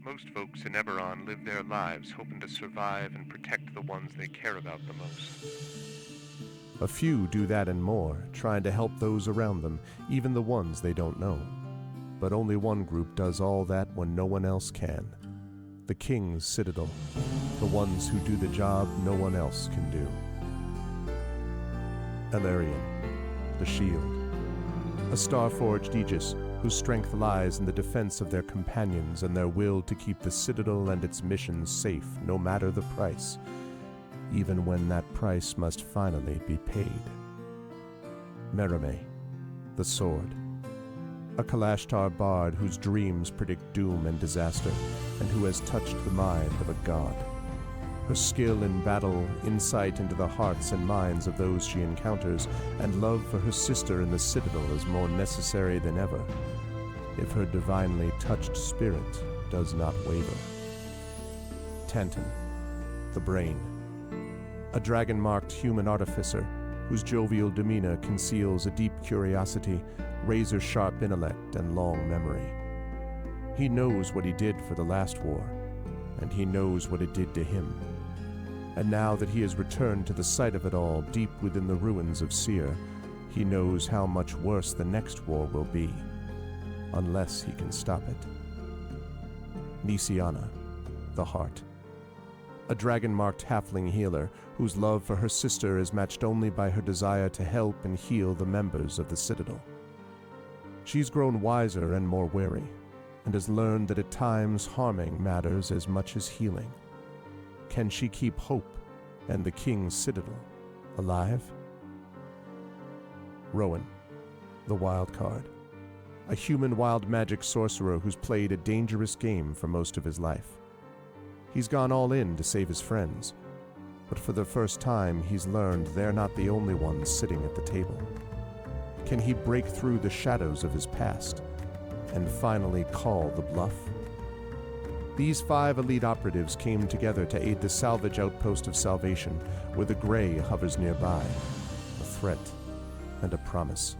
Most folks in Eberron live their lives hoping to survive and protect the ones they care about the most. A few do that and more, trying to help those around them, even the ones they don't know. But only one group does all that when no one else can. The King's Citadel, the ones who do the job no one else can do. Elarian, the Shield, a star-forged Aegis whose strength lies in the defense of their companions and their will to keep the Citadel and its missions safe no matter the price, even when that price must finally be paid. Merime, the Sword, a Kalashtar bard whose dreams predict doom and disaster, and who has touched the mind of a god. Her skill in battle, insight into the hearts and minds of those she encounters, and love for her sister in the Citadel is more necessary than ever, if her divinely touched spirit does not waver. Tantan, the Brain, a dragon-marked human artificer whose jovial demeanor conceals a deep curiosity, razor-sharp intellect, and long memory. He knows what he did for the last war, and he knows what it did to him. And now that he has returned to the site of it all, deep within the ruins of Seer, he knows how much worse the next war will be, unless he can stop it. Nisiana, the Heart, a dragon-marked halfling healer whose love for her sister is matched only by her desire to help and heal the members of the Citadel. She's grown wiser and more wary, and has learned that at times harming matters as much as healing. Can she keep hope and the King's Citadel alive? Rowan, the Wild Card, a human wild magic sorcerer who's played a dangerous game for most of his life. He's gone all in to save his friends, but for the first time he's learned they're not the only ones sitting at the table. Can he break through the shadows of his past and finally call the bluff? These 5 elite operatives came together to aid the salvage outpost of Salvation, where the Grey hovers nearby, a threat and a promise.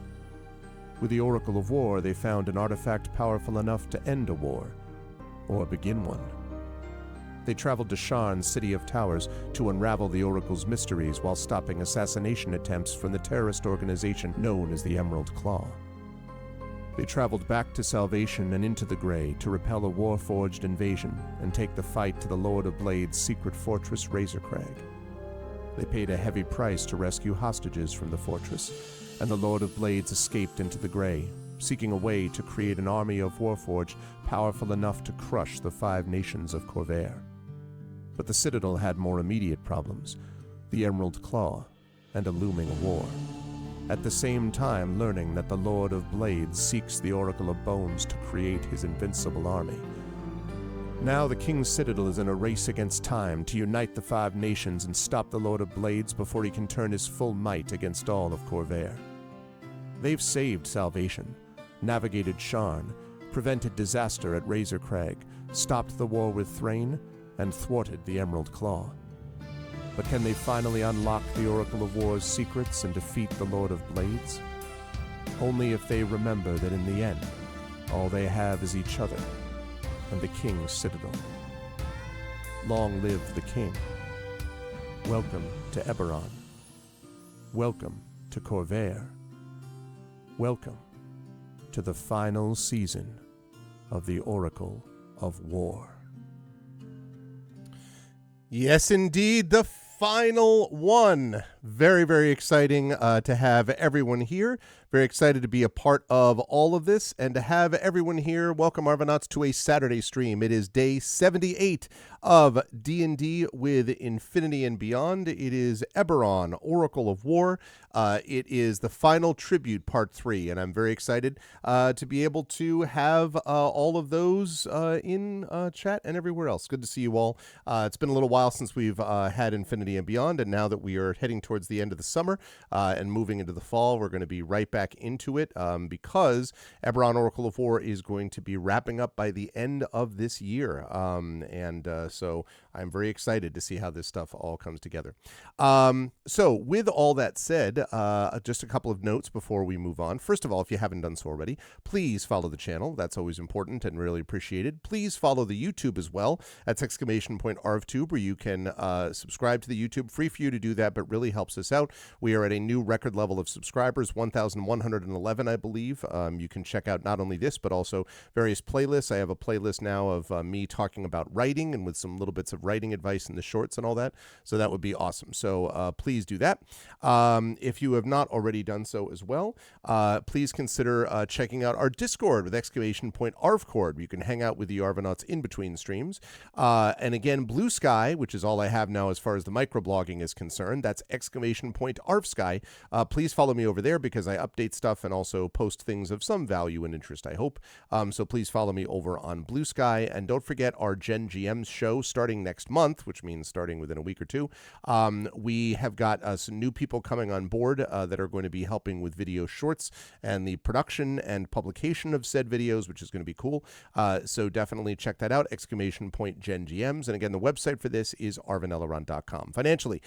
With the Oracle of War, they found an artifact powerful enough to end a war, or begin one. They traveled to Sharn's City of Towers to unravel the Oracle's mysteries while stopping assassination attempts from the terrorist organization known as the Emerald Claw. They traveled back to Salvation and into the Grey to repel a war-forged invasion and take the fight to the Lord of Blade's secret fortress Razorcrag. They paid a heavy price to rescue hostages from the fortress, and the Lord of Blades escaped into the Grey, seeking a way to create an army of Warforged powerful enough to crush the 5 nations of Corvair. But the Citadel had more immediate problems, the Emerald Claw, and a looming war. At the same time learning that the Lord of Blades seeks the Oracle of Bones to create his invincible army. Now the King's Citadel is in a race against time to unite the 5 nations and stop the Lord of Blades before he can turn his full might against all of Corvair. They've saved Salvation, navigated Sharn, prevented disaster at Razorcrag, stopped the war with Thrain, and thwarted the Emerald Claw. But can they finally unlock the Oracle of War's secrets and defeat the Lord of Blades? Only if they remember that in the end, all they have is each other and the King's Citadel. Long live the King. Welcome to Eberron. Welcome to Corvair. Welcome to the final season of the Oracle of War. Yes, indeed, the final one. Very, very exciting to have everyone here. Very excited to be a part of all of this and to have everyone here. Welcome, Arvanauts, to a Saturday stream. It is day 78 of D&D with Infinity and Beyond. It is Eberron, Oracle of War. It is the final tribute, part 3, and I'm very excited to be able to have all of those in chat and everywhere else. Good to see you all. It's been a little while since we've had Infinity and Beyond, and now that we are heading towards the end of the summer and moving into the fall. We're going to be right back into it because Eberron Oracle of War is going to be wrapping up by the end of this year. So I'm very excited to see how this stuff all comes together. So with all that said, just a couple of notes before we move on. First of all, if you haven't done so already, please follow the channel. That's always important and really appreciated. Please follow the YouTube as well. That's !ArvTube, where you can subscribe to the YouTube. Free for you to do that, but really helps us out. We are at a new record level of subscribers, 1,111, I believe. You can check out not only this, but also various playlists. I have a playlist now of me talking about writing and with some little bits of writing advice in the shorts and all that. So that would be awesome. So please do that. If you have not already done so as well, please consider checking out our Discord with !ArvCord. You can hang out with the Arvanauts in between streams. And again, Blue Sky, which is all I have now as far as the microblogging is concerned. That's !ArvSky. Please follow me over there because I update stuff and also post things of some value and interest, I hope. So please follow me over on Blue Sky. And don't forget our Gen GMs show starting next month, which means starting within a week or two. We have got some new people coming on board that are going to be helping with video shorts and the production and publication of said videos, which is going to be cool. So definitely check that out, Gen GMs. And again, the website for this is arvanelleron.com. Financially,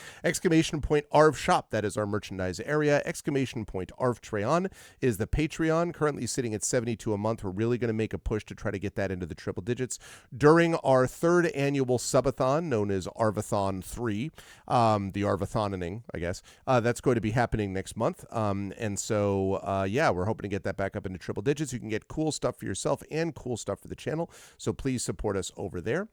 !Arv Shop, that is our merchandise area. !Arv Treon is the Patreon, currently sitting at $72 a month. We're really going to make a push to try to get that into the triple digits during our third annual subathon known as Arvathon 3, the Arvathoning, I guess. That's going to be happening next month. Yeah, we're hoping to get that back up into triple digits. You can get cool stuff for yourself and cool stuff for the channel. So please support us over there.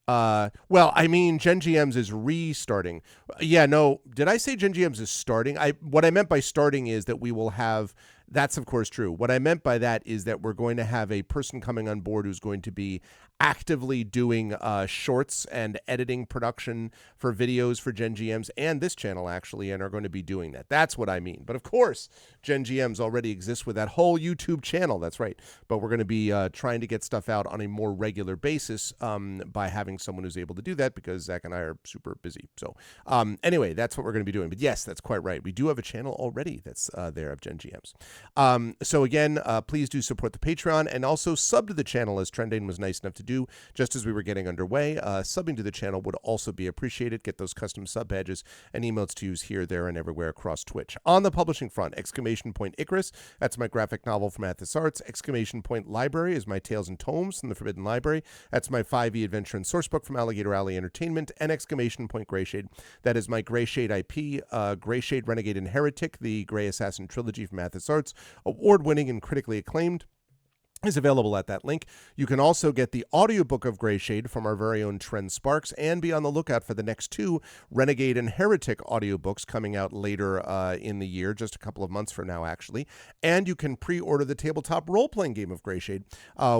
Well, I mean, Gen GMs is restarting. Yeah, no, did I say Gen GMs is starting? What I meant by starting is that we will have, that's of course true. What I meant by that is that we're going to have a person coming on board who's going to be actively doing shorts and editing production for videos for Gen GMs and this channel, actually, and are going to be doing that. That's what I mean. But of course, Gen GMs already exists with that whole YouTube channel. That's right. But we're going to be trying to get stuff out on a more regular basis by having someone who's able to do that, because Zach and I are super busy. So anyway, that's what we're going to be doing. But yes, that's quite right. We do have a channel already that's there of Gen GMs. So again, please do support the Patreon and also sub to the channel, as Trendane was nice enough to do just as we were getting underway. Subbing to the channel would also be appreciated. Get those custom sub badges and emotes to use here, there, and everywhere across Twitch. On the publishing front, Icarus, that's my graphic novel from Athos Arts. Library is my Tales and Tomes from the Forbidden Library. That's my 5e adventure and sourcebook from Alligator Alley Entertainment. And Greyshade, that is my Greyshade IP, Greyshade Renegade and Heretic, the Grey Assassin trilogy from Athos Arts, award-winning and critically acclaimed, is available at that link. You can also get the audiobook of Greyshade from our very own Trent Sparks, and be on the lookout for the next two Renegade and Heretic audiobooks coming out later in the year, just a couple of months from now, actually. And you can pre-order the tabletop role-playing game of Greyshade,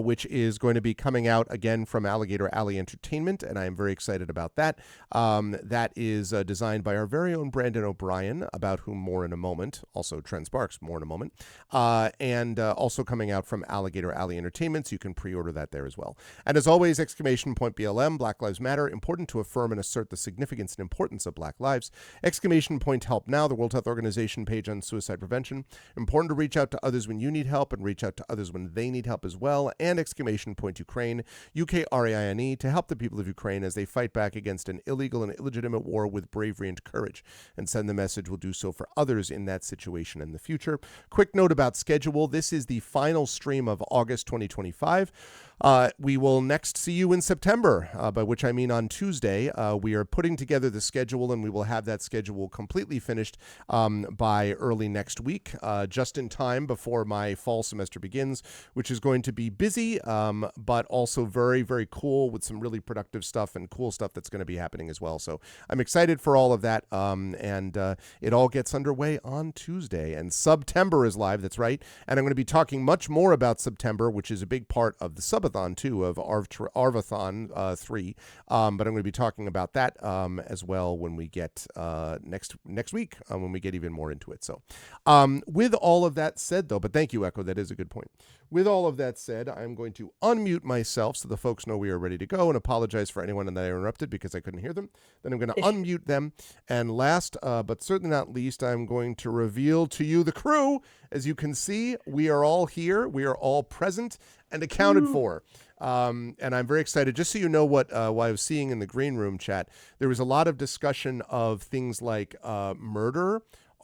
which is going to be coming out again from Alligator Alley Entertainment, and I am very excited about that. That is designed by our very own Brandon O'Brien, about whom more in a moment. Also Trent Sparks, more in a moment. And also coming out from Alligator Alley Entertainment, so you can pre-order that there as well. And as always, BLM, Black Lives Matter, important to affirm and assert the significance and importance of Black lives. Help Now, the World Health Organization page on suicide prevention. Important to reach out to others when you need help and reach out to others when they need help as well. And Ukraine, UKRAINE, to help the people of Ukraine as they fight back against an illegal and illegitimate war with bravery and courage, and send the message we'll do so for others in that situation in the future. Quick note about schedule. This is the final stream of August 2025. We will next see you in September, by which I mean on Tuesday. We are putting together the schedule, and we will have that schedule completely finished by early next week, just in time before my fall semester begins, which is going to be busy, but also very, very cool, with some really productive stuff and cool stuff that's going to be happening as well. So I'm excited for all of that, and it all gets underway on Tuesday. And September is live, that's right. And I'm going to be talking much more about September, which is a big part of the subathon too, of Arvathon 3. But I'm going to be talking about that as well when we get next week, when we get even more into it. So with all of that said, though, but thank you, Echo, that is a good point. with all of that said, I'm going to unmute myself so the folks know we are ready to go, and apologize for anyone that I interrupted because I couldn't hear them. Then I'm going to unmute them. And last, but certainly not least, I'm going to reveal to you the crew. As you can see, we are all here. We are all present and accounted for. And I'm very excited. Just so you know what I was seeing in the green room chat, there was a lot of discussion of things like murder.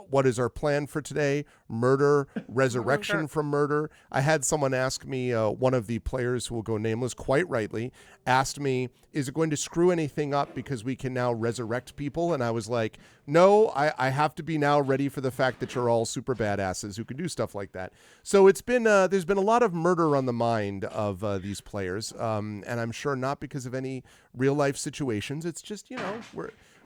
What is our plan for today? Murder, resurrection from murder. I had someone ask me, one of the players who will go nameless, quite rightly, asked me, is it going to screw anything up because we can now resurrect people? And I was like, no, I have to be now ready for the fact that you're all super badasses who can do stuff like that. So it's been, there's been a lot of murder on the mind of these players. And I'm sure not because of any real life situations. It's just,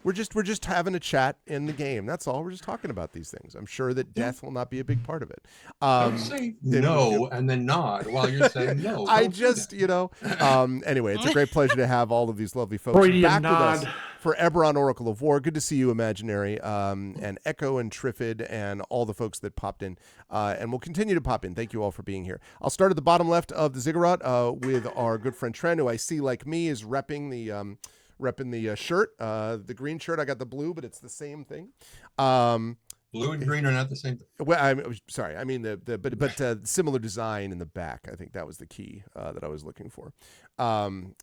we're just having a chat in the game. That's all. We're just talking about these things. I'm sure that death will not be a big part of it. Don't say no and then nod while you're saying no. I just, anyway, it's a great pleasure to have all of these lovely folks back with us for Eberron Oracle of War. Good to see you, Imaginary, and Echo and Triffid and all the folks that popped in, and will continue to pop in. Thank you all for being here. I'll start at the bottom left of the ziggurat with our good friend Tren, who I see, like me, is repping the shirt, the green shirt. I got the blue, but it's the same thing. Blue and green are not the same thing. Well, I'm sorry. I mean but similar design in the back. I think that was the key that I was looking for.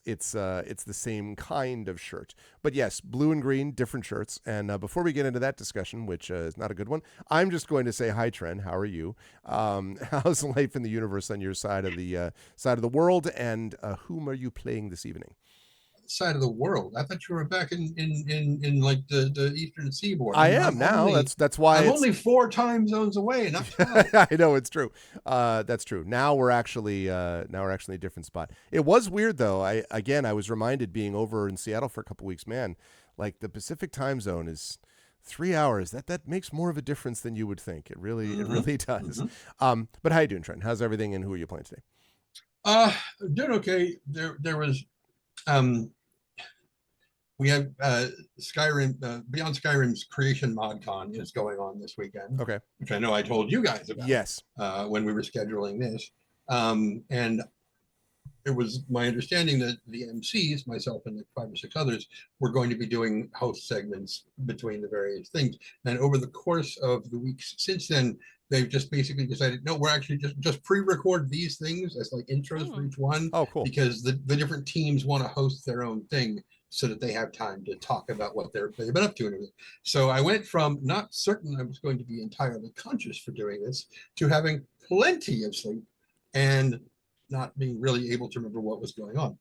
It's the same kind of shirt, but yes, blue and green, different shirts. And before we get into that discussion, which is not a good one, I'm just going to say hi, Tren. How are you? How's life in the universe on your side of the world? And whom are you playing this evening? Side of the world. I thought you were back in like the Eastern Seaboard. I am now. That's why I'm only 4 time zones away, not 12. I know, it's true. That's true. Now we're actually a different spot. It was weird though. I was reminded being over in Seattle for a couple weeks, man, like the Pacific time zone is 3 hours. That makes more of a difference than you would think. It really does. But how you doing, Trent? How's everything and who are you playing today? Doing okay. There was we have Skyrim, Beyond Skyrim's Creation ModCon is going on this weekend. Okay. Which I know I told you guys about. Yes. When we were scheduling this. And it was my understanding that the MCs, myself and like 5 or 6 others, were going to be doing host segments between the various things. And over the course of the weeks since then, they've just basically decided, no, we're actually just pre-record these things as like intros for each one. Oh, cool. Because the different teams want to host their own thing so that they have time to talk about what they've been up to and everything. So I went from not certain I was going to be entirely conscious for doing this to having plenty of sleep and not being really able to remember what was going on.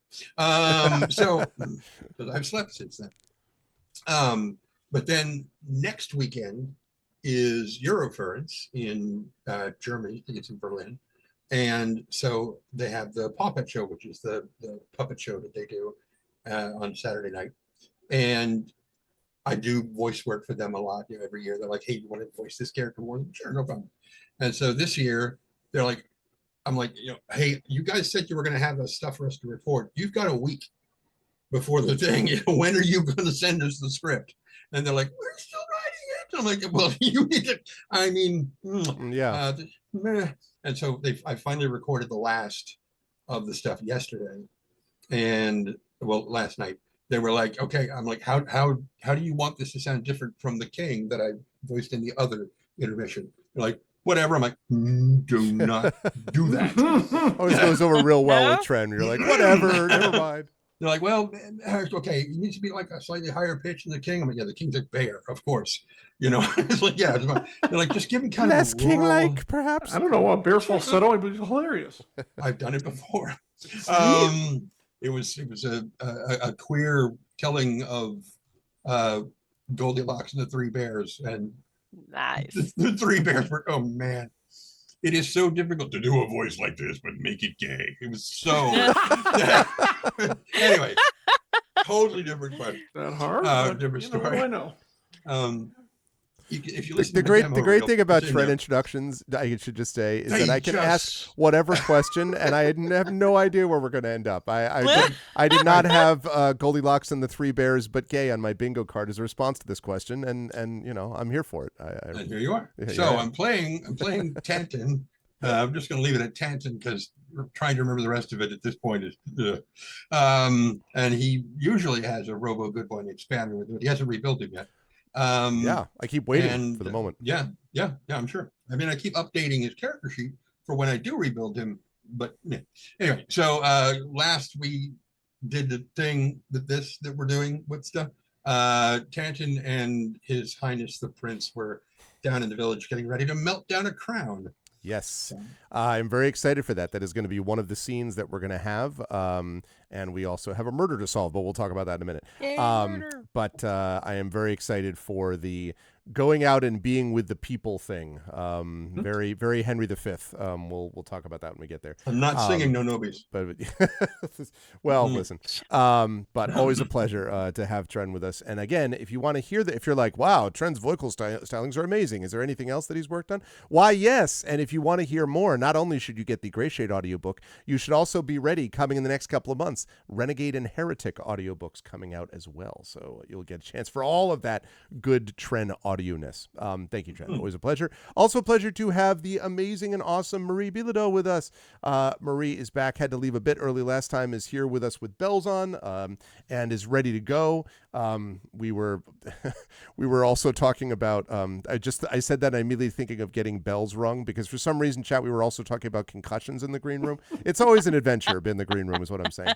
So, because I've slept since then. But then next weekend is Eurofurence in Germany. I think it's in Berlin. And so they have the Puppet Show, which is the puppet show that they do on Saturday night. And I do voice work for them a lot. Every year they're like, hey, you want to voice this character more? Sure, no problem. And so this year they're like, I'm like, hey, you guys said you were going to have stuff for us to record. You've got a week before the thing. When are you going to send us the script? And they're like, we're still writing it. I'm like, well, you need to, I mean, yeah. And so I finally recorded the last of the stuff yesterday. And well, last night. They were like, okay, I'm like, how do you want this to sound different from the king that I voiced in the other intermission? They're like, whatever. I'm like, do not do that. Always goes over real well with Trent. You're like, whatever, never mind. They're like, well, okay, it needs to be like a slightly higher pitch than the king. I'm like, yeah, the king's a bear, of course. It's like, yeah. They're like, just give me kind less of king-like, perhaps. I don't know what bear falsetto would be hilarious. I've done it before. It was a queer telling of Goldilocks and the Three Bears, and nice. The Three Bears were, oh man, it is so difficult to do a voice like this, but make it gay. It was so. Anyway, totally different question. That hard? Different story. I know. If you listen the to great thing about Trent introductions, I should just say, is that I can ask whatever question, and I have no idea where we're going to end up. I did not have Goldilocks and the Three Bears, but gay on my bingo card as a response to this question, and I'm here for it. And here you are. So I'm playing Tantin, I'm just going to leave it at Tanton because trying to remember the rest of it at this point is. And he usually has a Robo Good Boy named Spanner with it. He hasn't rebuilt him yet. Yeah, I keep waiting for the moment. Yeah, I'm sure. I mean, I keep updating his character sheet for when I do rebuild him. But yeah. Anyway, so last we did the thing that we're doing with stuff. Tanton and His Highness the Prince were down in the village getting ready to melt down a crown. Yes, I'm very excited for that. That is going to be one of the scenes that we're going to have. And we also have a murder to solve, but we'll talk about that in a minute. Murder. But I am very excited for the going out and being with the people thing. Very, very Henry V. We'll talk about that when we get there. I'm not singing No Nobis. But well, listen. But always a pleasure to have Tren with us. And again, if you want to hear that, if you're like, wow, Tren's vocal stylings are amazing. Is there anything else that he's worked on? Why, yes. And if you want to hear more, not only should you get the Gray Shade audiobook, you should also be ready coming in the next couple of months. Renegade and Heretic audiobooks coming out as well. So you'll get a chance for all of that good Tren audio-ness. Thank you, Tren. Always a pleasure. Also a pleasure to have the amazing and awesome Marie Bilodeau with us. Marie is back, had to leave a bit early last time, is here with us with bells on, and is ready to go. We were we were also talking about I said that, and I'm immediately thinking of getting bells rung, because for some reason, chat, we were also talking about concussions in the green room. It's always an adventure in the green room is what I'm saying.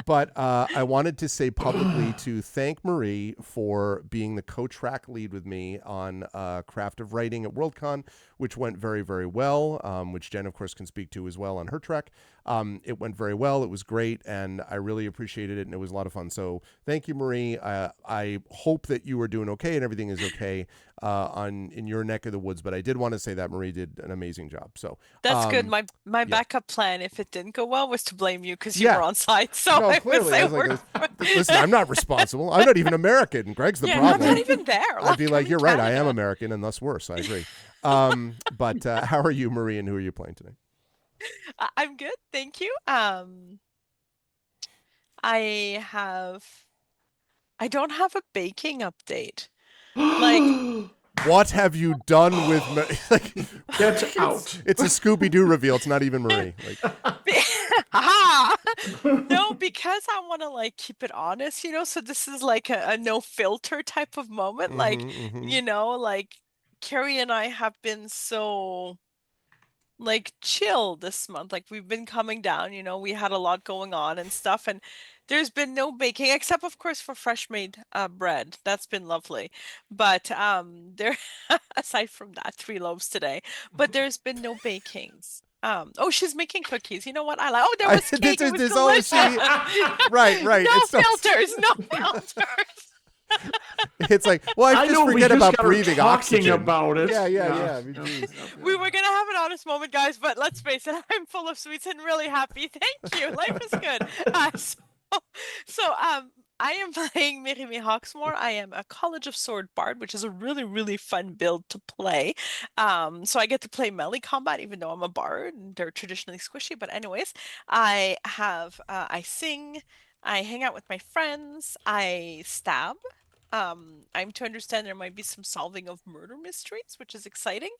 But I wanted to say publicly to thank Marie for being the co-track lead with me on Craft of Writing at Worldcon, which went very, very well, which Jen, of course, can speak to as well on her track. It went very well. It was great, and I really appreciated it, and it was a lot of fun. So thank you, Marie. I hope that you are doing okay and everything is okay in your neck of the woods. But I did want to say that Marie did an amazing job. So that's good. My backup plan, if it didn't go well, was to blame you because you were on site. So no, clearly, listen, I'm not responsible. I'm not even American. Greg's the problem. I'm not even there. I'd be like, you're right. I am American, and thus worse. I agree. But how are you, Marie, and who are you playing today? I'm good, thank you. I don't have a baking update. Like, what have you done with like? Get out! It's a Scooby-Doo reveal. It's not even Marie. No, because I want to keep it honest, So this is like a no filter type of moment. Carrie and I have been so chill this month. We've been coming down, we had a lot going on and stuff, and there's been no baking except of course for fresh made bread. That's been lovely. But there aside from that, 3 loaves today, but there's been no bakings. She's making cookies. You know what? there was cake. It was delicious. Right. No filters. It's like, well, I just forget about breathing oxygen. About it. Yeah. We were gonna have an honest moment, guys, but let's face it, I'm full of sweets and really happy. Thank you. Life is good. I am playing Mirimi Hawksmoor. I am a College of Sword Bard, which is a really, really fun build to play. So I get to play melee combat, even though I'm a bard, and they're traditionally squishy. But anyways, I sing, I hang out with my friends, I stab. I'm to understand there might be some solving of murder mysteries, which is exciting.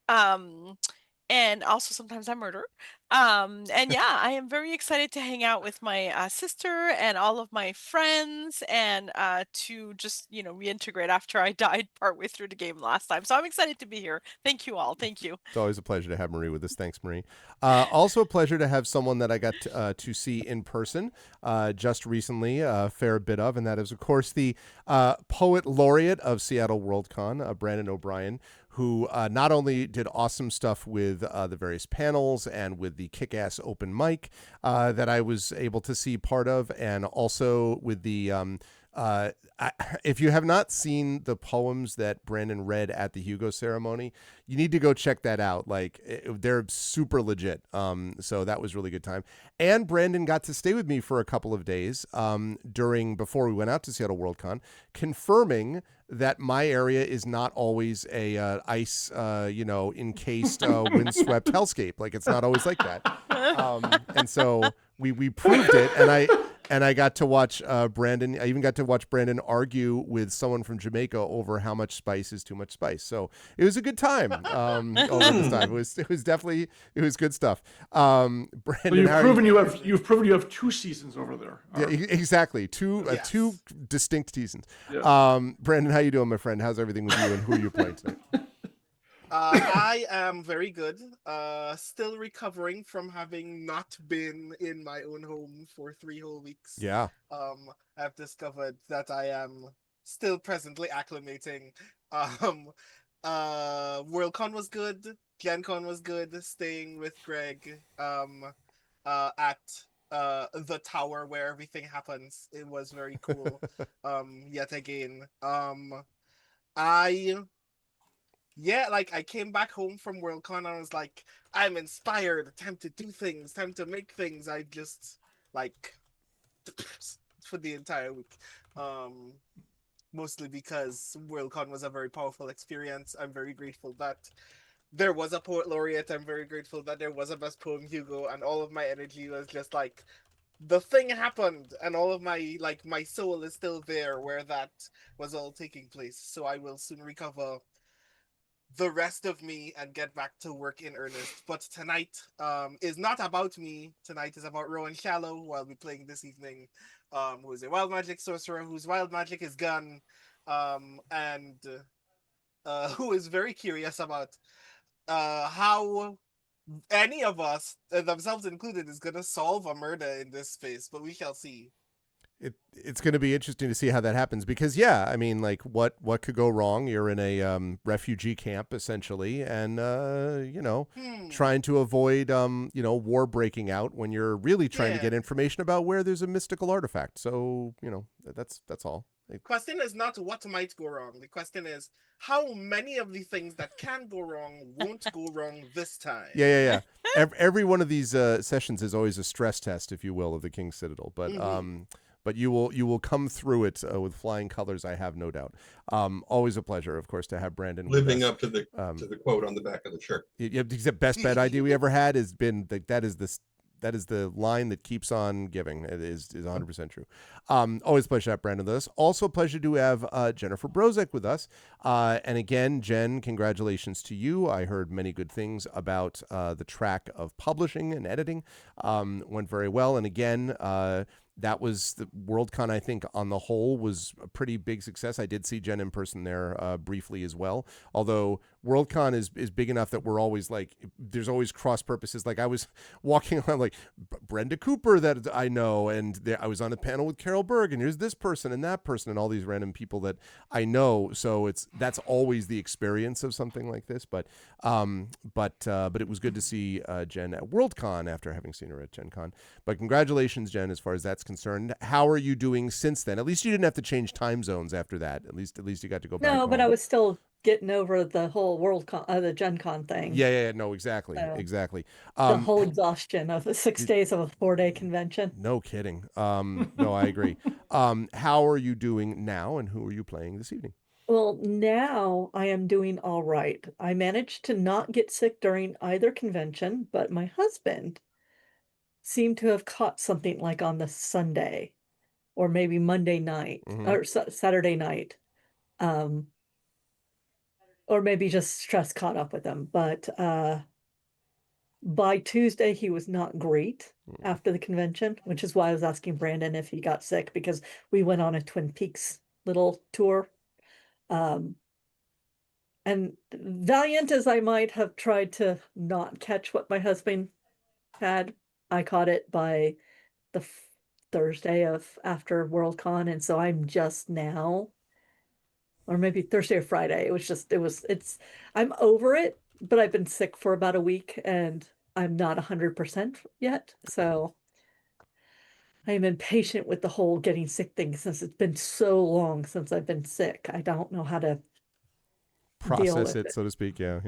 And also sometimes I murder. And yeah, I am very excited to hang out with my sister and all of my friends, and to just reintegrate after I died partway through the game last time. So I'm excited to be here. Thank you all. Thank you. It's always a pleasure to have Marie with us. Thanks, Marie. Also a pleasure to have someone that I got to see in person just recently, a fair bit of, and that is, of course, the poet laureate of Seattle Worldcon, Brandon O'Brien, who not only did awesome stuff with the various panels and with the kick-ass open mic that I was able to see part of, and also with the if you have not seen the poems that Brandon read at the Hugo ceremony, you need to go check that out. They're super legit. So that was really good time. And Brandon got to stay with me for a couple of days before we went out to Seattle Worldcon, confirming that my area is not always a ice, encased, windswept hellscape. It's not always like that. And so we proved it. And and I got to watch Brandon. I even got to watch Brandon argue with someone from Jamaica over how much spice is too much spice. So it was a good time. Over this time, it was definitely good stuff. So Brandon, you've how are proven you? you've proven you have 2 seasons over there. Yeah, exactly. Two Yes. distinct seasons. Yes. Brandon, how you doing, my friend? How's everything with you, and who are you playing tonight? I am very good. Still recovering from having not been in my own home for 3 whole weeks. Yeah. I've discovered that I am still presently acclimating. Worldcon was good. GenCon was good. Staying with Greg. At the tower where everything happens. It was very cool. Yet again. I like I came back home from Worldcon and I was like, I'm inspired. Time to do things. Time to make things. I just like for the entire week. Mostly because Worldcon was a very powerful experience. I'm very grateful that there was a poet laureate. I'm very grateful that there was a best poem Hugo, and all of my energy was just like the thing happened, and all of my soul is still there where that was all taking place. So I will soon recover the rest of me and get back to work in earnest. But tonight is not about me. Tonight is about Rowan Shallow, who I'll be playing this evening, who is a wild magic sorcerer whose wild magic is gun, and who is very curious about how any of us, themselves included, is going to solve a murder in this space, but we shall see. It's going to be interesting to see how that happens because I mean, like what could go wrong? You're in a refugee camp essentially, and trying to avoid war breaking out when you're really trying to get information about where there's a mystical artifact. So that's all. The question is not what might go wrong. The question is how many of the things that can go wrong won't go wrong this time. Yeah. Every one of these sessions is always a stress test, if you will, of the King's Citadel. But but you will come through it with flying colors, I have no doubt. Always a pleasure, of course, to have Brandon living with us. up to the quote on the back of the shirt. The best bad idea we ever had has been that is the line that keeps on giving. It is 100% true. Always a pleasure to have Brandon with us. Also a pleasure to have Jennifer Brozek with us. And again, Jen, congratulations to you. I heard many good things about the track of publishing and editing. Went very well. And again, that was the Worldcon, I think, on the whole, was a pretty big success. I did see Jen in person there briefly as well. Although Worldcon is big enough that we're always like, there's always cross purposes. Like I was walking around like Brenda Cooper that I know, and I was on a panel with Carol Berg, and here's this person and that person and all these random people that I know. So that's always the experience of something like this. But it was good to see Jen at Worldcon after having seen her at Gen Con. But congratulations, Jen, as far as that's concerned. How are you doing since then? At least you didn't have to change time zones after that. At least you got to go back. No, home. but I was still getting over the whole the Gen Con thing. Yeah, no, exactly. The whole exhaustion of the 6 days of a 4-day convention. No kidding. No, I agree. How are you doing now, and who are you playing this evening? Well, now I am doing all right. I managed to not get sick during either convention, but my husband seemed to have caught something like on the Sunday or maybe Monday night or Saturday night. Or maybe just stress caught up with him. But by Tuesday, he was not great after the convention, which is why I was asking Brandon if he got sick, because we went on a Twin Peaks little tour. And valiant as I might have tried to not catch what my husband had, I caught it by the Thursday of after Worldcon, and so I'm just now, or maybe Thursday or Friday. I'm over it, but I've been sick for about a week and I'm not 100% yet. So I am impatient with the whole getting sick thing since it's been so long since I've been sick. I don't know how to process it, so to speak. Yeah.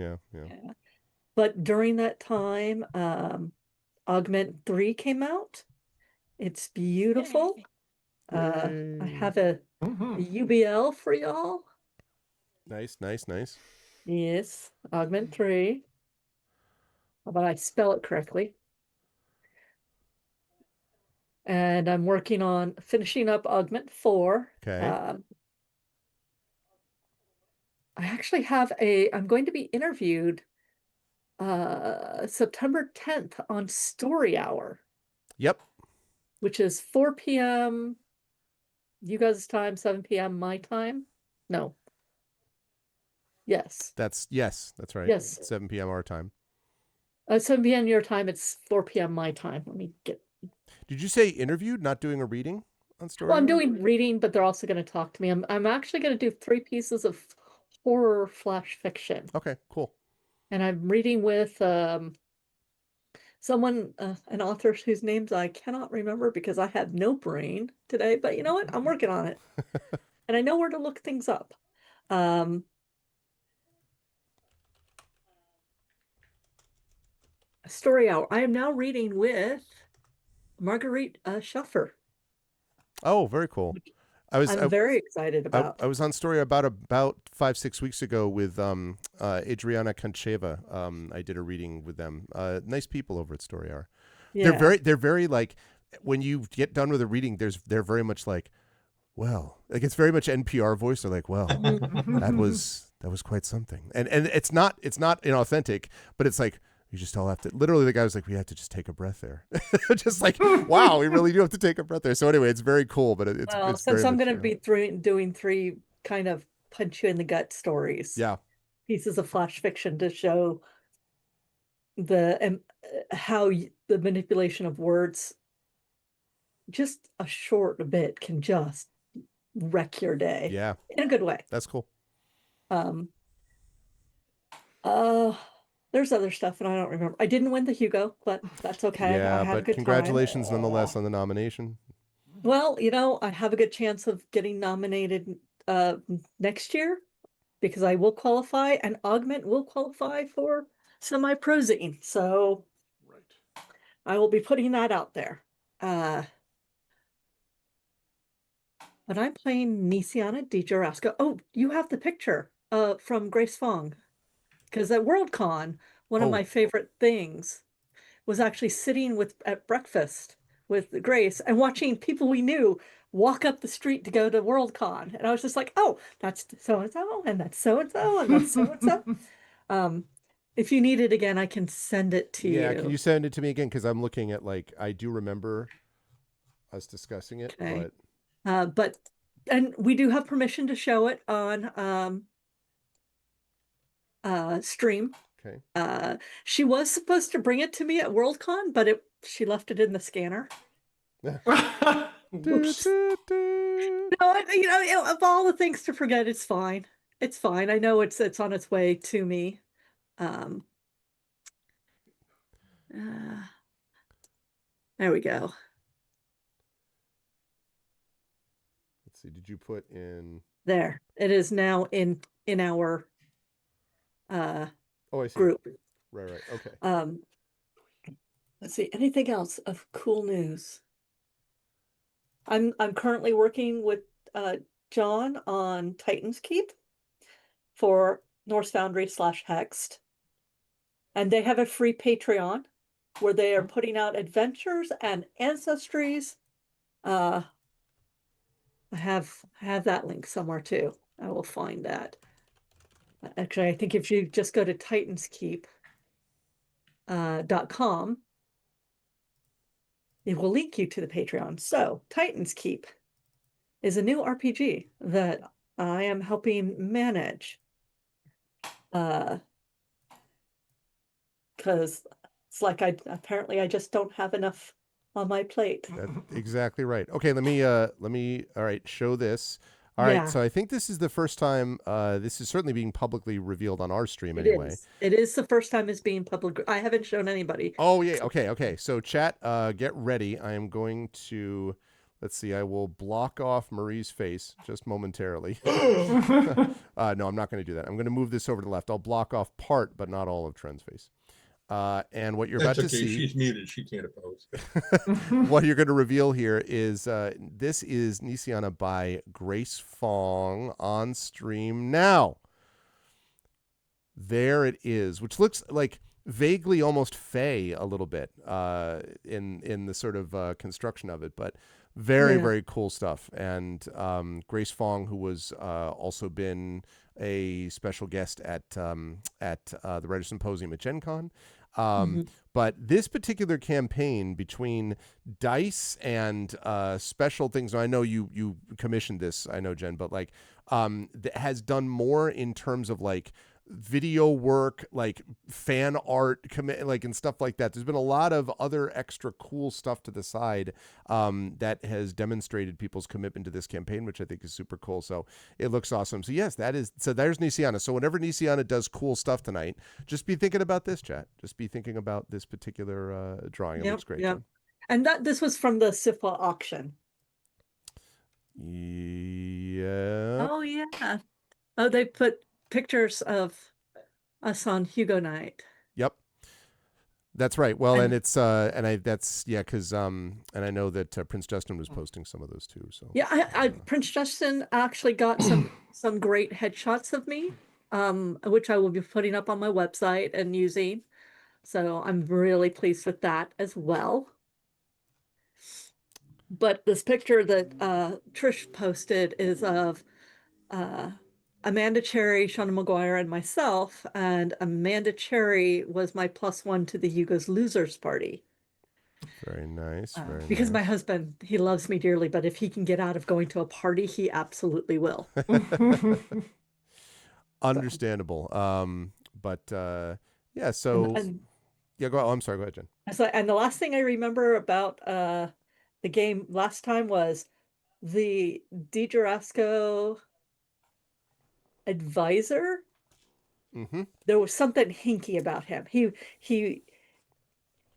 But during that time, Augment 3 came out. It's beautiful. I have a UBL for y'all. Nice. Yes, Augment 3. How about I spell it correctly? and I'm working on finishing up Augment 4. Okay. I actually have I'm going to be interviewed September 10th on Story Hour, Yep. which is 4 p.m. you guys' time, 7 p.m. my time. No. Yes. That's right. Yes. 7 p.m. our time. 7 p.m. your time, it's 4 p.m. my time. Let me get. Did you say interviewed, not doing a reading on Story? Well, I'm Hour? doing reading, but they're also going to talk to me. I'm actually going to do 3 pieces of horror flash fiction. Okay, cool. And I'm reading with someone, an author whose names I cannot remember because I have no brain today. But you know what? I'm working on it, and I know where to look things up. Story Hour. I am now reading with Marguerite Schuffer. Oh, very cool. I'm very excited about. I was on Story about 5-6 weeks ago with Adriana Concheva. I did a reading with them. Nice people over at Story Hour. Yeah. They're very like, when you get done with a reading, they're very much like, well, like it's very much NPR voice. They're like, well, that was quite something. And it's not inauthentic, but it's like, you just all have to, literally the guy was like, we have to just take a breath there. Just like, wow, we really do have to take a breath there. So anyway, it's very cool, but it's since I'm going to be doing 3 kind of punch you in the gut stories. Yeah. Pieces of flash fiction to show the how the manipulation of words, just a short bit, can just wreck your day. Yeah. In a good way. That's cool. There's other stuff and I don't remember. I didn't win the Hugo, but that's okay. Yeah, I had a but good congratulations time. nonetheless on the nomination. Well, I have a good chance of getting nominated next year because I will qualify, and Augment will qualify for semi-prozine. So I will be putting that out there. But I'm playing Nisiana Di Jurasco. Oh, you have the picture from Grace Fong. Because at Worldcon, one of my favorite things was actually sitting at breakfast with Grace and watching people we knew walk up the street to go to Worldcon. And I was just like, oh, that's so-and-so, and that's so-and-so, and that's so-and-so. If you need it again, I can send it to you. Yeah, can you send it to me again? Because I'm looking at, like, I do remember us discussing it. Okay. And we do have permission to show it on stream. Okay. She was supposed to bring it to me at Worldcon, but she left it in the scanner. Oops. No, of all the things to forget, it's fine. It's fine. I know it's on its way to me. There we go. Let's see. Did you put in? There. It is now in our I see. group. Right. Okay. Let's see. Anything else of cool news? I'm currently working with John on Titan's Keep for Norse Foundry /Hexed. And they have a free Patreon where they are putting out adventures and ancestries. I have that link somewhere too. I will find that. Actually, I think if you just go to titanskeep.com, it will link you to the Patreon. So, Titan's Keep is a new RPG that I am helping manage. Because it's like apparently I just don't have enough on my plate. That's exactly right. Okay, let me all right, show this. All right, so I think this is the first time this is certainly being publicly revealed on our stream anyway. It is the first time it's being public. I haven't shown anybody. Oh yeah, okay. So chat, get ready. I am going to, let's see, I will block off Marie's face just momentarily. No, I'm not going to do that. I'm going to move this over to the left. I'll block off part, but not all of Tren's face. And what you're about to see, she's muted, she can't oppose. what you're going to reveal here is this is Nisiana by Grace Fong on stream now. There it is, which looks like, vaguely almost fey a little bit in the sort of construction of it, but very, Yeah. very cool stuff. And Grace Fong, who was also been a special guest at the Writer Symposium at Gen Con. Mhm. But this particular campaign between dice and special things, I know you commissioned this, I know, Jen, but like that has done more in terms of like video work, like fan art, like and stuff like that. There's been a lot of other extra cool stuff to the side that has demonstrated people's commitment to this campaign, which I think is super cool. So it looks awesome. So yes, there's Nisiana. So whenever Nisiana does cool stuff tonight, just be thinking about this, chat. Just be thinking about this particular drawing. It looks great. Yep. Jen. And this was from the SIFA auction. Yeah. Oh yeah. Oh, they put pictures of us on Hugo Night. Yep. That's right. Well, and And- it's because and I know that Prince Justin was posting some of those too. So Yeah, Prince Justin actually got some great headshots of me, which I will be putting up on my website and using. So I'm really pleased with that as well. But this picture that Trish posted is of Amanda Cherry, Shauna McGuire, and myself. And Amanda Cherry was my +1 to the Hugo's Losers Party. very nice. Very Because nice. my husband, he loves me dearly, but if he can get out of going to a party, he absolutely will. Understandable. But yeah. So And yeah. Go. Oh, I'm sorry. Go ahead, Jen. and the last thing I remember about the game last time was the DiGerasco advisor. Mm-hmm. There was something hinky about him.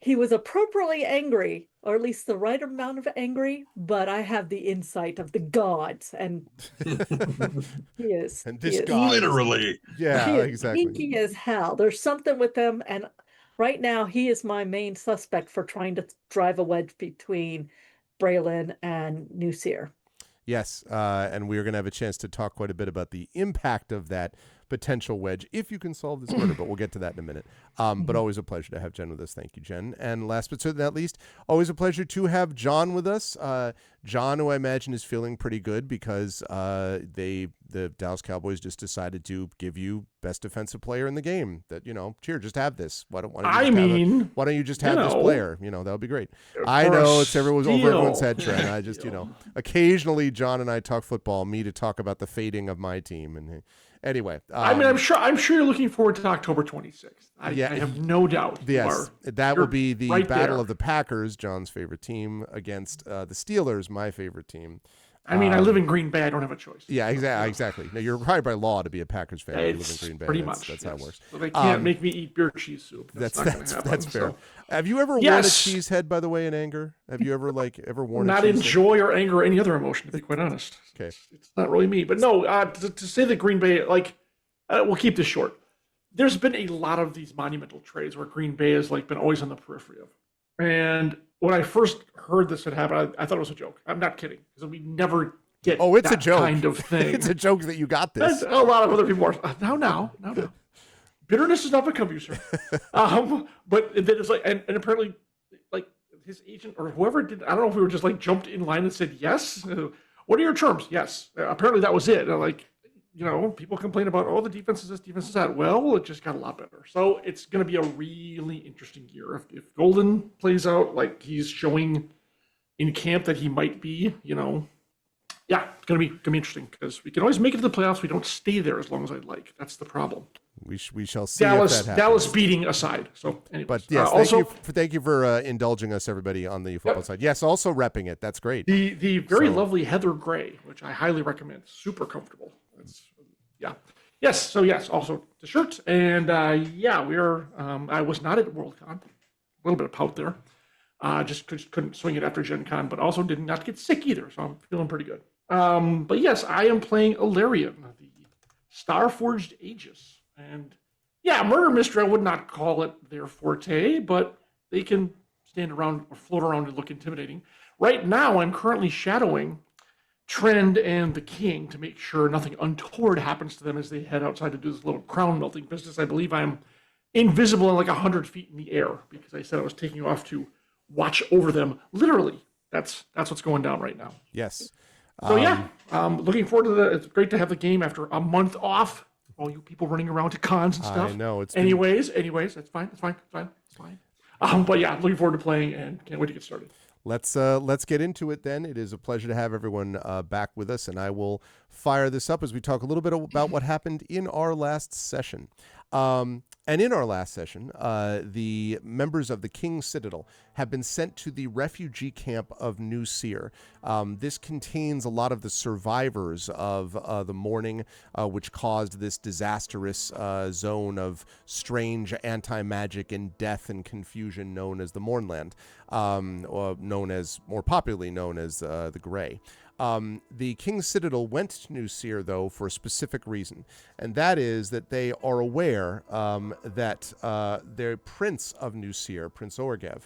He was appropriately angry, or at least the right amount of angry, but I have the insight of the gods, and he is. And he this is- god. Literally. Yeah. he is Exactly. hinky as hell. There's something with him, and right now he is my main suspect for trying to drive a wedge between Braylon and Newseer. Yes, and we're going to have a chance to talk quite a bit about the impact of that potential wedge if you can solve this murder, but we'll get to that in a minute. But always a pleasure to have Jen with us. Thank you, Jen. And last but certainly not least, always a pleasure to have John with us. John, who I imagine is feeling pretty good because the Dallas Cowboys just decided to give you best defensive player in the game. That, here, just have this. Why don't you just have this player? That would be great. I know it's over everyone's head, Trent. I just, occasionally John and I talk football, me to talk about the fading of my team. And anyway, I'm sure you're looking forward to October 26th. I have no doubt. Yes, that will be the right battle there. of the Packers, John's favorite team, against the Steelers, my favorite team. I mean, I live in Green Bay. I don't have a choice. Yeah, exactly. No, you're required by law to be a Packers fan. You live in It's Green Bay. pretty That's much. That's how it works. So they can't make me eat beer cheese soup. That's not gonna happen, that's fair. so. Have you ever worn a Yes. cheese head, by the way, in anger? Have you ever worn Not a cheese head? enjoy or anger or any other emotion, to be quite honest. Okay. It's not really me. But no, to say that Green Bay, we'll keep this short. There's been a lot of these monumental trades where Green Bay has been always on the periphery of. And when I first heard this had happened, I thought it was a joke. I'm not kidding, because we never get It's a that joke. kind of thing. It's a joke that you got this. That's a lot of other people are now. Bitterness does not become you, sir. But then it's and apparently, his agent or whoever did, I don't know if we were just jumped in line and said yes. What are your terms? Yes. Apparently that was it. People complain about the defense is this, defense is that. Well, it just got a lot better. So it's going to be a really interesting year if Golden plays out like he's showing in camp that he might be. Yeah, it's gonna be interesting because we can always make it to the playoffs. We don't stay there as long as I'd like. That's the problem. We shall see if that happens. Dallas beating aside. So, anyways. But yes, thank you for indulging us, everybody, on the football side. Yes, also repping it. That's great. The very lovely Heather Gray, which I highly recommend. Super comfortable. Yes. So yes, also the shirt and we're. I was not at Worldcon. A little bit of pout there. Just couldn't swing it after Gen Con, but also did not get sick either, so I'm feeling pretty good. But yes, I am playing Ilarion, the Starforged Aegis. And yeah, Murder Mystery, I would not call it their forte, but they can stand around or float around and look intimidating. Right now, I'm currently shadowing Trend and the King to make sure nothing untoward happens to them as they head outside to do this little crown melting business. I believe I'm invisible and like 100 feet in the air because I said I was taking off to watch over them. Literally, that's what's going down right now. Yes. So looking forward to it's great to have the game after a month off. All you people running around to cons and stuff. I know. Anyways, that's fine. It's fine. But yeah, looking forward to playing and can't wait to get started. Let's get into it then. It is a pleasure to have everyone back with us, and I will fire this up as we talk a little bit about what happened in our last session. And in our last session, the members of the King's Citadel have been sent to the refugee camp of New Seer. This contains a lot of the survivors of the morning, which caused this disastrous zone of strange anti-magic and death and confusion known as the Mournland, or more popularly known as the Grey. The King's Citadel went to New Seer, though, for a specific reason, and that is that they are aware that the Prince of New Seer, Prince Orgev,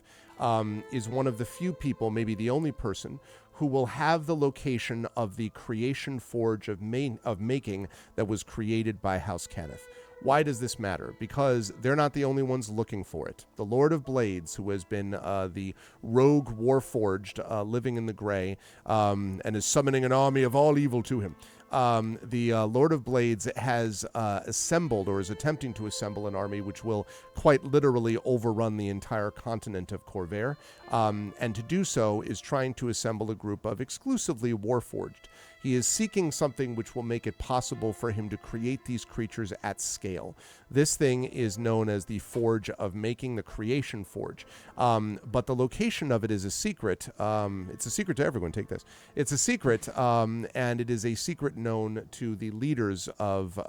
is one of the few people, maybe the only person, who will have the location of the creation forge of making that was created by House Cannith. Why does this matter? Because they're not the only ones looking for it. The Lord of Blades, who has been the rogue warforged living in the Grey and is summoning an army of all evil to him. The Lord of Blades has assembled, or is attempting to assemble, an army which will quite literally overrun the entire continent of Corvair, and to do so is trying to assemble a group of exclusively warforged. He is seeking something which will make it possible for him to create these creatures at scale. This thing is known as the Forge of Making, the Creation Forge. But the location of it is a secret. It's a secret to everyone. Take this. It's a secret, and it is a secret known to the leaders of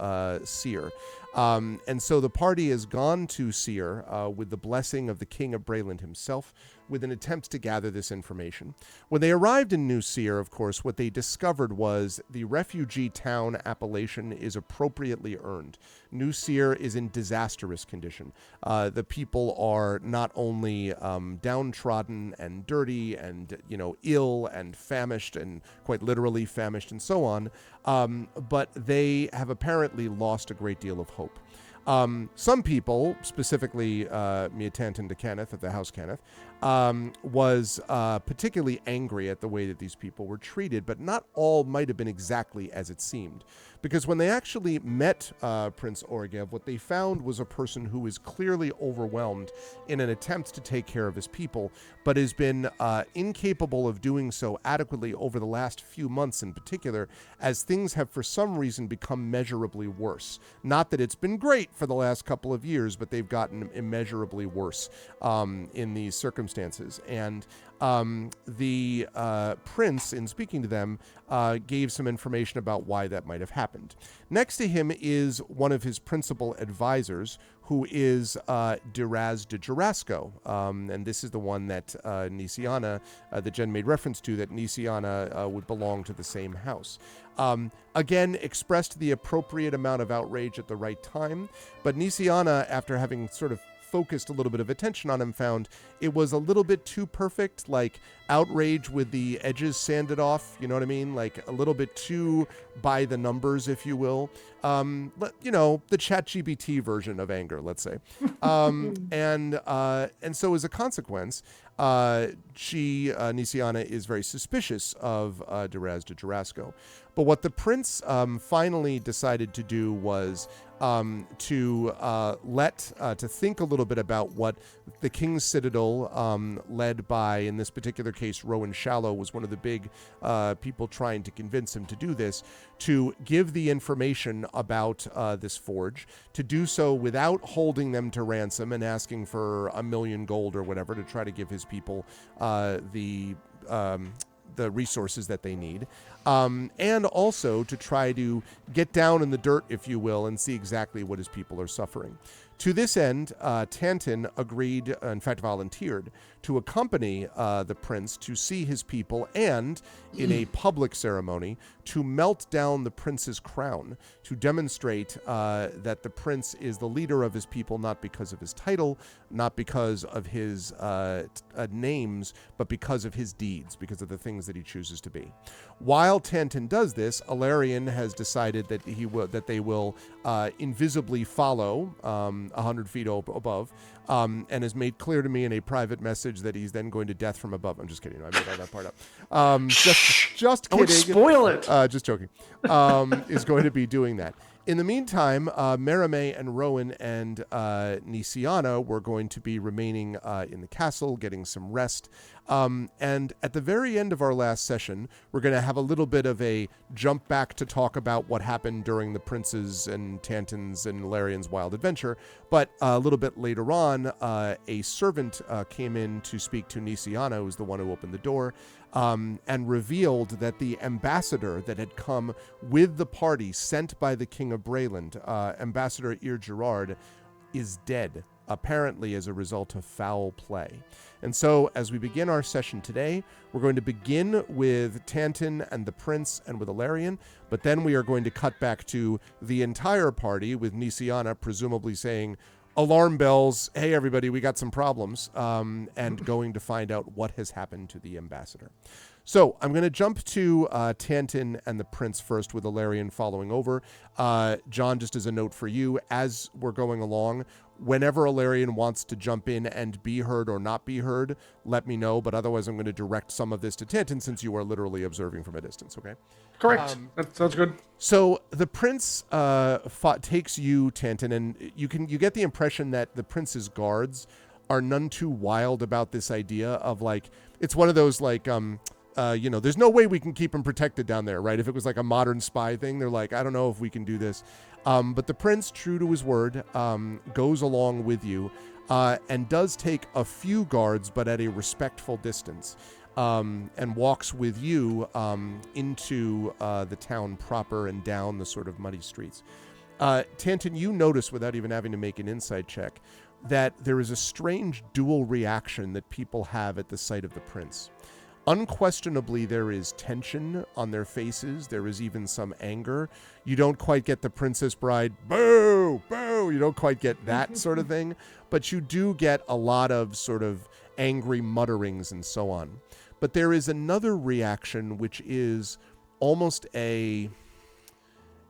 Seer. And so the party has gone to Seer with the blessing of the King of Brayland himself, with an attempt to gather this information. When they arrived in New Seer, of course, what they discovered was the refugee town appellation is appropriately earned. New Seer is in disastrous condition. The people are not only downtrodden and dirty and, ill and famished, and quite literally famished and so on, but they have apparently lost a great deal of hope. Some people, specifically Miatanton de Cannith of the House Cannith, was particularly angry at the way that these people were treated, but not all might have been exactly as it seemed. Because when they actually met Prince Orgev, what they found was a person who is clearly overwhelmed in an attempt to take care of his people, but has been incapable of doing so adequately over the last few months in particular, as things have for some reason become measurably worse. Not that it's been great for the last couple of years, but they've gotten immeasurably worse in these circumstances. And the prince, in speaking to them, gave some information about why that might have happened. Next to him is one of his principal advisors, who is Duraz de Jarasco. And this is the one that Nisiana, that Jen made reference to, that Nisiana would belong to the same house. Again, expressed the appropriate amount of outrage at the right time, but Nisiana, after having sort of focused a little bit of attention on him, found it was a little bit too perfect, like outrage with the edges sanded off, you know what I mean? Like a little bit too by the numbers, if you will. The ChatGPT version of anger, let's say. And so as a consequence, Nisiana is very suspicious of Duraz de Jarasco. But what the prince finally decided to do was to think a little bit about what the King's Citadel, led by, in this particular case, Rowan Shallow, was one of the big people trying to convince him to do this, to give the information about this forge, to do so without holding them to ransom and asking for 1,000,000 gold or whatever to try to give his people the resources that they need, and also to try to get down in the dirt, if you will, and see exactly what his people are suffering. To this end, Tanton agreed, in fact volunteered, to accompany the prince to see his people, and in a public ceremony to melt down the prince's crown, to demonstrate that the prince is the leader of his people, not because of his title, not because of his names, but because of his deeds, because of the things that he chooses to be. While Tanton does this, Alarion has decided that they will invisibly follow 100 feet above, and has made clear to me in a private message that he's then going to death from above. I'm just kidding. I made all that part up. Just kidding. Don't spoil it. Just joking. Is going to be doing that. In the meantime, Merime and Rowan and Nisiana were going to be remaining in the castle, getting some rest. And at the very end of our last session, we're going to have a little bit of a jump back to talk about what happened during the Prince's and Tanton's and Larion's wild adventure. But a little bit later on, a servant came in to speak to Nisiana, who was the one who opened the door, and revealed that the ambassador that had come with the party sent by the King of Brayland, Ambassador Ir Gerard, is dead, apparently as a result of foul play. And so, as we begin our session today, we're going to begin with Tanton and the Prince and with Alarion, but then we are going to cut back to the entire party with Nisiana presumably saying, "Alarm bells, hey everybody, we got some problems," and going to find out what has happened to the ambassador. So I'm going to jump to Tanton and the Prince first, with Alarion following over. John, just as a note for you, as we're going along, whenever Alarion wants to jump in and be heard or not be heard, let me know, but otherwise I'm going to direct some of this to Tanton since you are literally observing from a distance, okay? Correct. That sounds good. So the Prince takes you, Tanton, and you get the impression that the Prince's guards are none too wild about this idea of, like, it's one of those, like, there's no way we can keep him protected down there, right? If it was like a modern spy thing, they're like, I don't know if we can do this. But the Prince, true to his word, goes along with you and does take a few guards, but at a respectful distance, and walks with you into the town proper and down the sort of muddy streets. Tanton, you notice, without even having to make an insight check, that there is a strange dual reaction that people have at the sight of the Prince. Unquestionably, there is tension on their faces. There is even some anger. You don't quite get the Princess Bride, boo, boo. You don't quite get that sort of thing. But you do get a lot of sort of angry mutterings and so on. But there is another reaction, which is almost an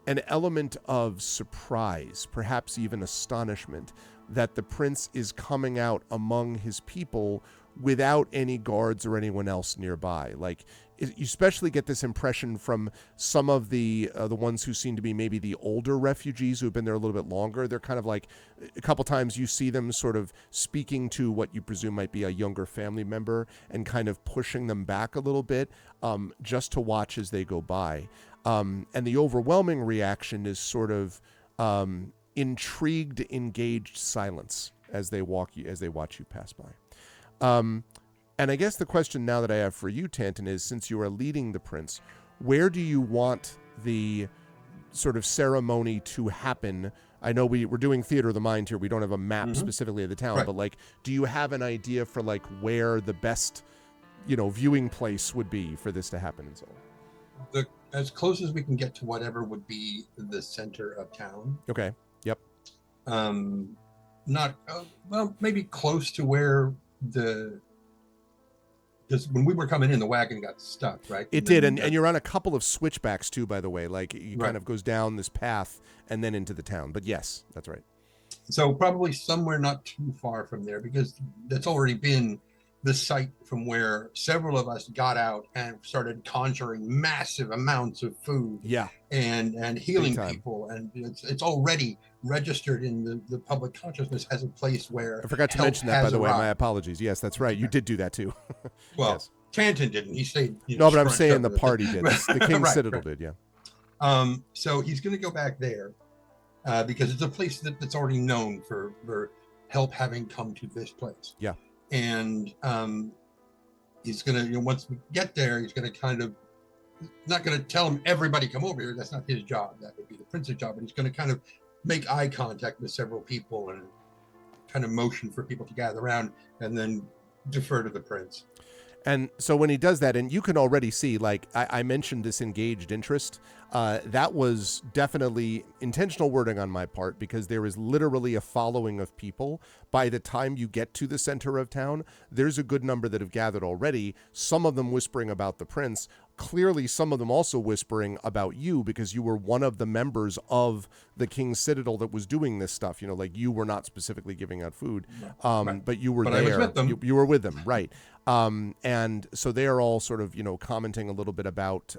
element of surprise, perhaps even astonishment, that the Prince is coming out among his people without any guards or anyone else nearby. Like, you especially get this impression from some of the ones who seem to be maybe the older refugees who have been there a little bit longer. They're kind of like, a couple times you see them sort of speaking to what you presume might be a younger family member and kind of pushing them back a little bit, just to watch as they go by. And the overwhelming reaction is sort of intrigued, engaged silence as they watch you pass by. And I guess the question now that I have for you, Tanton, is, since you are leading the Prince, where do you want the sort of ceremony to happen? I know we're doing theater of the mind here. We don't have a map specifically of the town, right. But like, do you have an idea for like where the best, viewing place would be for this to happen and so on? As close as we can get to whatever would be the center of town. Okay. Yep. Maybe close to where because when we were coming in, the wagon got stuck, right? It did, and you're on a couple of switchbacks too, by the way. Like, it kind of goes down this path and then into the town. But yes, that's right. So probably somewhere not too far from there, because that's already been the site from where several of us got out and started conjuring massive amounts of food. Yeah. And healing people, and it's already registered in the public consciousness as a place where I forgot to mention that, by the way. My apologies. Yes, that's right. You did do that too. Well, yes. Tanton didn't. He stayed. No, but I'm saying the party did. The King's right, Citadel did. Yeah. So he's going to go back there because it's a place that's already known for help having come to this place. Yeah. And he's going to, once we get there, he's going to kind of, not going to tell him everybody come over here. That's not his job. That would be the Prince's job. But he's going to kind of make eye contact with several people and kind of motion for people to gather around, and then defer to the prince. And so when he does that, and you can already see, like I mentioned this engaged interest, that was definitely intentional wording on my part, because there is literally a following of people. By the time you get to the center of town, there's a good number that have gathered already, some of them whispering about the prince, clearly some of them also whispering about you, because you were one of the members of the King's Citadel that was doing this stuff. You know, like you were not specifically giving out food, Right. but you were But there. I was with them. You were with them, right? And so they are all sort of, commenting a little bit about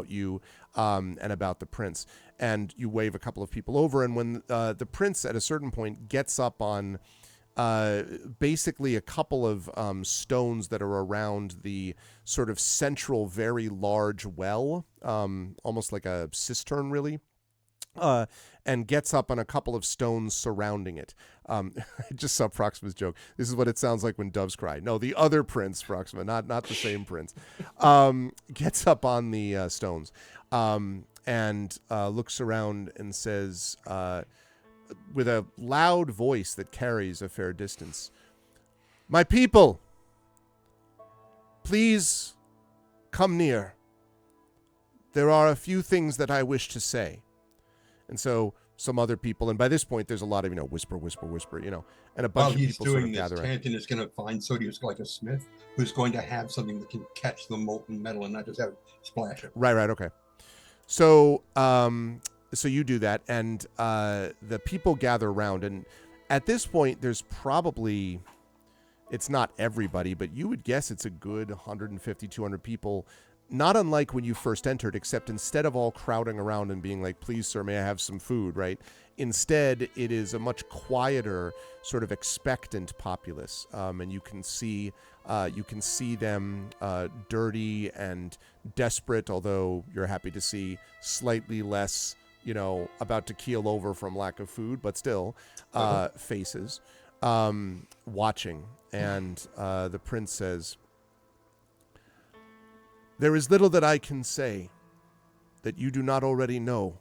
you and about the prince. And you wave a couple of people over. And when the prince at a certain point gets up on basically a couple of stones that are around the sort of central, very large well, almost like a cistern, really. And gets up on a couple of stones surrounding it. I just saw Proxima's joke. This is what it sounds like when doves cry. No, the other prince, Proxima, not the same prince. Gets up on the stones and looks around and says, with a loud voice that carries a fair distance, "My people, please come near. There are a few things that I wish to say." And so some other people, and by this point, there's a lot of, whisper, whisper, whisper, and a bunch While of he's people sort doing of this, gather around. Tanton is going to find somebody who's like a smith, who's going to have something that can catch the molten metal and not just have it splash it. Right, okay. So, so you do that, and the people gather around, and at this point, there's probably, it's not everybody, but you would guess it's a good 150, 200 people, not unlike when you first entered, except instead of all crowding around and being like, "Please, sir, may I have some food," right? Instead, it is a much quieter, sort of expectant populace, and you can see them dirty and desperate, although you're happy to see slightly less, about to keel over from lack of food, but still, faces watching. And the prince says, "There is little that I can say that you do not already know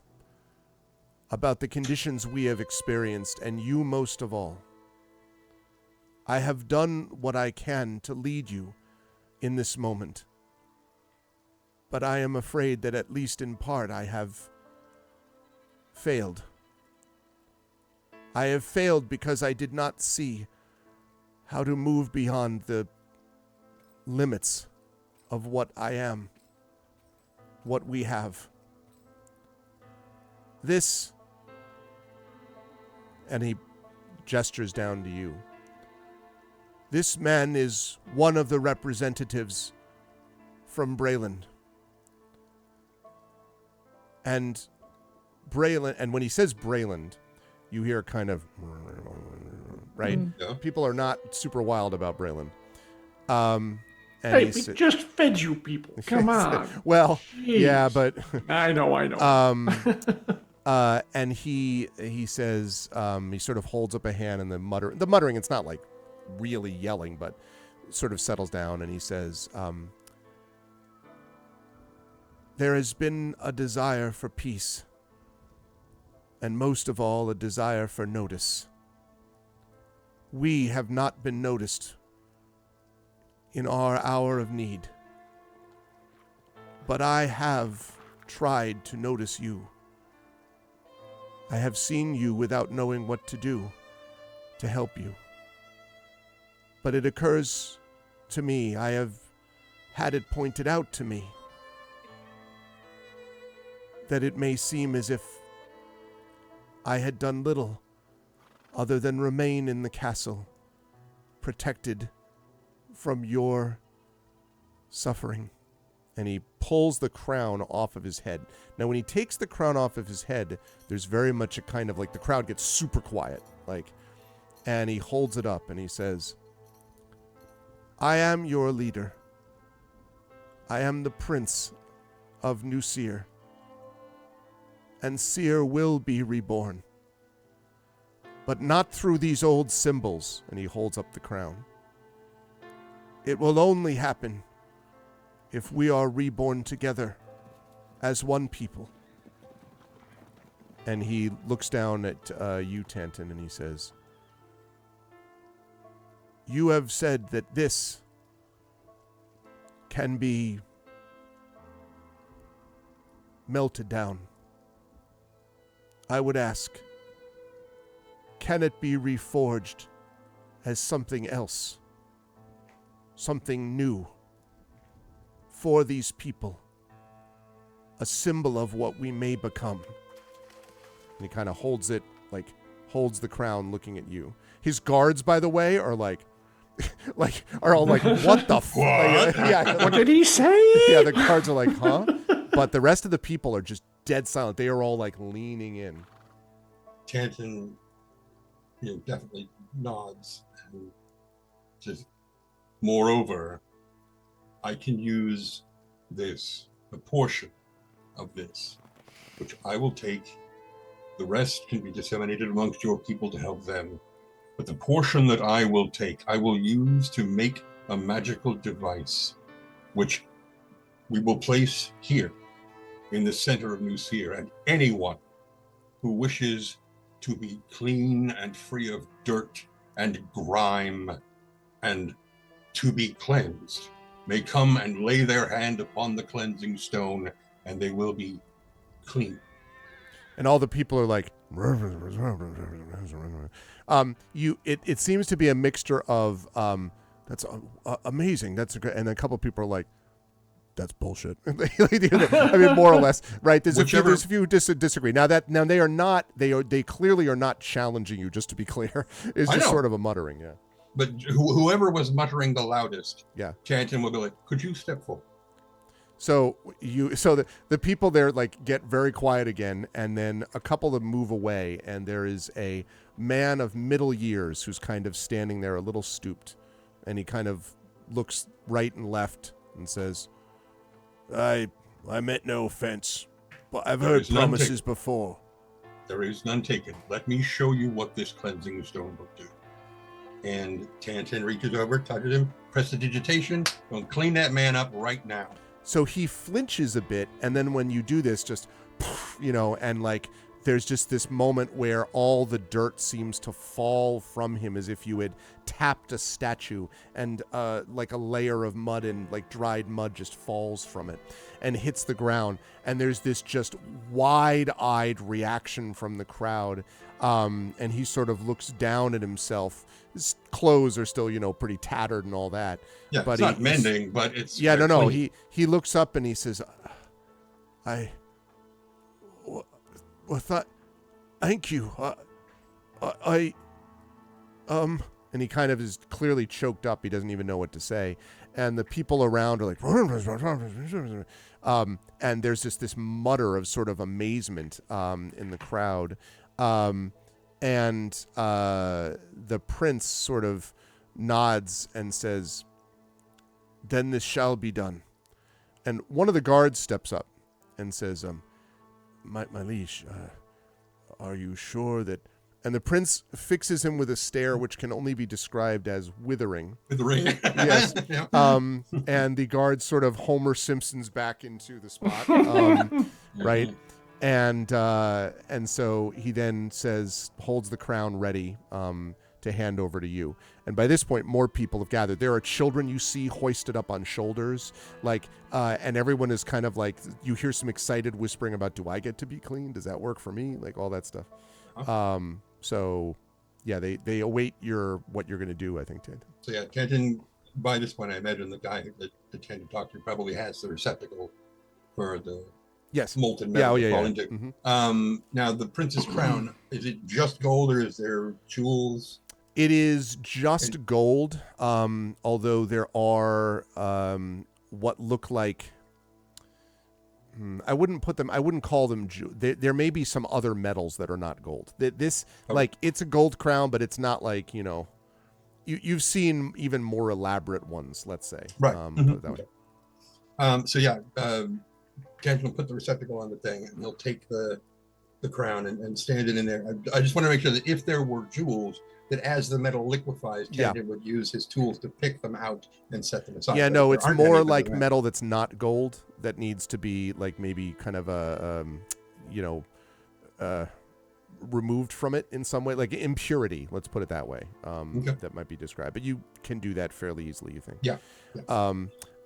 about the conditions we have experienced, and you most of all. I have done what I can to lead you in this moment, but I am afraid that at least in part I have failed. I have failed because I did not see how to move beyond the limits of what I am, what we have. This," and he gestures down to you, "this man is one of the representatives from Brayland. And Brayland, and when he says Brayland, you hear kind of, right? Yeah. People are not super wild about Brayland. And Hey, we just fed you people. Come on. Well, Jeez. yeah, but I know. and he says, he sort of holds up a hand, and the muttering, it's not like really yelling, but sort of settles down, and he says, "There has been a desire for peace, and most of all, a desire for notice. We have not been noticed in our hour of need, but I have tried to notice you. I have seen you without knowing what to do to help you. But it occurs to me, I have had it pointed out to me, that it may seem as if I had done little other than remain in the castle, protected from your suffering." And he pulls the crown off of his head. Now, when he takes the crown off of his head, there's very much a kind of like the crowd gets super quiet, and he holds it up and he says, "I am your leader. I am the Prince of New Seer, and Seer will be reborn, but not through these old symbols," and he holds up the crown. "It will only happen if we are reborn together as one people." And he looks down at you, Tanton, and he says, You have said that this can be melted down. I would ask, can it be reforged as something else? Something new for these people? A symbol of what we may become. And he kind of holds it, like, holds the crown looking at you. His guards, by the way, are like, are all like, what the fuck? Yeah, What did he say? yeah, the guards are like, huh? But the rest of the people are just dead silent. They are all like leaning in. Tanton, definitely nods and says, moreover, I can use this, a portion of this, which I will take. The rest can be disseminated amongst your people to help them. But the portion that I will take, I will use to make a magical device, which we will place here in the center of New Sphere. And anyone who wishes to be clean and free of dirt and grime and to be cleansed may come and lay their hand upon the cleansing stone, and they will be clean. And all the people are like, it seems to be a mixture of, that's amazing. That's great. And a couple of people are like, that's bullshit. I mean, more or less, right? There's a few disagree. Now they clearly are not challenging you, just to be clear. It's just sort of a muttering. Yeah. But whoever was muttering the loudest, yeah, Tanton will be like, could you step forward? So the people there like get very quiet again, and then a couple of them move away, and there is a man of middle years who's kind of standing there a little stooped, and he kind of looks right and left and says, I meant no offense, but I've heard promises before. There is none taken. Let me show you what this cleansing stone will do. And Tanton reaches over, touches him, prestidigitation, and clean that man up right now. So he flinches a bit, and then when you do this, just, and like there's just this moment where all the dirt seems to fall from him as if you had tapped a statue, and like a layer of mud and like dried mud just falls from it and hits the ground. And there's this just wide-eyed reaction from the crowd, and he sort of looks down at himself. His clothes are still, pretty tattered and all that. Yeah, but it's not mending, but it's... Yeah, no. He looks up and he says, thank you. And he kind of is clearly choked up. He doesn't even know what to say. And the people around are like, and there's just this mutter of sort of amazement in the crowd. And the prince sort of nods and says, then this shall be done. And one of the guards steps up and says, my liege, are you sure that... And the prince fixes him with a stare which can only be described as withering. Withering. Yes. Yeah. And the guard sort of Homer Simpsons back into the spot, right? And so he then says, holds the crown ready to hand over to you. And by this point, more people have gathered. There are children you see hoisted up on shoulders, and everyone is kind of like, you hear some excited whispering about, do I get to be clean? Does that work for me? Like all that stuff. So yeah, they await what you're going to do, I think, Tanton. So yeah, Tanton, by this point, I imagine the guy that Tanton talked to probably has the receptacle for the molten metal to fall into. Mm-hmm. Now, the prince's crown, is it just gold or is there jewels? It is just gold, although there are what look like... I wouldn't call them... There may be some other metals that are not gold. It's a gold crown, but it's not like, you've seen even more elaborate ones, let's say. Right. Put it that way. So yeah, Tanton will put the receptacle on the thing, and he'll take the crown and stand it in there. I just want to make sure that if there were jewels, that as the metal liquefies, Tanton would use his tools to pick them out and set them aside. Yeah, no, it's more like metal that's not gold that needs to be like maybe kind of a, removed from it in some way, like impurity. Let's put it that way. Okay. That might be described, but you can do that fairly easily. You think? Yeah.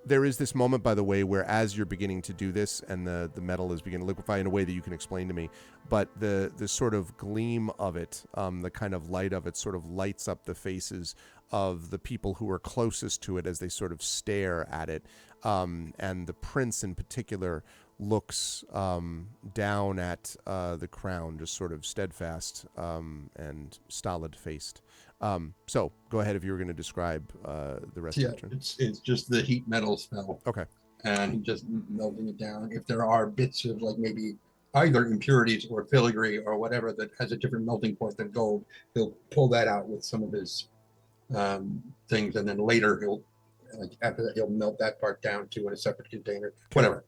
There is this moment, by the way, where as you're beginning to do this, and the metal is beginning to liquefy in a way that you can explain to me, but the sort of gleam of it, the kind of light of it, sort of lights up the faces of the people who are closest to it as they sort of stare at it, and the prince in particular looks down at the crown, just sort of steadfast and stolid-faced. So go ahead if you were going to describe the rest of the turn. It's just the heat metal spell. Okay. And just melting it down. If there are bits of like maybe either impurities or filigree or whatever that has a different melting point than gold, he'll pull that out with some of his things, and then later he'll after that he'll melt that part down too in a separate container. Whatever.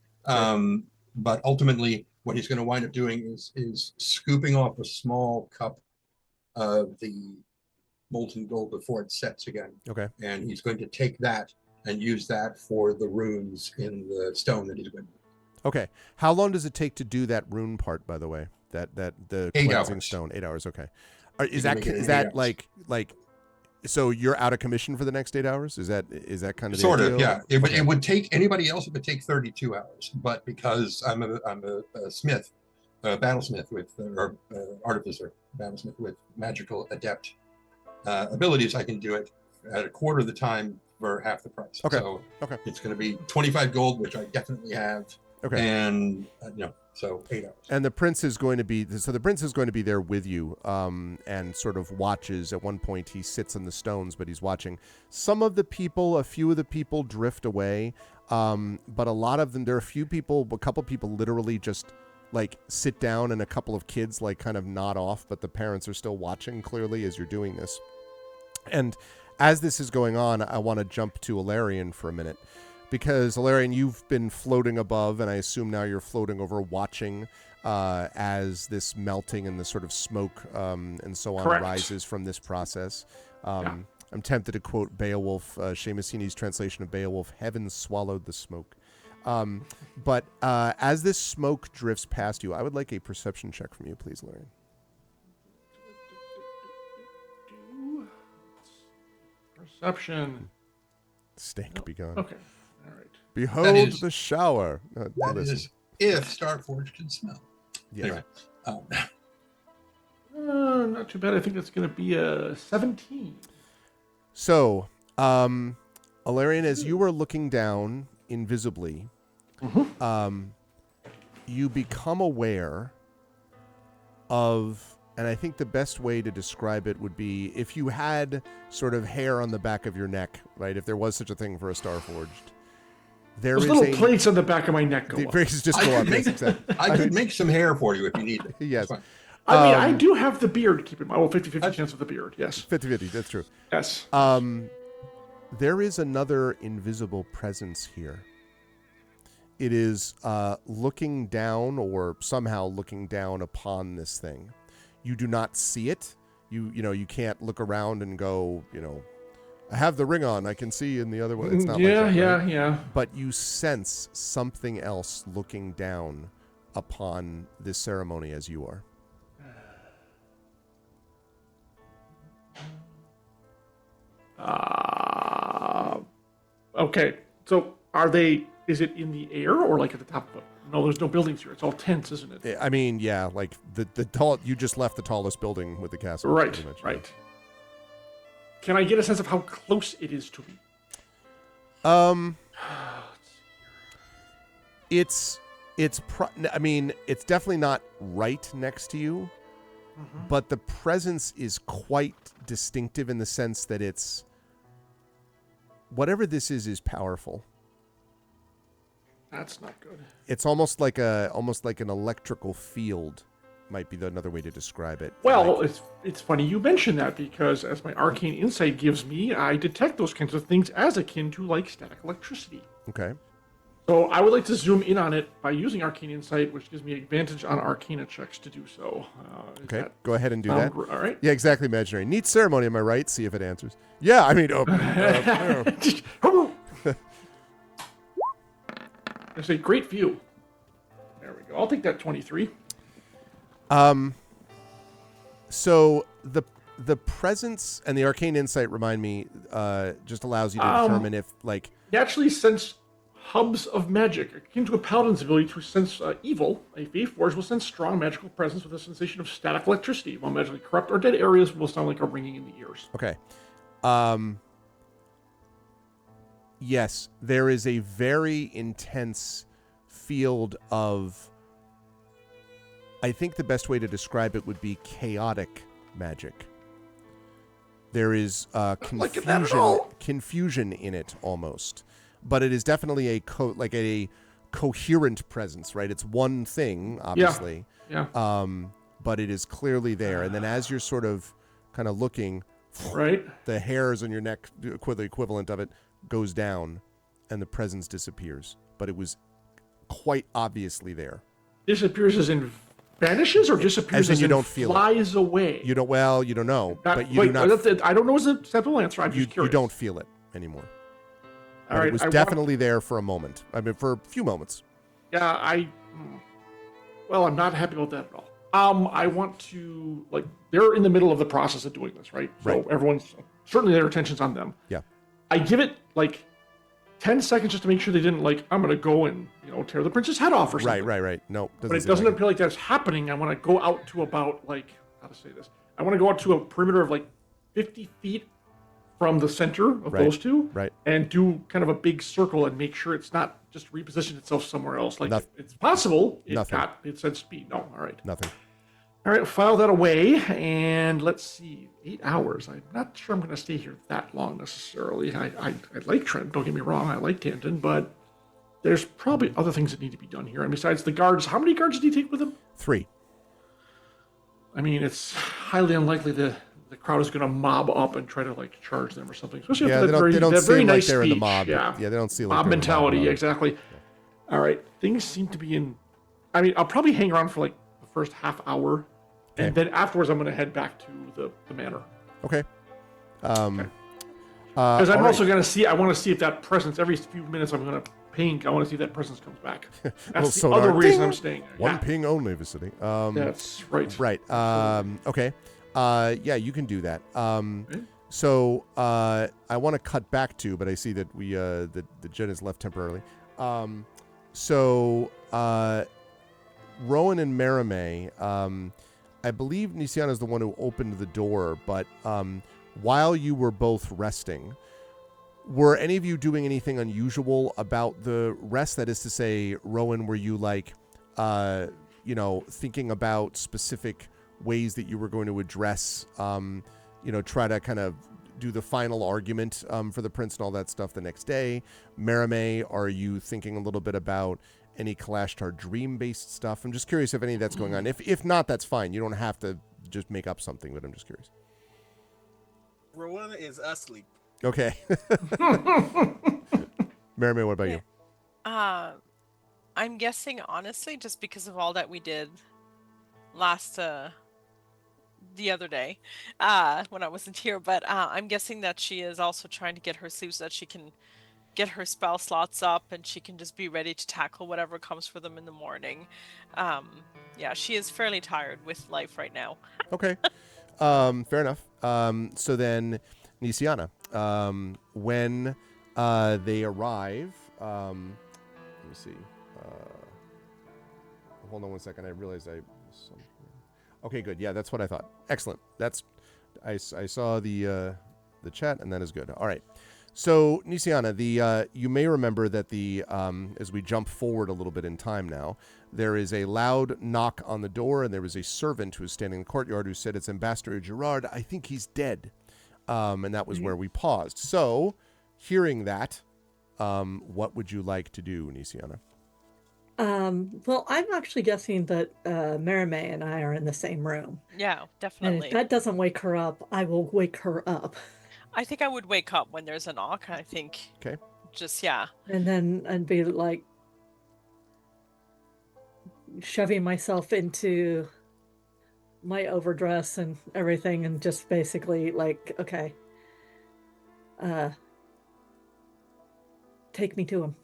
But ultimately, what he's going to wind up doing is scooping off a small cup of the molten gold before it sets again. Okay. And he's going to take that and use that for the runes in the stone that he's going to. Okay. How long does it take to do that rune part, by the way? That the 8 cleansing hours. stone. 8 hours. Okay. You can make it in 8 hours. like? So you're out of commission for the next 8 hours? Is that kind of the Sort of, deal? yeah. Okay. It would take anybody else. It would take 32 hours. But because I'm a smith, a battlesmith with or artificer, battlesmith with magical adept abilities, I can do it at a quarter of the time for half the price. Okay. So Okay. it's going to be 25 gold, which I definitely have. Okay. And so 8 hours. And the prince is going to be there with you, and sort of watches. At one point, he sits on the stones, but he's watching. A few of the people drift away, but a lot of them. There are a couple people literally just like sit down, and a couple of kids like kind of nod off, but the parents are still watching clearly as you're doing this. And as this is going on, I want to jump to Alarian for a minute. Because, Alarian, you've been floating above, and I assume now you're floating over watching as this melting and the sort of smoke and so on Correct. rises from this process. Yeah. I'm tempted to quote Beowulf, Seamusini's translation of Beowulf, "Heaven swallowed the smoke." But as this smoke drifts past you, I would like a perception check from you, please, Alarian. Perception. Stink be gone. Okay. All right. Behold the shower. That listen. is if Starforge can smell. Yes. Anyway, Not too bad. I think that's going to be a 17. So, Alarian, as you were looking down invisibly, you become aware of, and I think the best way to describe it would be if you had sort of hair on the back of your neck, right? If there was such a thing for a Starforged. There's little plates on the back of my neck go up. Just go up. Yes, exactly. I could make some hair for you if you need it. Yes. It's fine. I mean, I do have the beard. Keep in mind. Well, 50-50 chance of the beard. Yes. 50-50, that's true. Yes. There is another invisible presence here. It is looking down, or somehow looking down upon this thing. You do not see it. You can't look around and go, I have the ring on. I can see in the other one. It's not like that, right? Yeah. But you sense something else looking down upon this ceremony as you are. Okay. So is it in the air or like at the top of it? No, there's no buildings here. It's all tents, isn't it? I mean, yeah, like the tall. You just left the tallest building with the castle. Right. pretty much, Right. Can I get a sense of how close it is to me? It's definitely not right next to you, but the presence is quite distinctive in the sense that it's whatever this is powerful. That's not good. It's almost like an electrical field might be another way to describe it. Well, it's funny you mention that because as my arcane insight gives me, I detect those kinds of things as akin to like static electricity. Okay. So I would like to zoom in on it by using arcane insight, which gives me advantage on arcana checks to do so. Okay, go ahead and do that. All right. Yeah, exactly. Imaginary. Neat ceremony, am I right? See if it answers. Yeah, I mean, There's a great view. There we go. I'll take that 23. So the presence and the arcane insight remind me just allows you to determine if like naturally sense hubs of magic akin to a paladin's ability to sense evil. A faith forge will sense strong magical presence with a sensation of static electricity, while magically corrupt or dead areas will sound like a ringing in the ears. Okay. Yes, there is a very intense field of, I think the best way to describe it would be chaotic magic. There is confusion in it almost, but it is definitely a coherent presence, right? It's one thing, obviously. Yeah. But it is clearly there. And then as you're sort of kind of looking, right, the hairs on your neck, the equivalent of it, goes down and the presence disappears. But it was quite obviously there. Disappears as in vanishes, or disappears as in you don't feel flies away? You don't know. But you do not. I don't know is a simple answer. I'm just curious. You don't feel it anymore. All right, it was definitely there for a moment. I mean, for a few moments. Yeah, well, I'm not happy about that at all. I want to, like, they're in the middle of the process of doing this, right? So everyone's, certainly their attention's on them. Yeah. I give it, like, 10 seconds just to make sure they didn't, like, I'm going to go and, tear the prince's head off or something. Right. No. But it doesn't appear like that's happening. I want to go out to about, like, how to say this? I want to go out to a perimeter of, like, 50 feet from the center of those two. Right. And do kind of a big circle and make sure it's not just repositioned itself somewhere else. Like, it's possible it said speed. No, all right. Nothing. All right, file that away, and let's see, 8 hours. I'm not sure I'm going to stay here that long necessarily. I like Trent, don't get me wrong, I like Tanton, but there's probably other things that need to be done here. And besides the guards, how many guards did he take with him? 3. I mean, it's highly unlikely the crowd is going to mob up and try to, like, charge them or something. Especially after they don't seem very like nice they're speech. in the mob. Yeah, they don't see like mob mentality, mob. exactly. Yeah. All right, things seem to be in... I mean, I'll probably hang around for, like, the first half hour. Okay. And then afterwards, I'm going to head back to the manor. Okay. Because I'm also going to see, I want to see if that presence, every few minutes I'm going to ping, I want to see if that presence comes back. That's the other reason I'm staying there. One ping only, vicinity. That's right. Right. Okay. Yeah, you can do that. So I want to cut back to, but I see that the Jen is left temporarily. Rowan and Marimé, I believe Nisiana is the one who opened the door, but while you were both resting, were any of you doing anything unusual about the rest? That is to say, Rowan, were you like, thinking about specific ways that you were going to address, try to kind of do the final argument for the prince and all that stuff the next day? Marimé, are you thinking a little bit about any Kalashtar dream-based stuff? I'm just curious if any of that's going on. If not, that's fine. You don't have to just make up something, but I'm just curious. Rowan is asleep. Okay. Marimé, what about you? I'm guessing, honestly, just because of all that we did last the other day when I wasn't here, but I'm guessing that she is also trying to get her sleep so that she can get her spell slots up and she can just be ready to tackle whatever comes for them in the morning. Yeah, she is fairly tired with life right now. Okay. Fair enough. So then, Nisiana, when they arrive, let me see. Hold on one second. I realized okay, good. Yeah, that's what I thought. Excellent. I saw the chat, and that is good. All right. So, Nisiana, you may remember that as we jump forward a little bit in time now, there is a loud knock on the door, and there was a servant who was standing in the courtyard who said, "It's Ambassador Gerard. I think he's dead." And that was where we paused. So, hearing that, what would you like to do, Nisiana? Well, I'm actually guessing that Marimé and I are in the same room. Yeah, And definitely. if that doesn't wake her up, I will wake her up. I think I would wake up when there's a knock. I think. Okay. Just, yeah. And then I'd be like shoving myself into my overdress and everything and just basically like, okay, take me to him.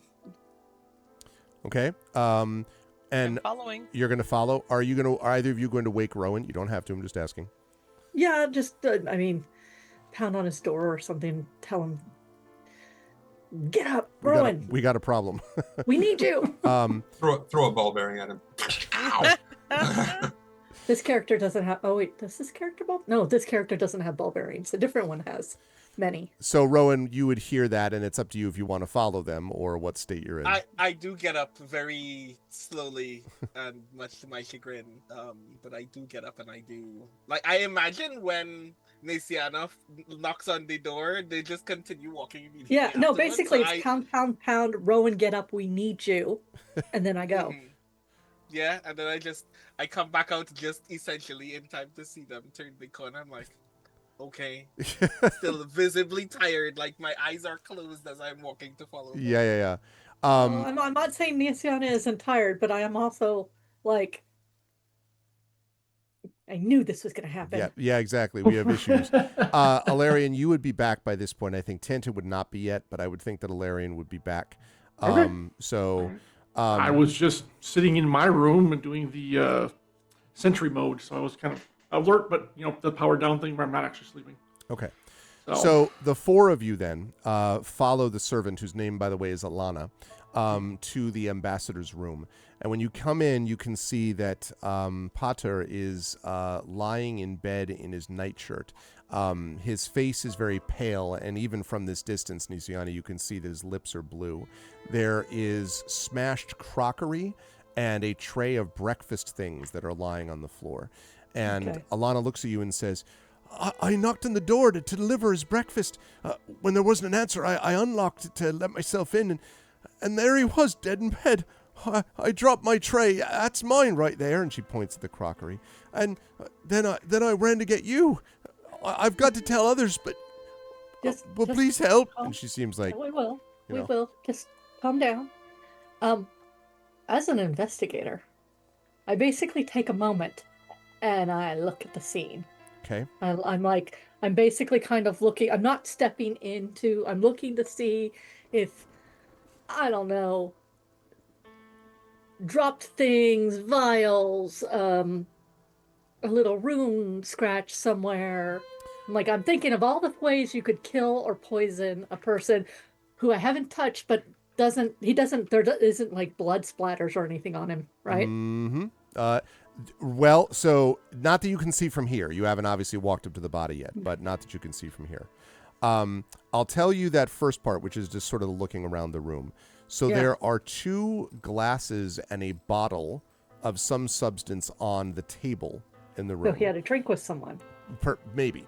Okay. I'm And following. you're going to follow. Are either of you going to wake Rowan? You don't have to. I'm just asking. Yeah, just I mean, pound on his door or something. Tell him, get up, Rowan. We got a problem. We need you. Throw a ball bearing at him. Ow! This character doesn't have. Oh wait, does this character ball? No, this character doesn't have ball bearings. A different one has many. So Rowan, you would hear that, and it's up to you if you want to follow them or what state you're in. I do get up very slowly and much to my chagrin. But I do get up and I do I imagine when Naciana knocks on the door, they just continue walking immediately. Yeah, no, afterwards. basically So it's pound, pound, pound. Rowan, get up. We need you. And then I go. Yeah, and then I come back out just essentially in time to see them turn the corner. I'm like, okay, still visibly tired, like my eyes are closed as I'm walking to follow them. Yeah. Well, I'm not saying Naciana isn't tired, but I am also like, I knew this was going to happen. Yeah, exactly. We have issues. Alarian, you would be back by this point. I think Tanton would not be yet, but I would think that Alarian would be back. Okay. So I was just sitting in my room and doing the sentry mode, so I was kind of alert, but the power down thing where I'm not actually sleeping. Okay. So the four of you then follow the servant, whose name, by the way, is Alana, to the ambassador's room. And when you come in, you can see that Pater is lying in bed in his nightshirt. His face is very pale, and even from this distance, Nisiana, you can see that his lips are blue. There is smashed crockery and a tray of breakfast things that are lying on the floor. And Alana looks at you and says, I knocked on the door to deliver his breakfast. When there wasn't an answer, I unlocked it to let myself in, and there he was, dead in bed. I dropped my tray. That's mine right there. And she points at the crockery. And then I ran to get you. I've got to tell others, but please help. And she seems like, we will. We will. Just calm down. As an investigator, I basically take a moment and I look at the scene. Okay. I'm basically kind of looking. I'm not stepping into. I'm looking to see if, I don't know, dropped things, vials, a little rune scratch somewhere. I'm thinking of all the ways you could kill or poison a person who I haven't touched, but there isn't like blood splatters or anything on him, right? Mm-hmm. Well, so not that you can see from here. You haven't obviously walked up to the body yet, but not that you can see from here. I'll tell you that first part, which is just sort of looking around the room. So there are 2 glasses and a bottle of some substance on the table in the room. So he had a drink with someone. Maybe.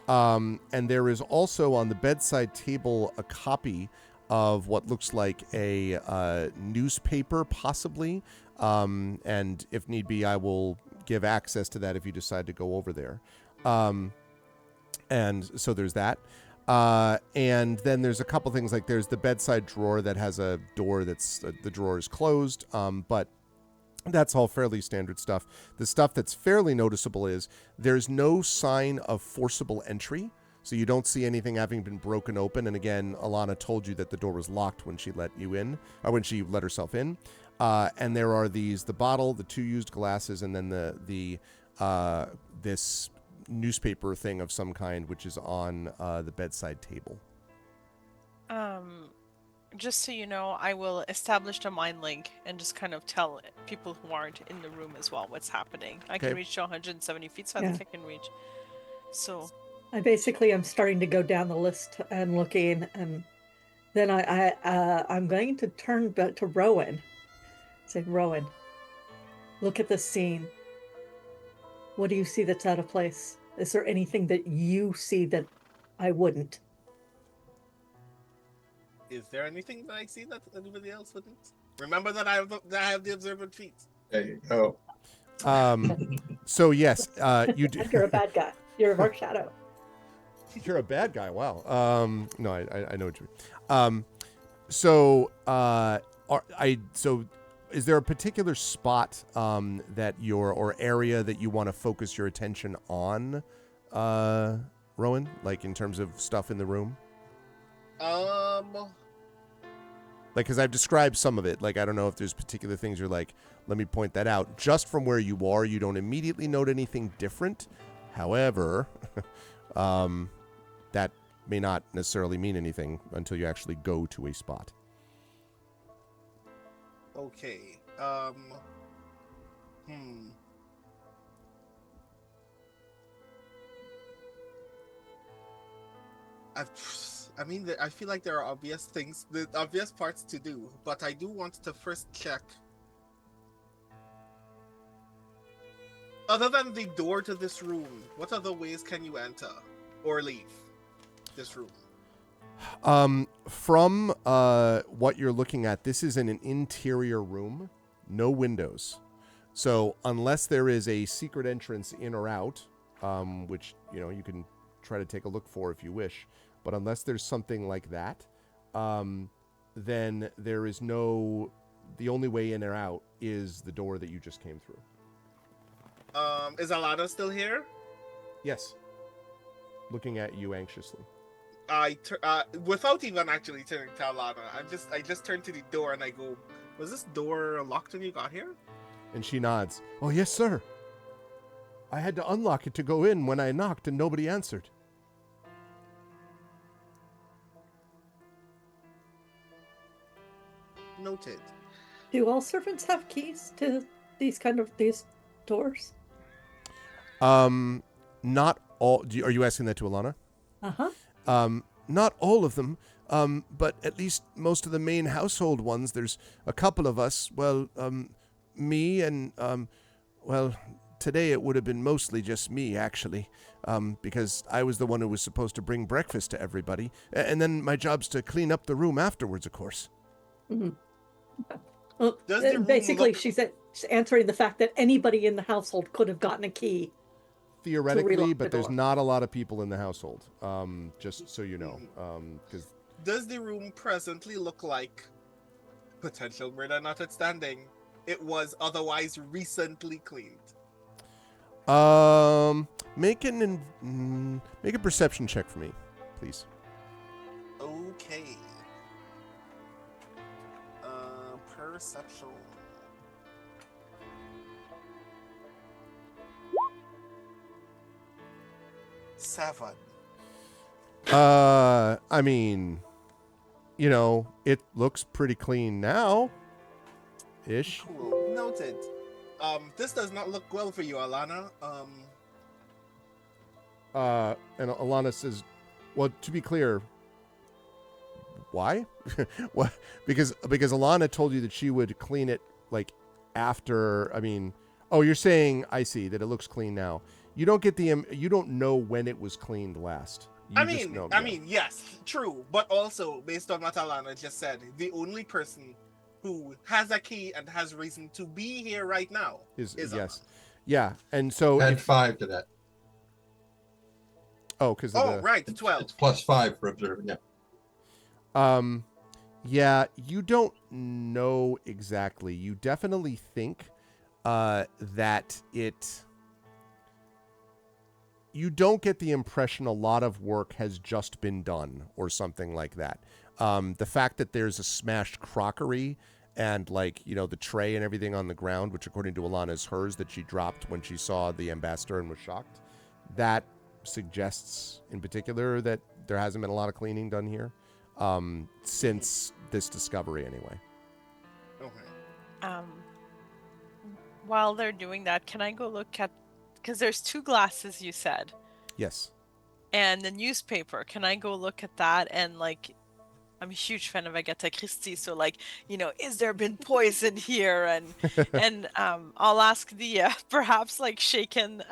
And there is also on the bedside table a copy of what looks like a newspaper, possibly. And if need be, I will give access to that if you decide to go over there. And so there's that. And then there's a couple things, like there's the bedside drawer that has a door that's the drawer is closed. But that's all fairly standard stuff. The stuff that's fairly noticeable is there's no sign of forcible entry. So you don't see anything having been broken open. And again, Alana told you that the door was locked when she let you in, or when she let herself in. And there are the bottle, the 2 used glasses, and then this newspaper thing of some kind, which is on the bedside table. Just so you know, I will establish a mind link and just kind of tell people who aren't in the room as well what's happening. I can reach to 170 feet, so I think I can reach. So I'm starting to go down the list and looking, and then I'm going to turn to Rowan. Say, Rowan, look at this scene. What do you see that's out of place? Is there anything that you see that I wouldn't? Is there anything that I see that anybody else wouldn't? Remember that I have the observant feat. There you go. So yes, you do. You're a bad guy. You're a dark shadow. You're a bad guy. Wow. No, I know what you mean. So is there a particular spot that or area that you want to focus your attention on, Rowan? Like in terms of stuff in the room? Like, because I've described some of it. Like, I don't know if there's particular things you're like, let me point that out. Just from where you are, you don't immediately note anything different. However, that may not necessarily mean anything until you actually go to a spot. Okay. I mean, I feel like there are obvious things, the obvious parts to do, but I do want to first check. Other than the door to this room, what other ways can you enter or leave this room? From what you're looking at, this is in an interior room, no windows. So unless there is a secret entrance in or out, which you can try to take a look for if you wish, but unless there's something like that, then there is no. The only way in or out is the door that you just came through. Is Alana still here? Yes. Looking at you anxiously. Without even actually turning to Alana, I just turn to the door and I go, "Was this door locked when you got here?" And she nods. Oh, yes, sir. I had to unlock it to go in when I knocked and nobody answered. Noted. Do all servants have keys to these doors? Not all. Are you asking that to Alana? Uh-huh. Not all of them, but at least most of the main household ones. There's a couple of us. Well, me and, today it would have been mostly just me, actually, because I was the one who was supposed to bring breakfast to everybody. And then my job's to clean up the room afterwards, of course. Mm-hmm. Well, Does the room basically, look- she's answering the fact that anybody in the household could have gotten a key. Theoretically, relock but the there's door. not a lot of people in the household, just so you know. Because Does the room presently look like, potential murder notwithstanding, it was otherwise recently cleaned? make a perception check for me, please. Okay. Perception. Seven. I mean, it looks pretty clean now. Ish. Cool. Noted. This does not look well for you, Alana. And Alana says, well, to be clear, why? What? Because Alana told you that she would clean it after. I mean, oh, you're saying, I see, that it looks clean now. You don't get you don't know when it was cleaned last. You just know, I mean, yes, true, but also based on what Alana just said, the only person who has a key and has reason to be here right now is yes, Alana. yeah, and so Add 5 to that. because Right, 12. It's +5 for observing. Yeah. Yeah, you don't know exactly. You definitely think that it. You don't get the impression a lot of work has just been done or something like that. The fact that there's a smashed crockery and the tray and everything on the ground, which according to Alana is hers, that she dropped when she saw the ambassador and was shocked, that suggests in particular that there hasn't been a lot of cleaning done here since this discovery anyway. Okay. While they're doing that, can I go look at, because there's 2 glasses you said, Yes. and the newspaper, can I go look at that? And I'm a huge fan of Agatha Christie, so is there been poison here? And I'll ask the perhaps shaken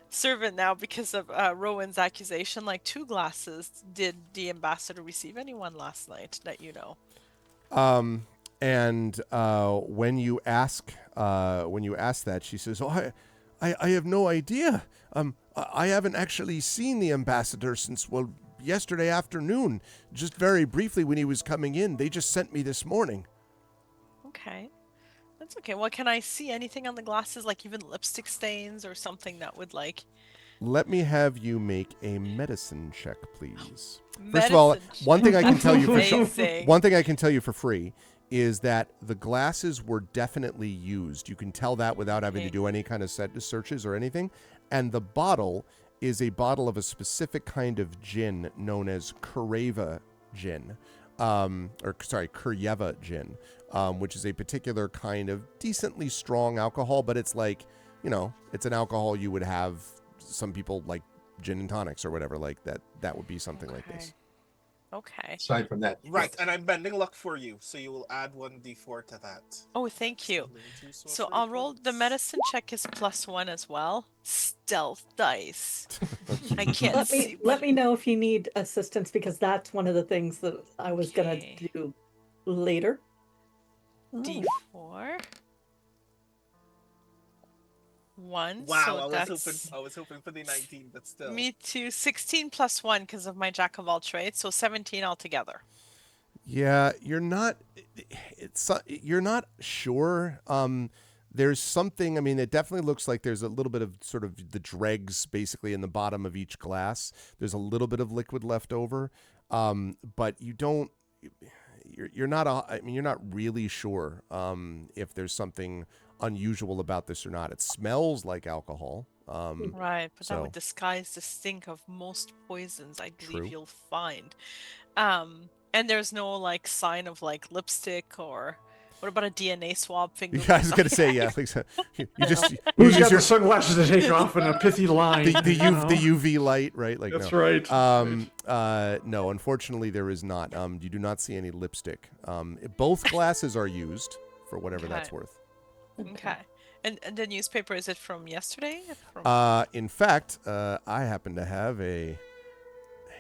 servant now because of Rowan's accusation. 2 glasses. Did the ambassador receive anyone last night that you know? And when you ask that, she says, "Oh, I have no idea. I haven't actually seen the ambassador since yesterday afternoon. Just very briefly when he was coming in. They just sent me this morning." Okay, that's okay. Well, can I see anything on the glasses, even lipstick stains or something that would Let me have you make a medicine check, please. First of all, Medicine one thing I can tell you for Amazing. one thing I can tell you for free is that the glasses were definitely used. You can tell that without having to Okay. do any kind of set searches or anything. And the bottle is a bottle of a specific kind of gin known as Kureva gin, Kuryeva gin, which is a particular kind of decently strong alcohol, but it's like, it's an alcohol you would have. Some people like gin and tonics or whatever like that. That would be something like this. Okay. Aside from that, Right, and I'm bending luck for you, so you will add 1d4 to that. Oh, thank you. Two So sorcery I'll roll the points. medicine check is +1 as well. Stealth dice. I can't Let see. me let me know if you need assistance, because that's one of the things that I was gonna Okay. do later. Oh, D4. 1. Wow, so I that's was hoping for the 19, but still. me too. 16 + 1 because of my jack of all trades, so 17 altogether. Yeah, you're not. You're not sure. There's something. I mean, it definitely looks like there's a little bit of sort of the dregs, basically in the bottom of each glass. There's a little bit of liquid left over, but you don't. You're not. I mean, you're not really sure if there's something unusual about this or not. It smells like alcohol. Right, but that So- would disguise the stink of most poisons I believe True. you'll find. And there's no like sign of like lipstick or what about a DNA swab finger? Yeah, I was gonna say, yeah. Like, so you just you Who's use got your the sunglasses to take off and a pithy line? the you know? UV light, right? Like That's no. right. No, unfortunately, there is not. You do not see any lipstick. Both glasses are used for whatever that's Okay. worth. Okay. And the newspaper, is it from yesterday? From... In fact, I happen to have a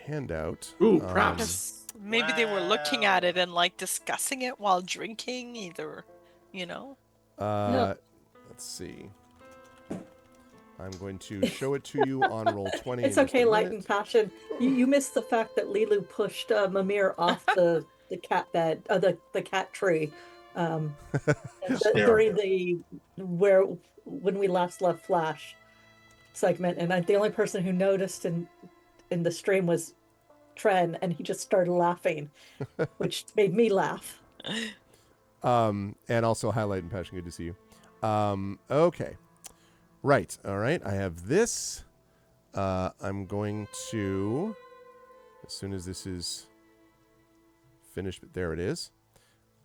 handout. Ooh, props. Because maybe they were looking at it and like discussing it while drinking, either, you know? Let's see. I'm going to show it to you on roll 20. it's in just okay, a Light minute. and Passion. You missed the fact that Lilu pushed Mimir off the cat bed, the cat tree, during the when we last left Flash segment, and the only person who noticed in the stream was Tren, and he just started laughing, which made me laugh. And also Highlight and Passion. Good to see you. Okay. Right. All right. I have this. I'm going to, as soon as this is finished, there it is.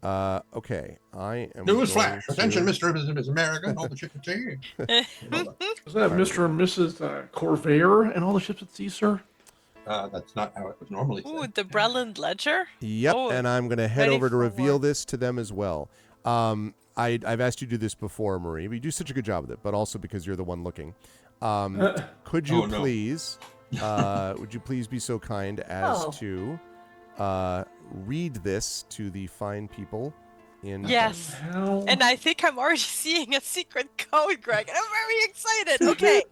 Okay. I am News going flash! to- Attention, Mr. and Mrs. America, and all the ships at sea. Doesn't that have Mr. and Mrs. Corvair and all the ships at sea, sir? That's not how it was normally Ooh, said. the Breland Ledger? Yep, Oh, and I'm going to head ready over to for reveal war. this to them as well. I've asked you to do this before, Marie, but you do such a good job with it, but also because you're the one looking. Could you Oh, no. please, would you please be so kind as Oh. to read this to the fine people in Yes. Hell. And I think I'm already seeing a secret code, Greg. And I'm very excited. Okay.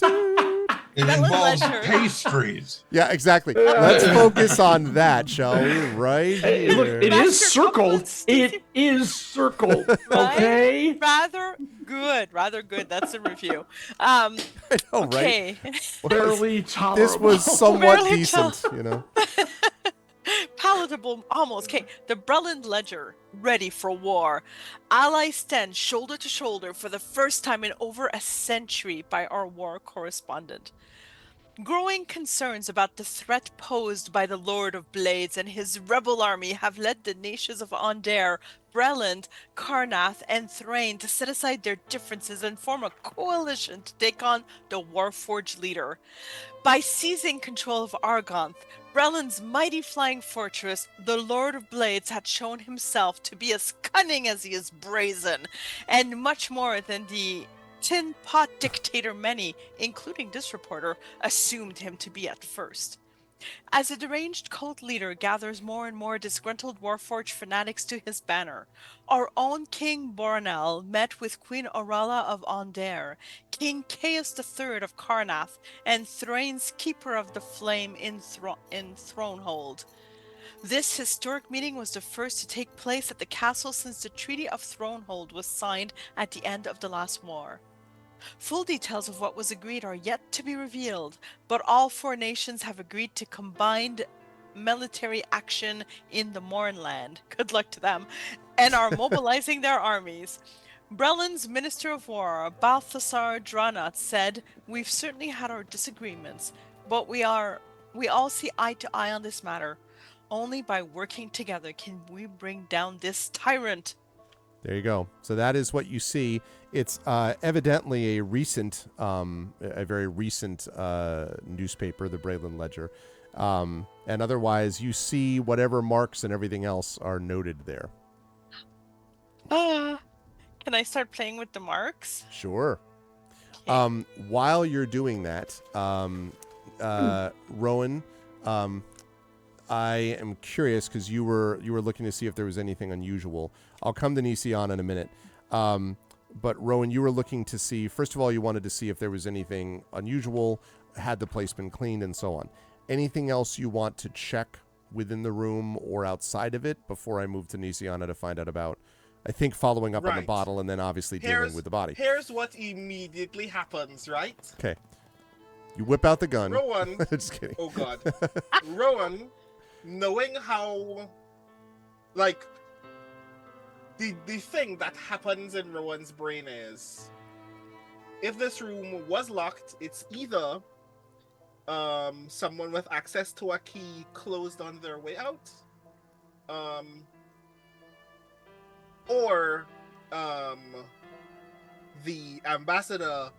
It Bell and involves Leisure. pastries. Yeah, exactly. Let's focus on that, shall we? Right Hey, look, here. it is Master circled. Copeland's- It is circled. Right? Okay. Rather good. Rather good. That's a review. I know, right? Okay. Barely tolerable. This was somewhat Barely decent, you know. Palatable, almost. Okay, the Breland Ledger, ready for war. Allies stand shoulder to shoulder for the first time in over a century by our war correspondent. Growing concerns about the threat posed by the Lord of Blades and his rebel army have led the nations of Aundair, Breland, Karnath, and Thrain to set aside their differences and form a coalition to take on the Warforged leader. By seizing control of Argonth, Breland's mighty flying fortress, the Lord of Blades had shown himself to be as cunning as he is brazen, and much more than the tin pot dictator many, including this reporter, assumed him to be at first. As a deranged cult leader gathers more and more disgruntled Warforged fanatics to his banner, our own King Bornel met with Queen Orala of Aundair, King Chaos III of Karnath, and Thrain's Keeper of the Flame in Thronehold. This historic meeting was the first to take place at the castle since the Treaty of Thronehold was signed at the end of the last war. Full details of what was agreed are yet to be revealed, but all four nations have agreed to combined military action in the Mornland. Good luck to them. And are mobilizing their armies. Brelin's Minister of War, Balthasar Dranat, said, "We've certainly had our disagreements, but we all see eye to eye on this matter. Only by working together can we bring down this tyrant." There you go. So that is what you see. It's evidently a very recent newspaper, the Breland Ledger. And otherwise, you see whatever marks and everything else are noted there. Can I start playing with the marks? Sure. Okay. While you're doing that, Rowan, I am curious because you were looking to see if there was anything unusual. I'll come to Nisiana in a minute. But Rowan, you were looking to see, first of all, you wanted to see if there was anything unusual, had the place been cleaned, and so on. Anything else you want to check within the room or outside of it before I move to Nisiana to find out about, I think, following up on the Right. bottle and then obviously dealing with the body. Here's what immediately happens, right? Okay. You whip out the gun. Rowan. Just kidding. Oh God. Rowan, knowing how, like, the thing that happens in Rowan's brain is, if this room was locked, it's either someone with access to a key closed on their way out, or the ambassador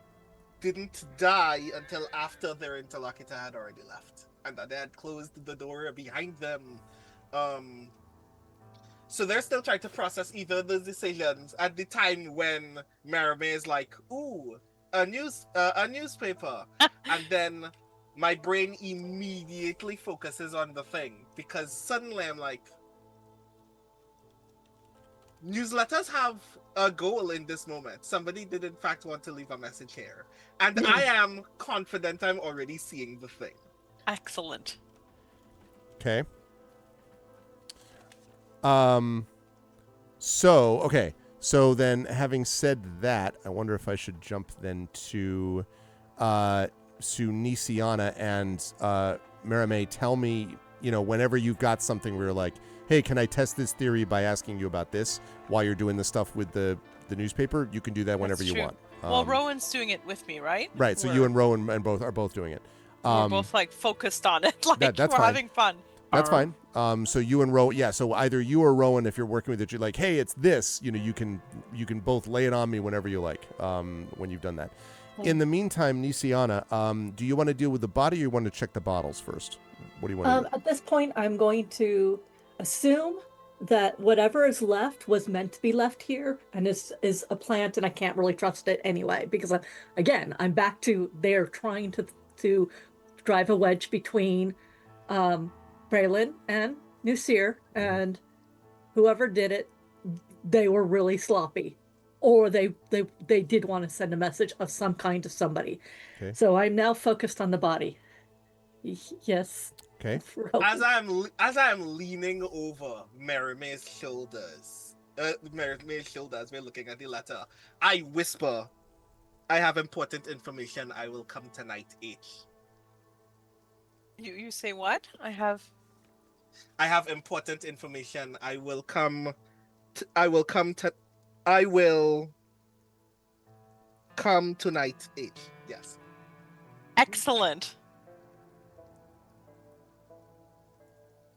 didn't die until after their interlocutor had already left, and that they had closed the door behind them. So they're still trying to process either the decisions at the time when Merime is like, "Ooh, a newspaper," and then my brain immediately focuses on the thing, because suddenly I'm like, newsletters have a goal in this moment. Somebody did in fact want to leave a message here, and I am confident I'm already seeing the thing. Excellent. Okay. So then, having said that, I wonder if I should jump then to Nisiana and Merime. Tell me, whenever you've got something where you're like, hey, can I test this theory by asking you about this while you're doing the stuff with the newspaper? You can do that whenever That's you true. want. Well, Rowan's doing it with me, right? Right. So you and Rowan are both doing it. We're both like focused on it. Like that's we're fine. having fun. That's fine. So you and Rowan, yeah. So either you or Rowan, if you're working with it, you're like, hey, it's this. You can both lay it on me whenever you like. When you've done that. In the meantime, Nisiana, do you want to deal with the body, or you want to check the bottles first? What do you want to do? At this point, I'm going to assume that whatever is left was meant to be left here and is a plant, and I can't really trust it anyway, because I'm back to they're trying to drive a wedge between Braylon and Nusir, and whoever did it, they were really sloppy, or they did want to send a message of some kind to somebody. Okay. So I'm now focused on the body. Yes. Okay. As I'm leaning over Merime's shoulders, we're looking at the letter, I whisper, "I have important information. I will come tonight, H." You say what? I have important information. I will come tonight, H. Yes. Excellent.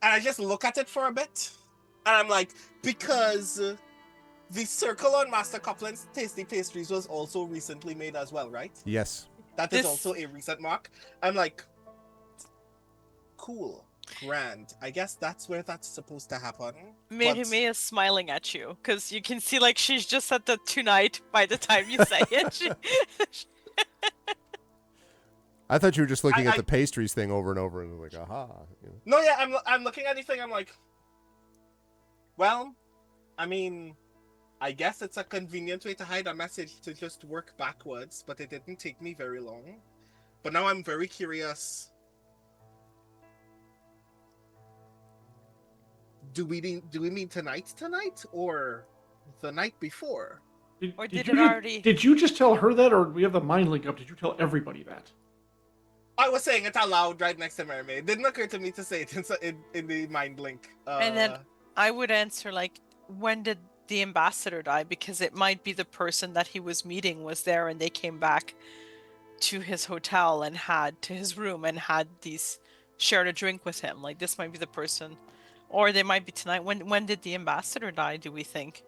And I just look at it for a bit, and I'm like, because the circle on Master Copland's Tasty Pastries was also recently made as well, right? Yes. That is also a recent mark. I'm like, cool, grand. I guess that's where that's supposed to happen. Merime is smiling at you, because you can see like she's just at the tonight by the time you say it. I thought you were just looking at the pastries thing over and over and like, aha. No, yeah, I'm looking at anything. I'm like, well, I mean, I guess it's a convenient way to hide a message to just work backwards, but it didn't take me very long. But now I'm very curious. Do we mean tonight, or the night before? Or did it already? Did you just tell her that, or do we have the mind link up? Did you tell everybody that? I was saying it aloud right next to Mermaid. It didn't occur to me to say it in the mind link. And then I would answer like, when did the ambassador die? Because it might be the person that he was meeting was there, and they came back to his hotel and to his room and had shared a drink with him. Like, this might be the person, or they might be tonight. When did the ambassador die, do we think?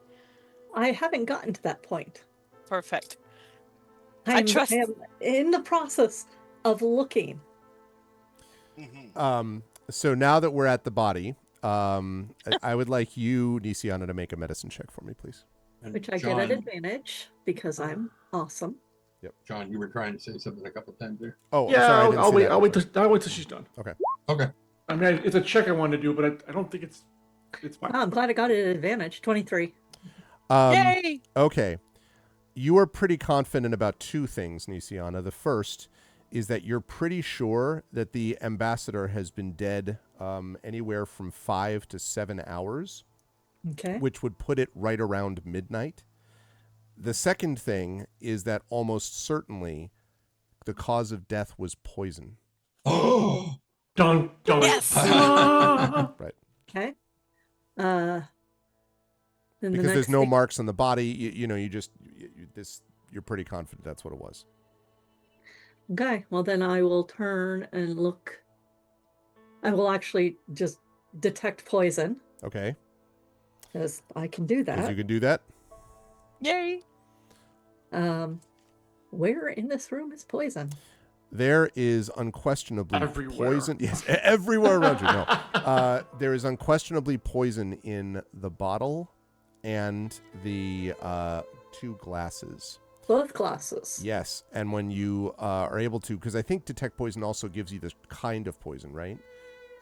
I haven't gotten to that point. Perfect. I trust- am in the process of looking. So now that we're at the body, I would like you, Nisiana, to make a medicine check for me, please. And Which I get at advantage because I'm awesome. John, you were trying to say something a couple times there. Oh, Yeah, sorry, I didn't I'll see wait. that. I'll wait till she's done. Okay. I mean, it's a check I wanted to do, but I don't think it's fine. Oh, I'm glad I got it at advantage. 23. Yay! Okay. You are pretty confident about two things, Nisiana. The first is that you're pretty sure that the ambassador has been dead anywhere from 5 to 7 hours, Okay. which would put it right around midnight. The second thing is that almost certainly the cause of death was poison. Oh, Dun, dun. Yes! Right. Okay. Then the Because next there's no thing- marks on the body, you're pretty confident that's what it was. Okay. Well, then I will turn and look. I will actually just detect poison Okay? because I can do Because that. you can do that. Yay! Where in this room is poison? There is unquestionably Everywhere. poison. Yes, everywhere around you. No, there is unquestionably poison in the bottle and the 2 glasses. Both glasses. Yes, and when you are able to, because I think detect poison also gives you the kind of poison, right?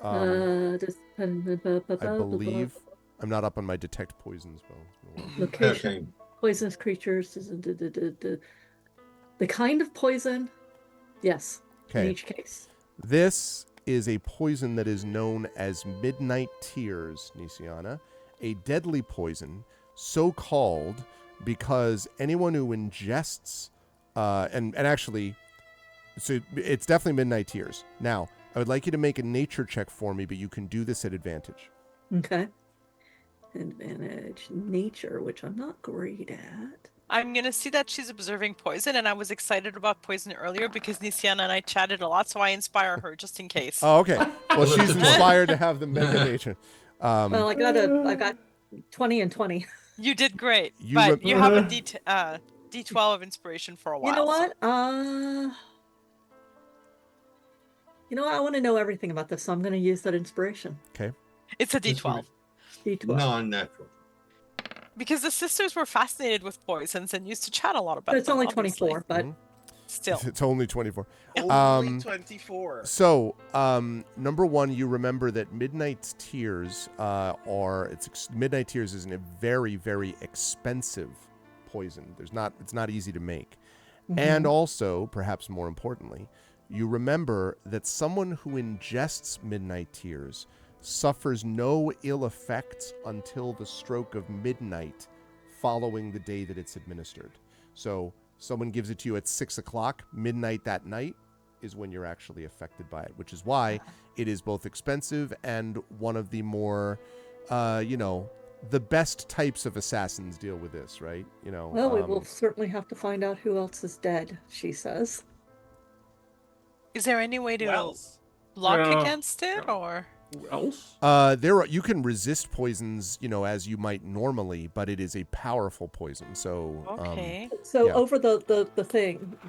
I believe. I'm not up on my detect poison spell. Location. okay. Poisonous creatures. The kind of poison. Yes. In Okay. each case. This is a poison that is known as midnight tears, Nisiana, a deadly poison, so called because anyone who ingests, and actually, so it's definitely midnight tears. Now, I would like you to make a nature check for me, but you can do this at advantage. Okay. Advantage nature, which I'm not great at. I'm gonna see that she's observing poison, and I was excited about poison earlier because Nisiana and I chatted a lot, so I inspire her just in case. Oh, okay. Well, she's inspired to have the mega nature. Well, I got 20 and 20. You did great, You but rem- you have a D12 of inspiration for a while. You know so- what? I want to know everything about this, so I'm going to use that inspiration. Okay. It's a This D12. D12. Non-natural. Because the sisters were fascinated with poisons and used to chat a lot about But it's them, only obviously. 24, but Still. It's only 24. Only 24. So, number one, you remember that Midnight's Tears Midnight Tears is a very, very expensive poison. It's not easy to make. And also, perhaps more importantly, you remember that someone who ingests Midnight Tears suffers no ill effects until the stroke of midnight following the day that it's administered. So someone gives it to you at 6 o'clock, midnight that night is when you're actually affected by it, which is why it is both expensive and one of the more, the best types of assassins deal with this, right? well, we will certainly have to find out who else is dead, she says. Is there any way to Well, block Yeah. against it, or? Who else? You can resist poisons, as you might normally, but it is a powerful poison. So, Okay. So Yeah. over the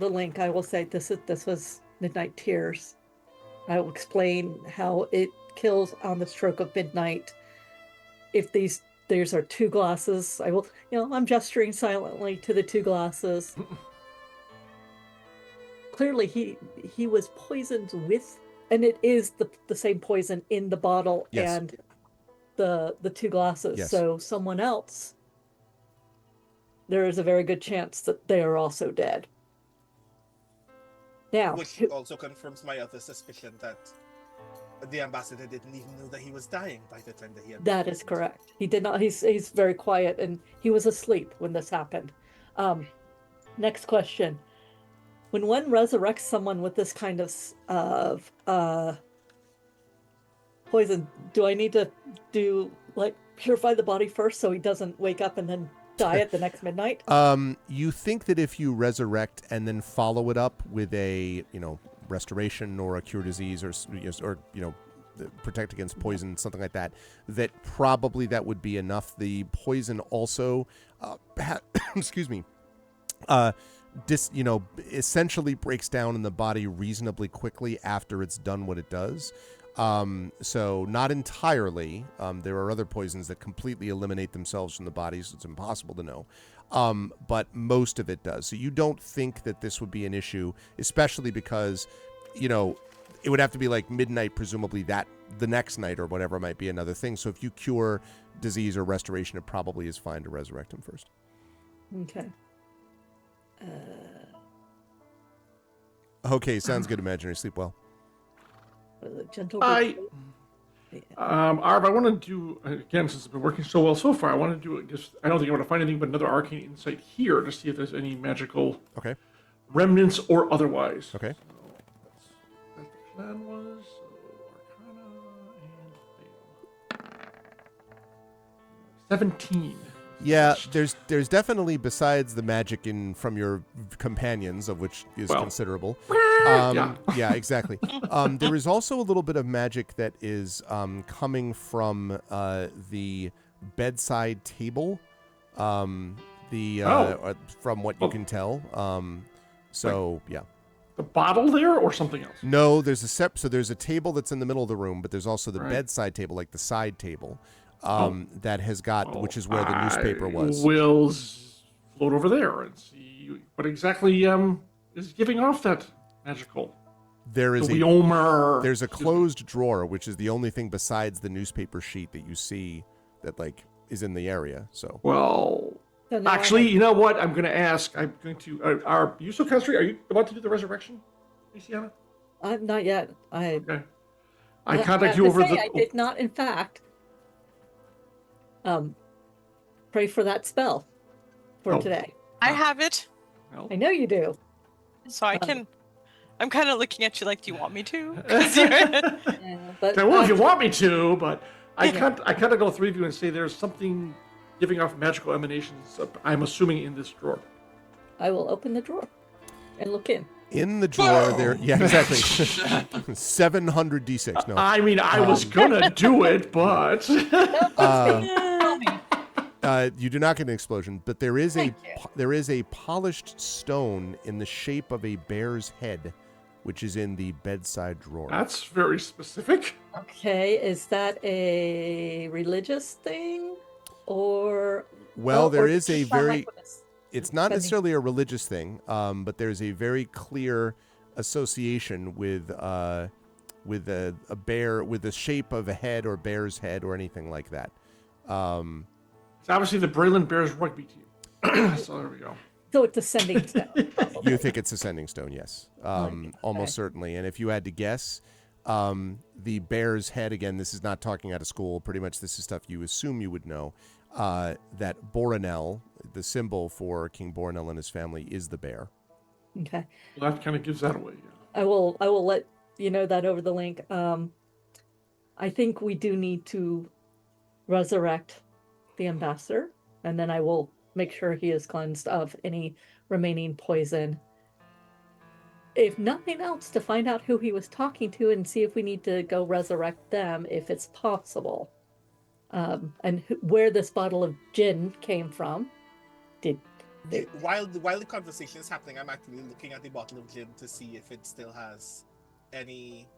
link, I will say this was Midnight Tears. I will explain how it kills on the stroke of midnight. If these are 2 glasses, I will, I'm gesturing silently to the 2 glasses. Clearly he was poisoned with, and it is the same poison in the bottle Yes. and the 2 glasses. Yes. So someone else, there is a very good chance that they are also dead. Now, which also confirms my other suspicion that the ambassador didn't even know that he was dying by the time that he had. that is correct. He did not. He's very quiet, and he was asleep when this happened. Next question. when one resurrects someone with this kind of poison, do I need to do like purify the body first so he doesn't wake up and then die at the next midnight? You think that if you resurrect and then follow it up with a, restoration or a cure disease or protect against poison, something like that, that probably that would be enough. The poison also, excuse me, essentially breaks down in the body reasonably quickly after it's done what it does. So not entirely. There are other poisons that completely eliminate themselves from the body, so it's impossible to know. But most of it does. So you don't think that this would be an issue, especially because, it would have to be like midnight, presumably that the next night or whatever might be another thing. So if you cure disease or restoration, it probably is fine to resurrect him first. Okay. Okay, sounds good, Imaginary. Sleep well. Gentle. Arv, I want to do, again, since it's been working so well so far, I want to do, I don't think I want to find anything but another arcane insight here to see if there's any magical remnants or otherwise. Okay. So that's the plan was, Arcana and Fail. 17. Yeah, there's definitely, besides the magic from your companions, of which is considerable. Yeah, exactly. There is also a little bit of magic that is coming from the bedside table. From what you can tell. Yeah. The bottle there or something else? No, there's a table that's in the middle of the room, but there's also the bedside table, like the side table. That has got, which is where the newspaper was. We'll float over there and see what exactly is giving off that magical. There's a closed drawer, which is the only thing besides the newspaper sheet that you see that is in the area. So actually, you know what? I'm going to ask. I'm going to. Are you so concentrated? Are you about to do the resurrection, Luciana? Not yet. I contact you over the. I did not, in fact. Pray for that spell for today. I have it. Well, I know you do. So I can. I'm kind of looking at you like, do you want me to? But well, if you want me to, but I kind of go through you and say there's something giving off magical emanations. I'm assuming in this drawer. I will open the drawer and look in. In the drawer there, yeah, exactly. 700 d6. No, I mean, I was gonna do it, but you do not get an explosion. But there is a polished stone in the shape of a bear's head, which is in the bedside drawer. That's very specific. Okay, is that a religious thing, or? Well, there is a very. It's not necessarily a religious thing, but there's a very clear association with a bear, with the shape of a head or bear's head or anything like that. It's obviously the Braylon Bears rugby team. So there we go. So it's ascending stone. You think it's ascending stone? Yes, almost certainly. And if you had to guess, the bear's head, again, this is not talking out of school. Pretty much, this is stuff you assume you would know. That Boronel, the symbol for King Boronel and his family, is the bear. Okay. Well, that kind of gives that away. Yeah. I will let you know that over the link. I think we do need to resurrect the ambassador, and then I will make sure he is cleansed of any remaining poison. If nothing else, to find out who he was talking to and see if we need to go resurrect them, if it's possible. And where this bottle of gin came from. While the conversation is happening, I'm actually looking at the bottle of gin to see if it still has any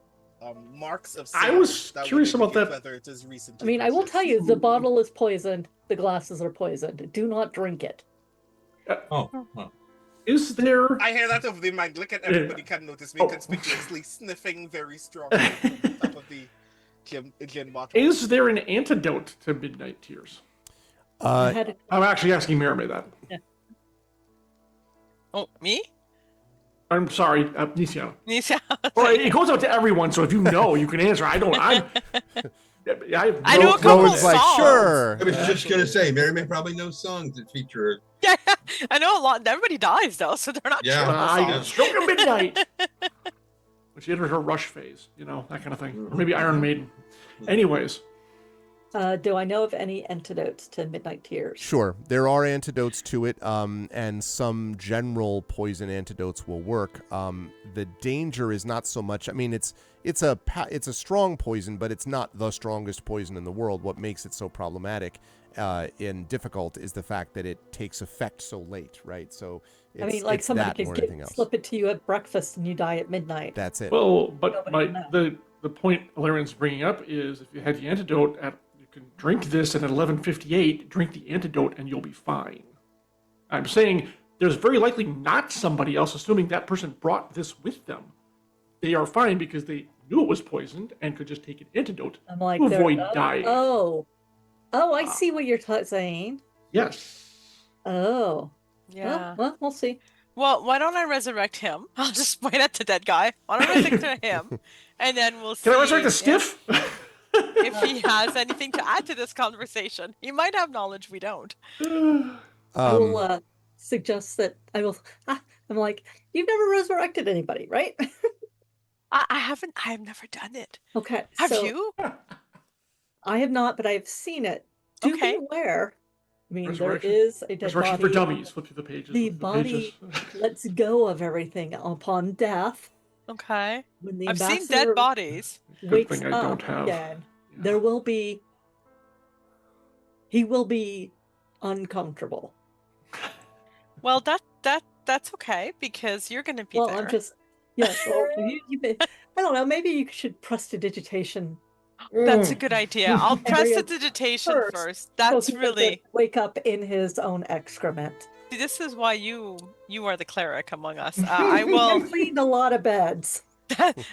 marks of. I was curious about that. Whether it is recently. I mean, I will tell you, the bottle is poisoned. The glasses are poisoned. Do not drink it. Is there? I hear that over the mic. Look at everybody can notice me conspicuously sniffing very strongly on the top of the gin bottle. Is there an antidote to Midnight Tears? I'm actually asking Merime that. Yeah. Oh, me? I'm sorry, Nisia. Nisia. Well, it goes out to everyone, so if you know, you can answer. I know a couple Rowan's songs. like, sure. I was just going to say, Mary May probably knows songs that feature Yeah, I know a lot. Everybody dies though, so they're not Yeah. sure. I stroke of midnight. When she entered her rush phase, that kind of thing. Or maybe Iron Maiden. Anyways, Do I know of any antidotes to Midnight Tears? Sure, there are antidotes to it, and some general poison antidotes will work. The danger is not so much. I mean, it's a strong poison, but it's not the strongest poison in the world. What makes it so problematic and difficult is the fact that it takes effect so late, right? So I mean, like it's somebody that could more than anything else. slip it to you at breakfast and you die at midnight. That's it. well, but Nobody will the point Valerian's bringing up is if you had the antidote you can drink this, and at 11:58, drink the antidote, and you'll be fine. I'm saying there's very likely not somebody else, assuming that person brought this with them. They are fine because they knew it was poisoned and could just take an antidote I'm like, to they're- avoid dying. Oh, I see what you're saying. Yes. Oh, Yeah. Well, we'll see. Well, why don't I resurrect him? I'll just point at the dead guy. Why don't I resurrect him, and then we'll see. Can I resurrect a stiff? If he has anything to add to this conversation, he might have knowledge we don't. I will suggest that I will. I'm like, you've never resurrected anybody, right? I haven't. I have never done it. Okay. Have so you? I have not, but I have seen it. Do Okay. be aware. I mean, there Resurrection. is a dead Resurrection body. for dummies. Flip through the pages. The flip through the body lets go of everything upon death. Okay. When the I've seen ambassador dead bodies. Good wakes thing I don't up have. again, Yeah. there will be. He will be uncomfortable. Well, that's okay because you're going to be Well, there. I'm just. Yes. Well, I don't know. Maybe you should prestidigitation. That's a good idea. I'll press Area the digitation first, first. So That's he doesn't really. wake up in his own excrement. See, this is why you are the cleric among us. I will. I've cleaned a lot of beds.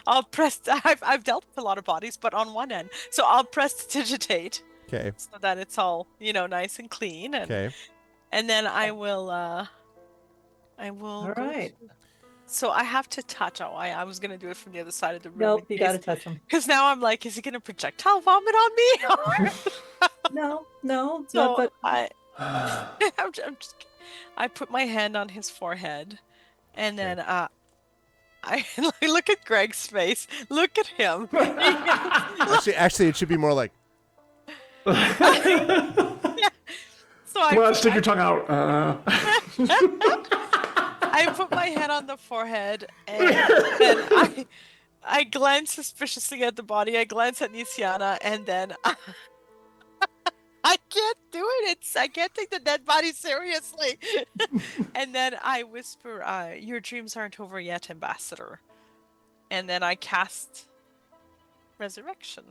I'll press. I've dealt with a lot of bodies, but on one end, so I'll press digitate Okay. so that it's all nice and clean, and Okay. and then I will. All right. So I have to touch. Oh, I was gonna do it from the other side of the room. Nope, you got to touch him. Because now I'm like, is he gonna projectile vomit on me? No, So but I'm just. I put my hand on his forehead, and then I look at Greg's face. Look at him. Actually, it should be more like. So Come on, stick your tongue out. I put my hand on the forehead, and then I glance suspiciously at the body. I glance at Nisiana, and then I can't do it. I can't take the dead body seriously. And then I whisper, "Your dreams aren't over yet, Ambassador." And then I cast resurrection.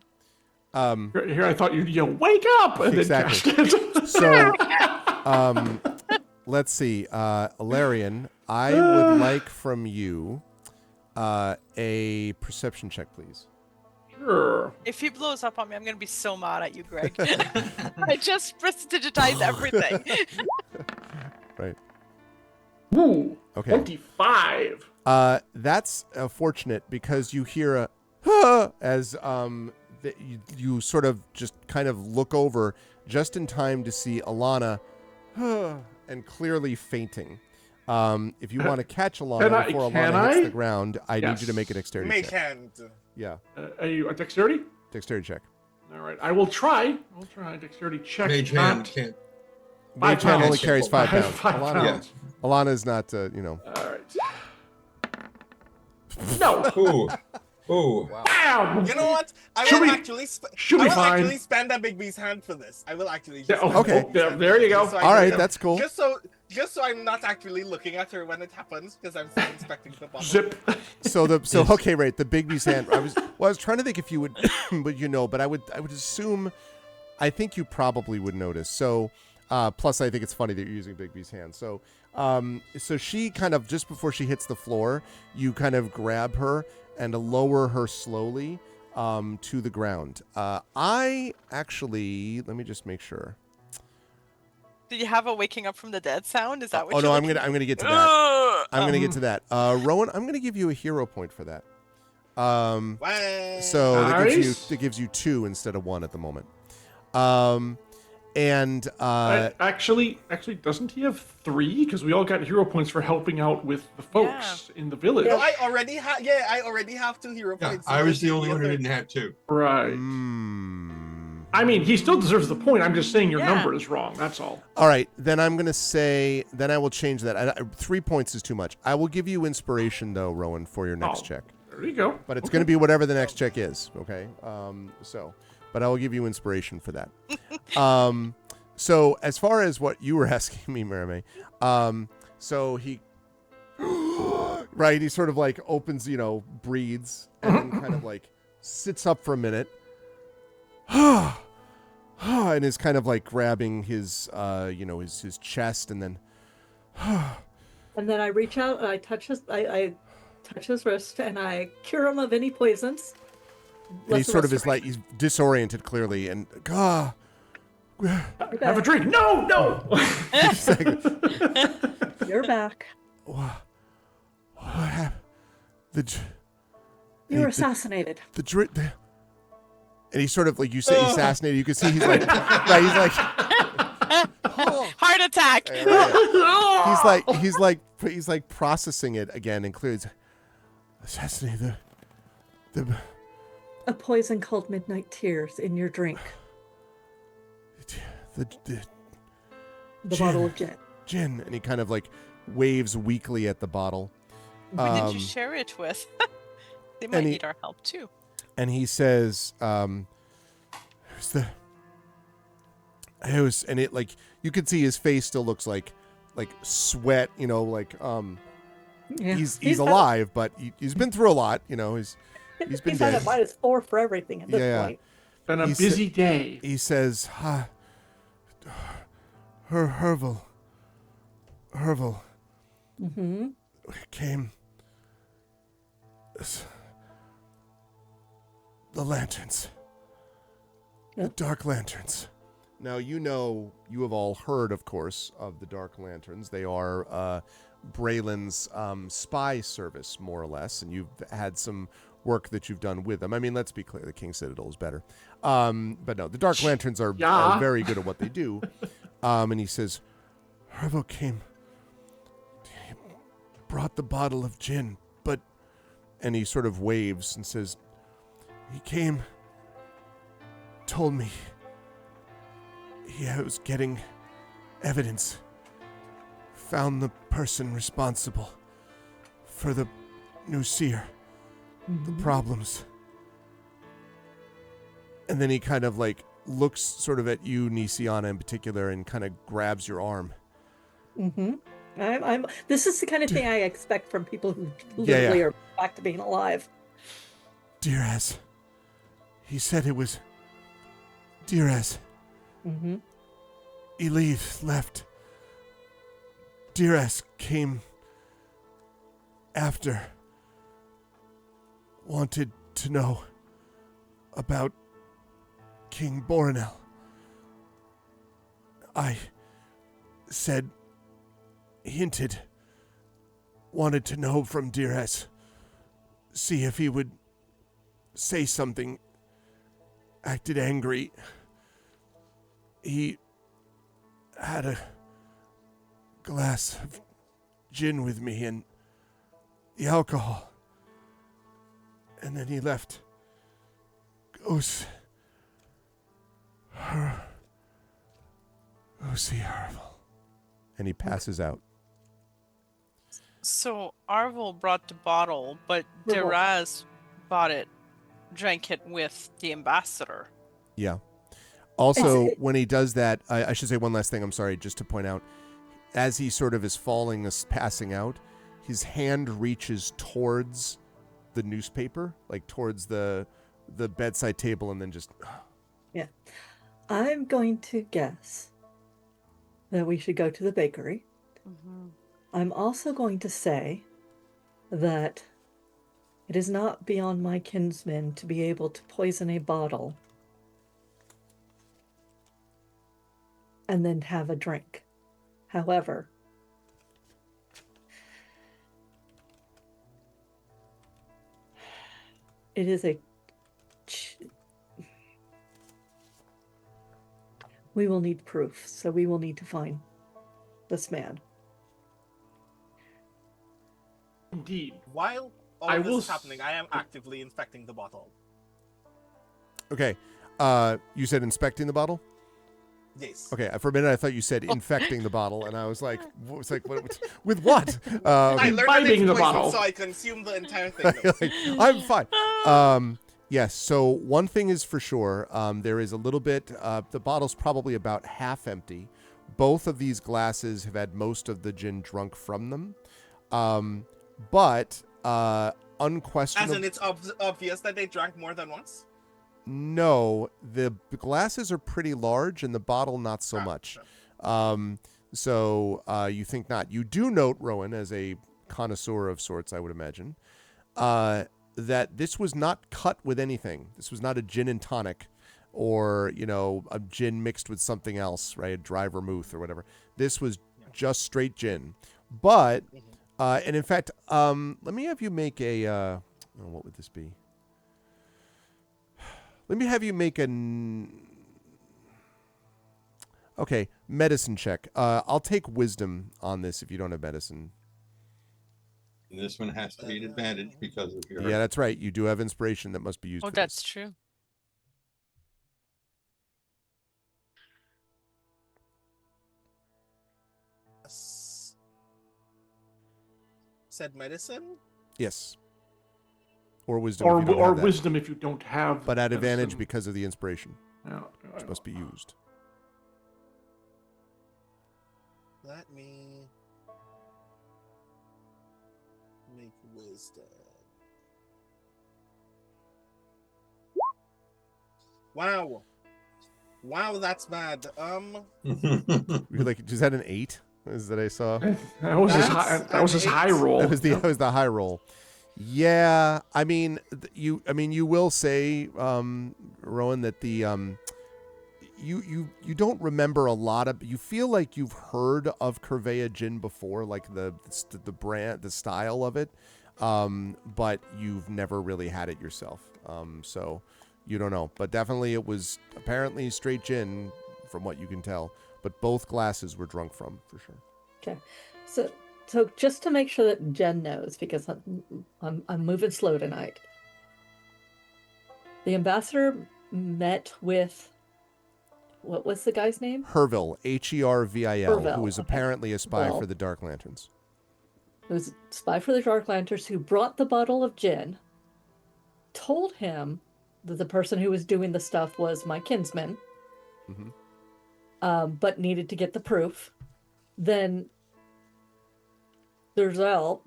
Here, I thought you'd yell, "Wake up!" and Exactly. then cast it. So, let's see, Alarian, I would like from you a perception check, please. Sure. If he blows up on me, I'm gonna be so mad at you, Greg. I just prestidigitized everything. Right. Ooh. Okay. 25. That's fortunate because you hear a "Huh," as you sort of just kind of look over just in time to see Alana and clearly fainting. If you want to catch Alana before Alana hits the ground, I need you to make a dexterity Make check. hand. Yeah, A dexterity? dexterity check. All right, I will try. I'll try a dexterity check. Mage not- hand can't. Mage hand only pounds. carries 5 I have pounds. 5 Alana, pounds. Alana's not, All right. No. Ooh. Ooh. Ow! You know what? I Should will we- actually. should be fine. Actually spend a Big B's hand for this. I will actually. Yeah, Just okay. There you go. Just so I all can- right, that's cool. Just so I'm not actually looking at her when it happens, because I'm still inspecting the bottle. Zip. So okay, right. The Bigby's hand. I was trying to think if you would, but I would assume. I think you probably would notice. So, plus I think it's funny that you're using Bigby's hand. So, so she kind of just before she hits the floor, you kind of grab her and lower her slowly to the ground. I actually let me just make sure. Did you have a waking up from the dead sound? Is that what? Oh you're no, looking- I'm gonna get to that. I'm gonna get to that. Rowan, I'm gonna give you a hero point for that. Wow. So Nice. that gives you 2 instead of 1 at the moment. And Actually, doesn't he have 3? Because we all got hero points for helping out with the folks in the village. No, I already have. Yeah, I already have 2 hero Yeah, points. I was the only one who other- didn't have 2. Right. mm, I mean, he still deserves the point. I'm just saying your Yeah. number is wrong. That's all. all right, then I'm going to say, then I will change that. 3 points is too much. I will give you inspiration, though, Rowan, for your next Oh. check. There you go. But it's going to be whatever the next check is, okay? But I will give you inspiration for that. So as far as what you were asking me, Marime, so he, right, he sort of like opens, breathes, and then kind of like sits up for a minute, and is kind of like grabbing his, his chest, and then, And then I reach out and I touch his wrist and I cure him of any poisons. and he sort of is like, he's disoriented clearly, and, Have a drink. No. You're back. what happened? You're assassinated. And he's sort of like, you say assassinated, you can see he's like, right, he's like, Heart attack. he's like processing it again, and clearly he's assassinated A poison called Midnight Tears in your drink. the The Gin. bottle of gin. gin, and he kind of like waves weakly at the bottle. Who did you share it with? They might need our help too. And he says, and it like, you can see his face still looks like sweat, Yeah. he's alive, but he's been through a lot, he's been He's at dead. a -4 for everything at this point. Been a He busy day. He says, Herval Mm-hmm. came, the lanterns, the dark lanterns. Now, you have all heard, of course, of the Dark Lanterns. They are Braylon's spy service, more or less, and you've had some work that you've done with them. I mean, let's be clear, the King's Citadel is better. But no, the Dark Lanterns are very good at what they do. And he says, Hervo came, he brought the bottle of gin, but, and he sort of waves and says, he came, told me he was getting evidence, found the person responsible for the new seer, the problems. And then he kind of like looks sort of at you, Nisiana, in particular, and kind of grabs your arm. Mm-hmm. This is the kind of thing I expect from people who literally are back to being alive. Diraz. He said it was Diraz. Mm-hmm. Elise left. Diraz came after. Wanted to know about King Boronel. I said, hinted, wanted to know from Diraz. See if he would say something. Acted angry. He had a glass of gin with me and the alcohol. And then he left. Goes. Go see Arvel. And he passes out. So Arvel brought the bottle, but Revolt. Deraz bought it, drank it with the ambassador. Yeah. Also, when he does that, I should say one last thing, I'm sorry, just to point out. As he sort of is falling, passing out, his hand reaches towards the newspaper, like towards the bedside table, and then just... Yeah. I'm going to guess that we should go to the bakery. Mm-hmm. I'm also going to say that it is not beyond my kinsmen to be able to poison a bottle and then have a drink. However, it is we will need proof. So we will need to find this man. Indeed. While all I this will is happening, I am actively inspecting the bottle. Okay. You said inspecting the bottle? Yes. Okay, for a minute I thought you said infecting the bottle, and I was like, what, with what? I learned that Imbibing it's the poison, bottle. so I consume the entire thing. Like, I'm fine. Yes, so one thing is for sure, there is a little bit, the bottle's probably about half empty. Both of these glasses have had most of the gin drunk from them. But unquestionably... As in, it's obvious that they drank more than once? No, the glasses are pretty large and the bottle not so much. Sure. So you think not. You do note, Rowan, as a connoisseur of sorts, I would imagine, that this was not cut with anything. This was not a gin and tonic or, a gin mixed with something else, right? A dry vermouth or whatever. This was just straight gin. But, and in fact, let me have you make a, what would this be? Let me have you make okay, medicine check. I'll take wisdom on this if you don't have medicine. And this one has to be an advantage because of your... Yeah, that's right. You do have inspiration that must be used Oh, for that's this. true. Said medicine? Yes. Or wisdom if you don't Or have that. wisdom if you don't have. But at advantage medicine. because of the inspiration, Yeah, which must be used. Let me make wisdom. Wow, that's bad. Is that an 8? Is that I saw? That was his high. That's That was his an high eight. roll. That was the high roll. Yeah, I mean, you will say, Rowan, that the you don't remember a lot of. You feel like you've heard of Curvea gin before, like the brand, the style of it, but you've never really had it yourself. So you don't know. But definitely, it was apparently straight gin, from what you can tell. But both glasses were drunk from, for sure. Okay. So just to make sure that Jen knows, because I'm moving slow tonight. The ambassador met with, what was the guy's name? Hervil, Hervil, Hervil, who is okay. apparently a spy Well, for the Dark Lanterns. It was a spy for the Dark Lanterns who brought the bottle of gin, told him that the person who was doing the stuff was my kinsman, but needed to get the proof. Then Durzel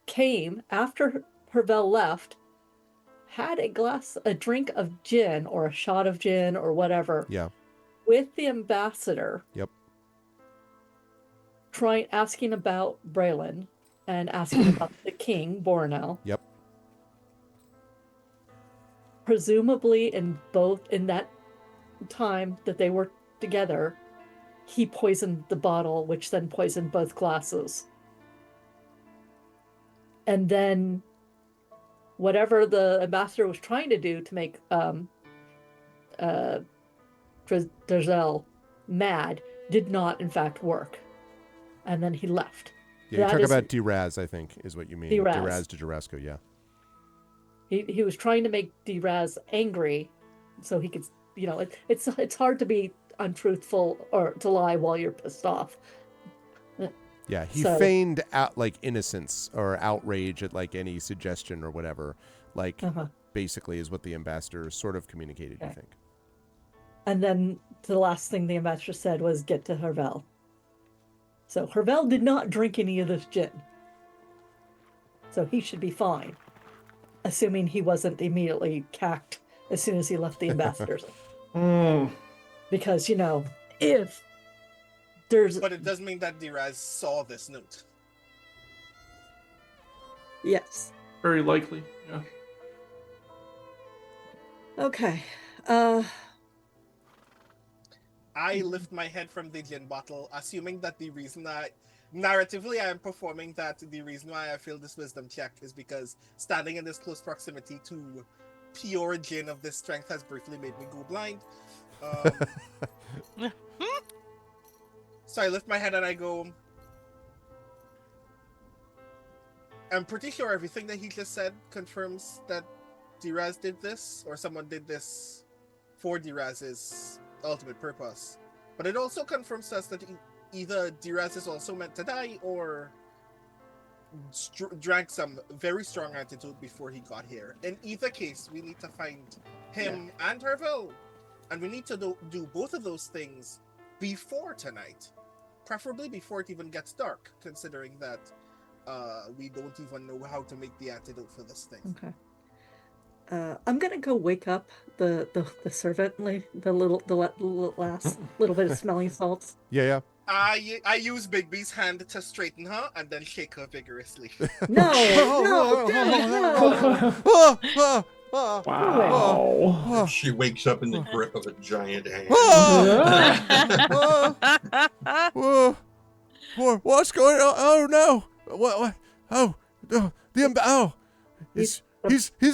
came after Hervel left, had a drink of gin or a shot of gin or whatever. Yeah. With the ambassador. Yep. Asking about Braylon and asking about the king, Bornell. Yep. Presumably in that time that they were together, he poisoned the bottle, which then poisoned both glasses. And then whatever the ambassador was trying to do to make Durzel mad did not in fact work. And then he left. Yeah, you talk about Diraz, I think, is what you mean. Diraz de Jarasco, yeah. He was trying to make Diraz angry so he could, it's hard to be untruthful or to lie while you're pissed off. Yeah, he feigned innocence or outrage at any suggestion or whatever. Basically is what the ambassador sort of communicated, you think. And then the last thing the ambassador said was get to Hervel. So Hervel did not drink any of this gin. So he should be fine. Assuming he wasn't immediately cacked as soon as he left the ambassador's. Because, if there's... But it does mean that Diraz saw this note. Yes. Very likely, yeah. Okay. I lift my head from the gin bottle, assuming that the reason narratively I am performing that the reason why I feel this wisdom check is because standing in this close proximity to pure gin of this strength has briefly made me go blind. So I lift my head and I go, I'm pretty sure everything that he just said confirms that Diraz did this, or someone did this for Diraz's ultimate purpose. But it also confirms to us that either Diraz is also meant to die, or drank some very strong antidote before he got here. In either case, we need to find him and Hervel. And we need to do both of those things before tonight. Preferably before it even gets dark, considering that we don't even know how to make the antidote for this thing. Okay. I'm gonna go wake up the servant, like the last little bit of smelling salts. Yeah. I use Bigby's hand to straighten her and then shake her vigorously. No, no. Wow. She wakes up in the grip of a giant hand. What's going on? Oh no! What? Oh, he's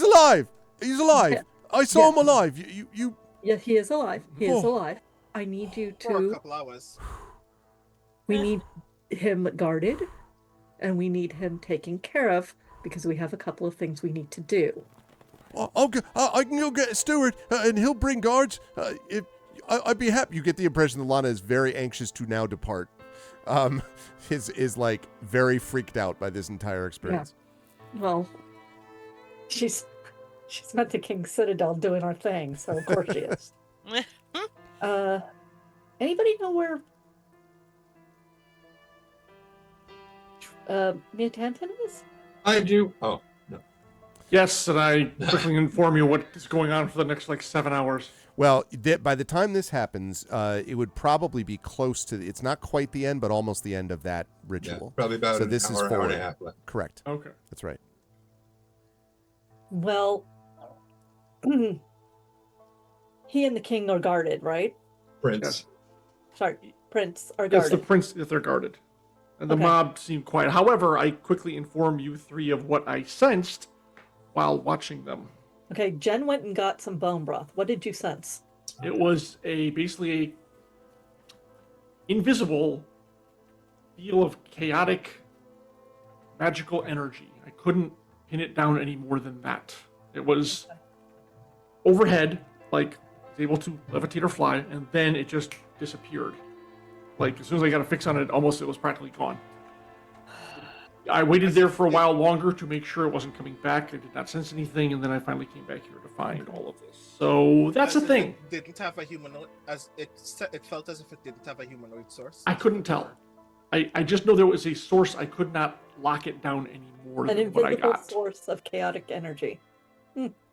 alive. He's alive. I saw him alive. You. Yeah, he is alive. He is alive. I need you For a to. couple hours. We need him guarded, and we need him taken care of because we have a couple of things we need to do. I can go get a steward, and he'll bring guards. I'd be happy. You get the impression that Lana is very anxious to now depart. Is like very freaked out by this entire experience. Yeah. Well, she's met the King's Citadel doing our thing, so of course she is. Anybody know where Mia Tanton is? I do. Oh, no. Yes, and I quickly inform you what is going on for the next 7 hours. Well, by the time this happens, it would probably be close to. It's not quite the end, but almost the end of that ritual. Yeah, probably about an this hour, is hour forward. and a half left. Correct. Okay. That's right. Well, he and the king are guarded, right? Prince. Yes. Sorry, Prince are It's guarded. the prince that they're guarded. And the Okay. mob seemed quiet. However, I quickly inform you three of what I sensed while watching them. Okay, Jen went and got some bone broth. What did you sense? It was basically a invisible feel of chaotic magical energy. I couldn't pin it down any more than that. It was overhead, like able to levitate or fly, and then it just disappeared. Like as soon as I got a fix on it, almost it was practically gone. I waited there for a while longer to make sure it wasn't coming back. I did not sense anything, and then I finally came back here to find all of this. So that's the thing. It didn't have a humanoid, as it felt as if it didn't have a humanoid source. I couldn't tell. I just know there was a source. I could not lock it down any more An than what I invisible got. source of chaotic energy.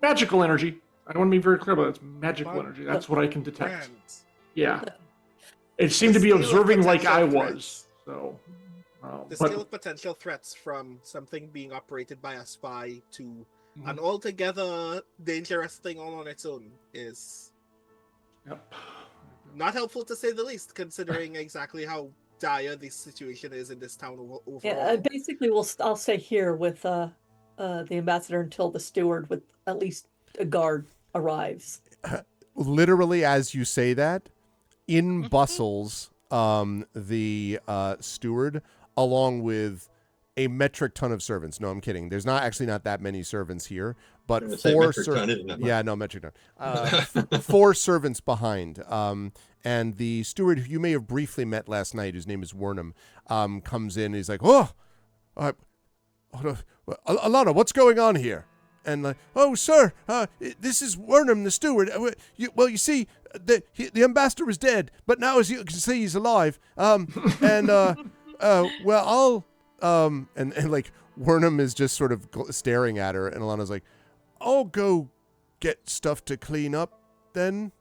Magical energy. I want to be very clear about that. It's magical energy. That's what I can detect. Grand. Yeah. It seemed to be The scale of observing like I potential was. threats. So, The but scale of potential threats from something being operated by a spy to an altogether dangerous thing all on its own is yep. not helpful to say the least, considering exactly how dire this situation is in this town overall. Yeah, basically, I'll stay here with the ambassador until the steward with at least a guard arrives. Literally, as you say that, in bustles the steward along with a metric ton of servants. No, I'm kidding. There's not that many servants here, but four servants. Yeah, no, metric ton. 4 servants behind. And the steward who you may have briefly met last night, whose name is Wernham, comes in. And he's like, Alana, what's going on here? And like, oh, sir, this is Wernham, the steward. You see, the ambassador is dead, but now, as you can see, he's alive. And like Wernham is just sort of staring at her, and Alana's like, I'll go get stuff to clean up then.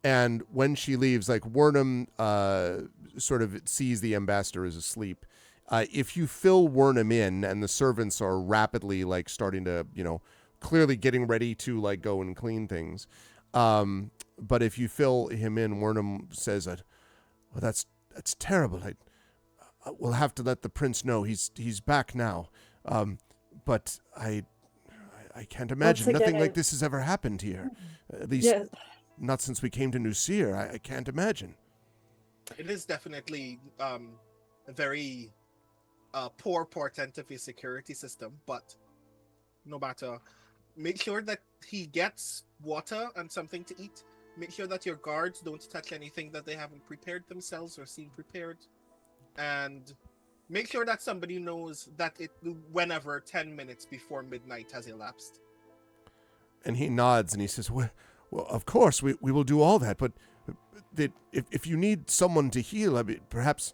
And when she leaves, like Wernham sort of sees the ambassador is asleep. If you fill Wernham in, and the servants are rapidly like starting to, clearly getting ready to like go and clean things. But if you fill him in, Wernham says, "Well, that's terrible. We'll have to let the prince know he's back now. But I can't imagine nothing like this has ever happened here. At least not since we came to Nusir. I can't imagine. It is definitely a very poor portent of his security system, but no matter, make sure that he gets water and something to eat. Make sure that your guards don't touch anything that they haven't prepared themselves or seen prepared. And make sure that somebody knows that whenever 10 minutes before midnight has elapsed. And he nods and he says, well, of course, we will do all that, but if you need someone to heal, I mean, perhaps...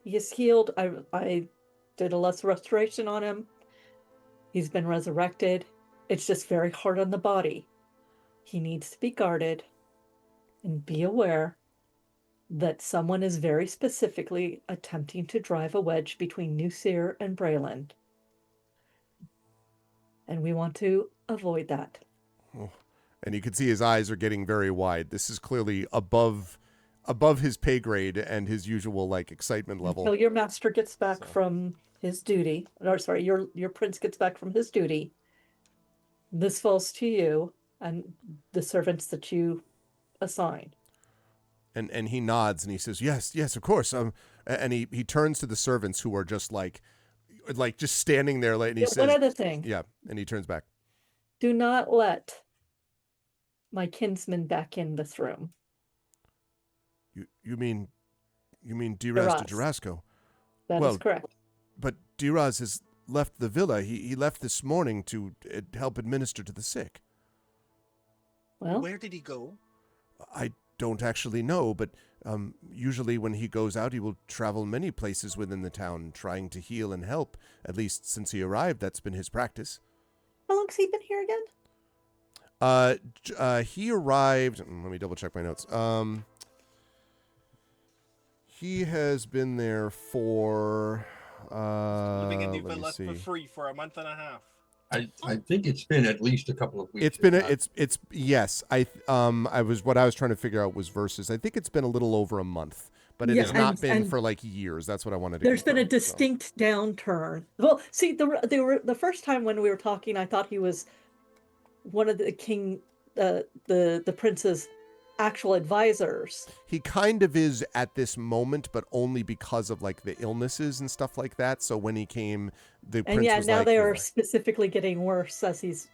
He's healed. I did a lesser restoration on him. He's been resurrected. It's just very hard on the body. He needs to be guarded and be aware that someone is very specifically attempting to drive a wedge between Nusir and Breland. And we want to avoid that. Oh. And you can see his eyes are getting very wide. This is clearly above his pay grade and his usual like excitement level. Until your master gets back from his duty, or sorry, your prince gets back from his duty. This falls to you and the servants that you assign. And he nods and he says, yes, of course. And he turns to the servants who are just like just standing there, and he says, one other thing. Yeah, and he turns back. Do not let my kinsman back in this room. You mean Diraz de Jarasco? That is correct. But Diraz has left the villa. He left this morning to help administer to the sick. Well, where did he go? I don't actually know, but usually when he goes out, he will travel many places within the town, trying to heal and help. At least since he arrived, that's been his practice. How long's he been here again? He arrived. Let me double check my notes. He has been there for. Living in the villa for free for a month and a half. I think it's been at least a couple of weeks. It's been it's yes. I was trying to figure out was versus. I think it's been a little over a month, but it has not been for like years. That's what I wanted to. There's been a distinct downturn. Well, see, the first time when we were talking, I thought he was one of the the prince's actual advisors. He kind of is at this moment, but only because of like the illnesses and stuff like that. So when he came, the prince was now like, they are specifically getting worse as he's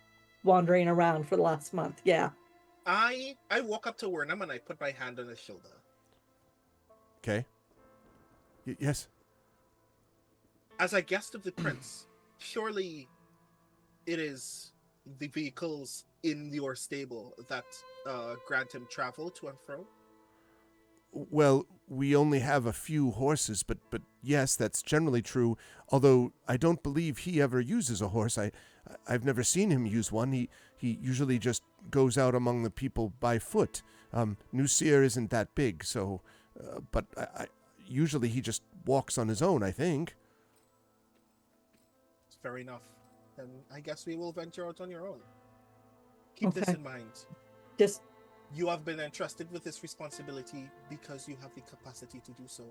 wandering around for the last month. Yeah. I walk up to Wernham and I put my hand on his shoulder. Okay. Yes. As a guest of the prince, surely it is the vehicles in your stable that grant him travel to and fro? Well, we only have a few horses, but yes, that's generally true. Although I don't believe he ever uses a horse. I've never seen him use one. He usually just goes out among the people by foot. Nusir isn't that big, so but usually he just walks on his own, I think. Fair enough. Then I guess we will venture out on your own. Keep this in mind. You have been entrusted with this responsibility because you have the capacity to do so.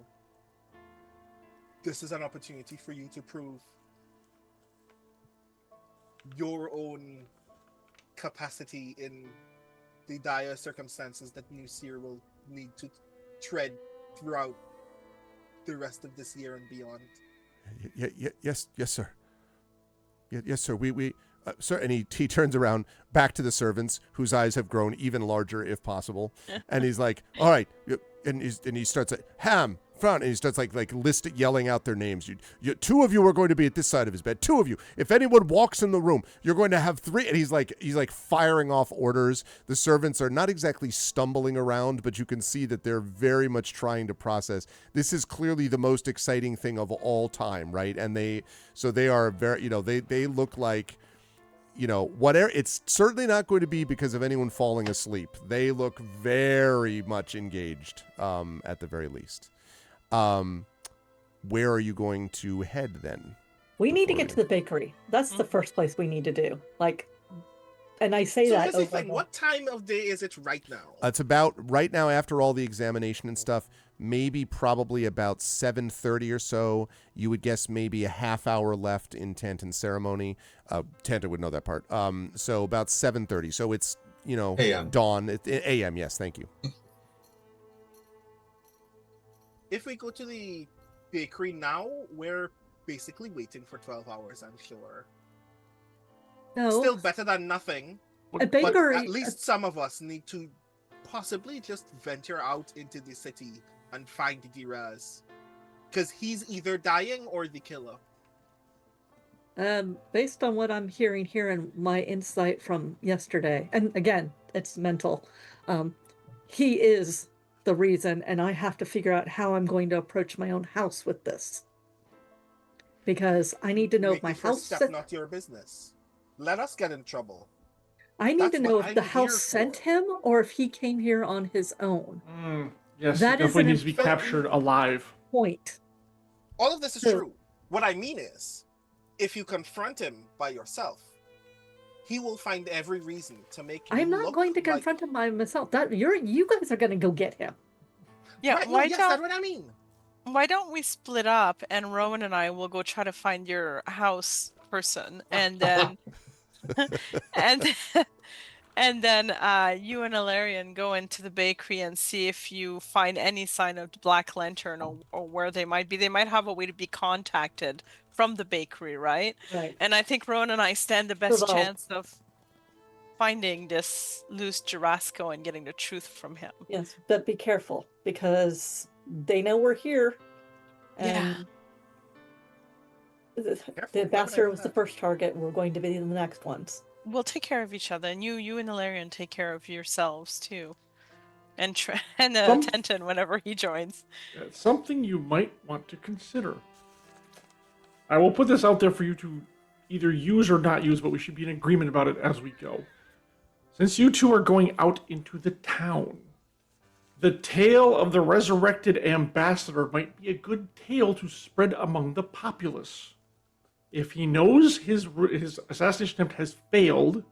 This is an opportunity for you to prove your own capacity in the dire circumstances that Nusir will need to tread throughout the rest of this year and beyond. Yes, sir. Yes, sir. We sir, and he turns around back to the servants, whose eyes have grown even larger, if possible, and he's like, "All right," and he starts like, "Ham, front," and he starts like yelling out their names. You, two of you are going to be at this side of his bed. Two of you. If anyone walks in the room, you're going to have three. And he's like firing off orders. The servants are not exactly stumbling around, but you can see that they're very much trying to process. This is clearly the most exciting thing of all time, right? And they are very, they look like, whatever. It's certainly not going to be because of anyone falling asleep. They look very much engaged, at the very least. Where are you going to head then? We need to get to the bakery. That's the first place we need to do. And I say that. So here's the thing. What time of day is it right now? It's about right now, after all the examination and stuff, maybe probably about 7:30 or so. You would guess maybe a half hour left in Tantan's ceremony. Tantan would know that part. So about 7:30. So it's AM. dawn. AM, yes, thank you. If we go to the bakery now, we're basically waiting for 12 hours, I'm sure. No, Still better than nothing, a but bakery. at least some of us need to possibly just venture out into the city and find Diraz. Because he's either dying or the killer. Based on what I'm hearing here and my insight from yesterday, and again, it's mental, he is the reason, and I have to figure out how I'm going to approach my own house with this. Because I need to know Make if my the first house step not your business. Let us get in trouble. I need That's to know what if the I'm house here sent for. him or if he came here on his own. Yes, That it is definitely an needs to be important captured alive. point. All of this is So- true. What I mean is, if you confront him by yourself, he will find every reason to make you I'm not look going to like... confront him by myself. You guys are going to go get him. Yeah, Right, no, yes, that's what I mean. why don't we split up and Rowan and I will go try to find your house person, and then and and then you and Ilarion go into the bakery and see if you find any sign of the Black Lantern, or where they might be. They might have a way to be contacted from the bakery, right? Right. And I think Rowan and I stand the best Well, chance of finding this loose Jarasco and getting the truth from him. yes, but be careful because they know we're here. And the Why would I ambassador do was the that? first target. We're going to be the next ones. We'll take care of each other, and you and Ilarion take care of yourselves too, and Tenton whenever he joins. It's something you might want to consider. I will put this out there for you to either use or not use, but we should be in agreement about it as we go. Since you two are going out into the town, the tale of the resurrected ambassador might be a good tale to spread among the populace. If he knows his assassination attempt has failed,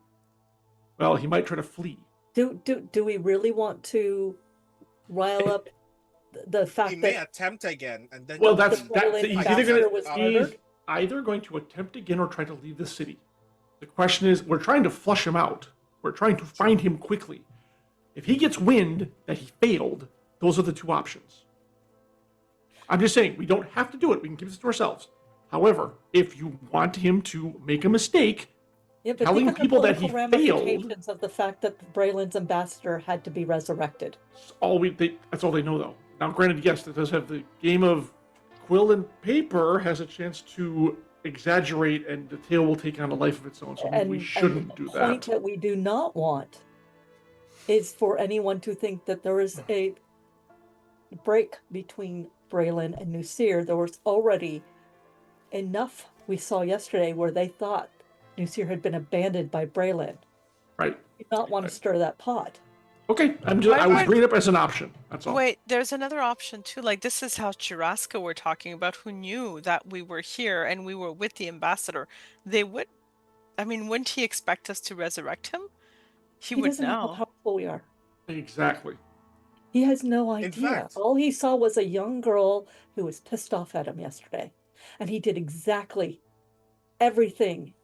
well, he might try to flee. Do we really want to rile up the fact He may that attempt again, and then... Well, the he's ambassador was murdered? either going to attempt again or try to leave the city. The question is, we're trying to flush him out. We're trying to find him quickly. If he gets wind that he failed, those are the two options. I'm just saying, we don't have to do it. We can keep this to ourselves. However, if you want him to make a mistake, but telling think of people the that he political failed, ramifications of the fact that Braylon's ambassador had to be resurrected. that's all they know, though. Now, granted, yes, it does have the game of quill and paper has a chance to exaggerate, and the tale will take on a life of its own. So maybe we shouldn't do the point that. that we do not want is for anyone to think that there is a break between Braylon and Nusir. There was already enough we saw yesterday where they thought Nusir had been abandoned by Braylon. Right. We do not want to stir that pot. Okay, I was bringing it up as an option. That's all. Wait, there's another option too. Like, this is how Jurassica we're talking about, who knew that we were here and we were with the ambassador. Wouldn't he expect us to resurrect him? He would doesn't know how know. powerful we are. Exactly. He has no In idea. fact- All he saw was a young girl who was pissed off at him yesterday. And he did exactly everything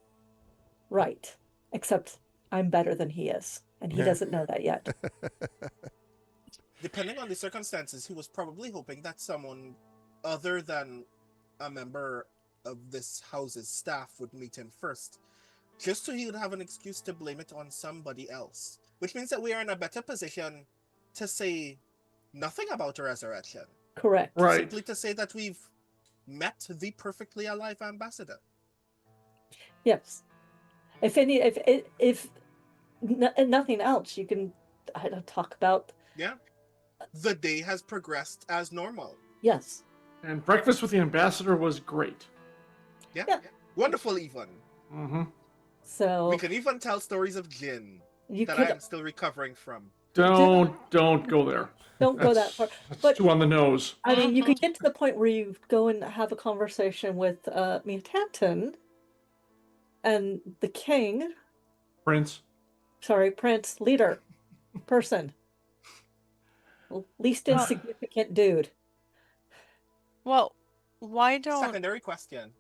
right, except I'm better than he is. And he doesn't know that yet. Depending on the circumstances, he was probably hoping that someone other than a member of this house's staff would meet him first, just so he would have an excuse to blame it on somebody else. Which means that we are in a better position to say nothing about a resurrection. Correct. Right. Simply to say that we've met the perfectly alive ambassador. Yes. If nothing else, you can talk about. Yeah. The day has progressed as normal. Yes. And breakfast with the ambassador was great. Yeah. Wonderful, even. Mm-hmm. So We can even tell stories of gin you that could I'm still recovering from. Don't go there. don't go that far. That's But too on the nose. I mean, you could get to the point where you go and have a conversation with Mia Tanton and the king. Prince. Prince, leader, person, least insignificant dude. Well, why don't... Secondary question.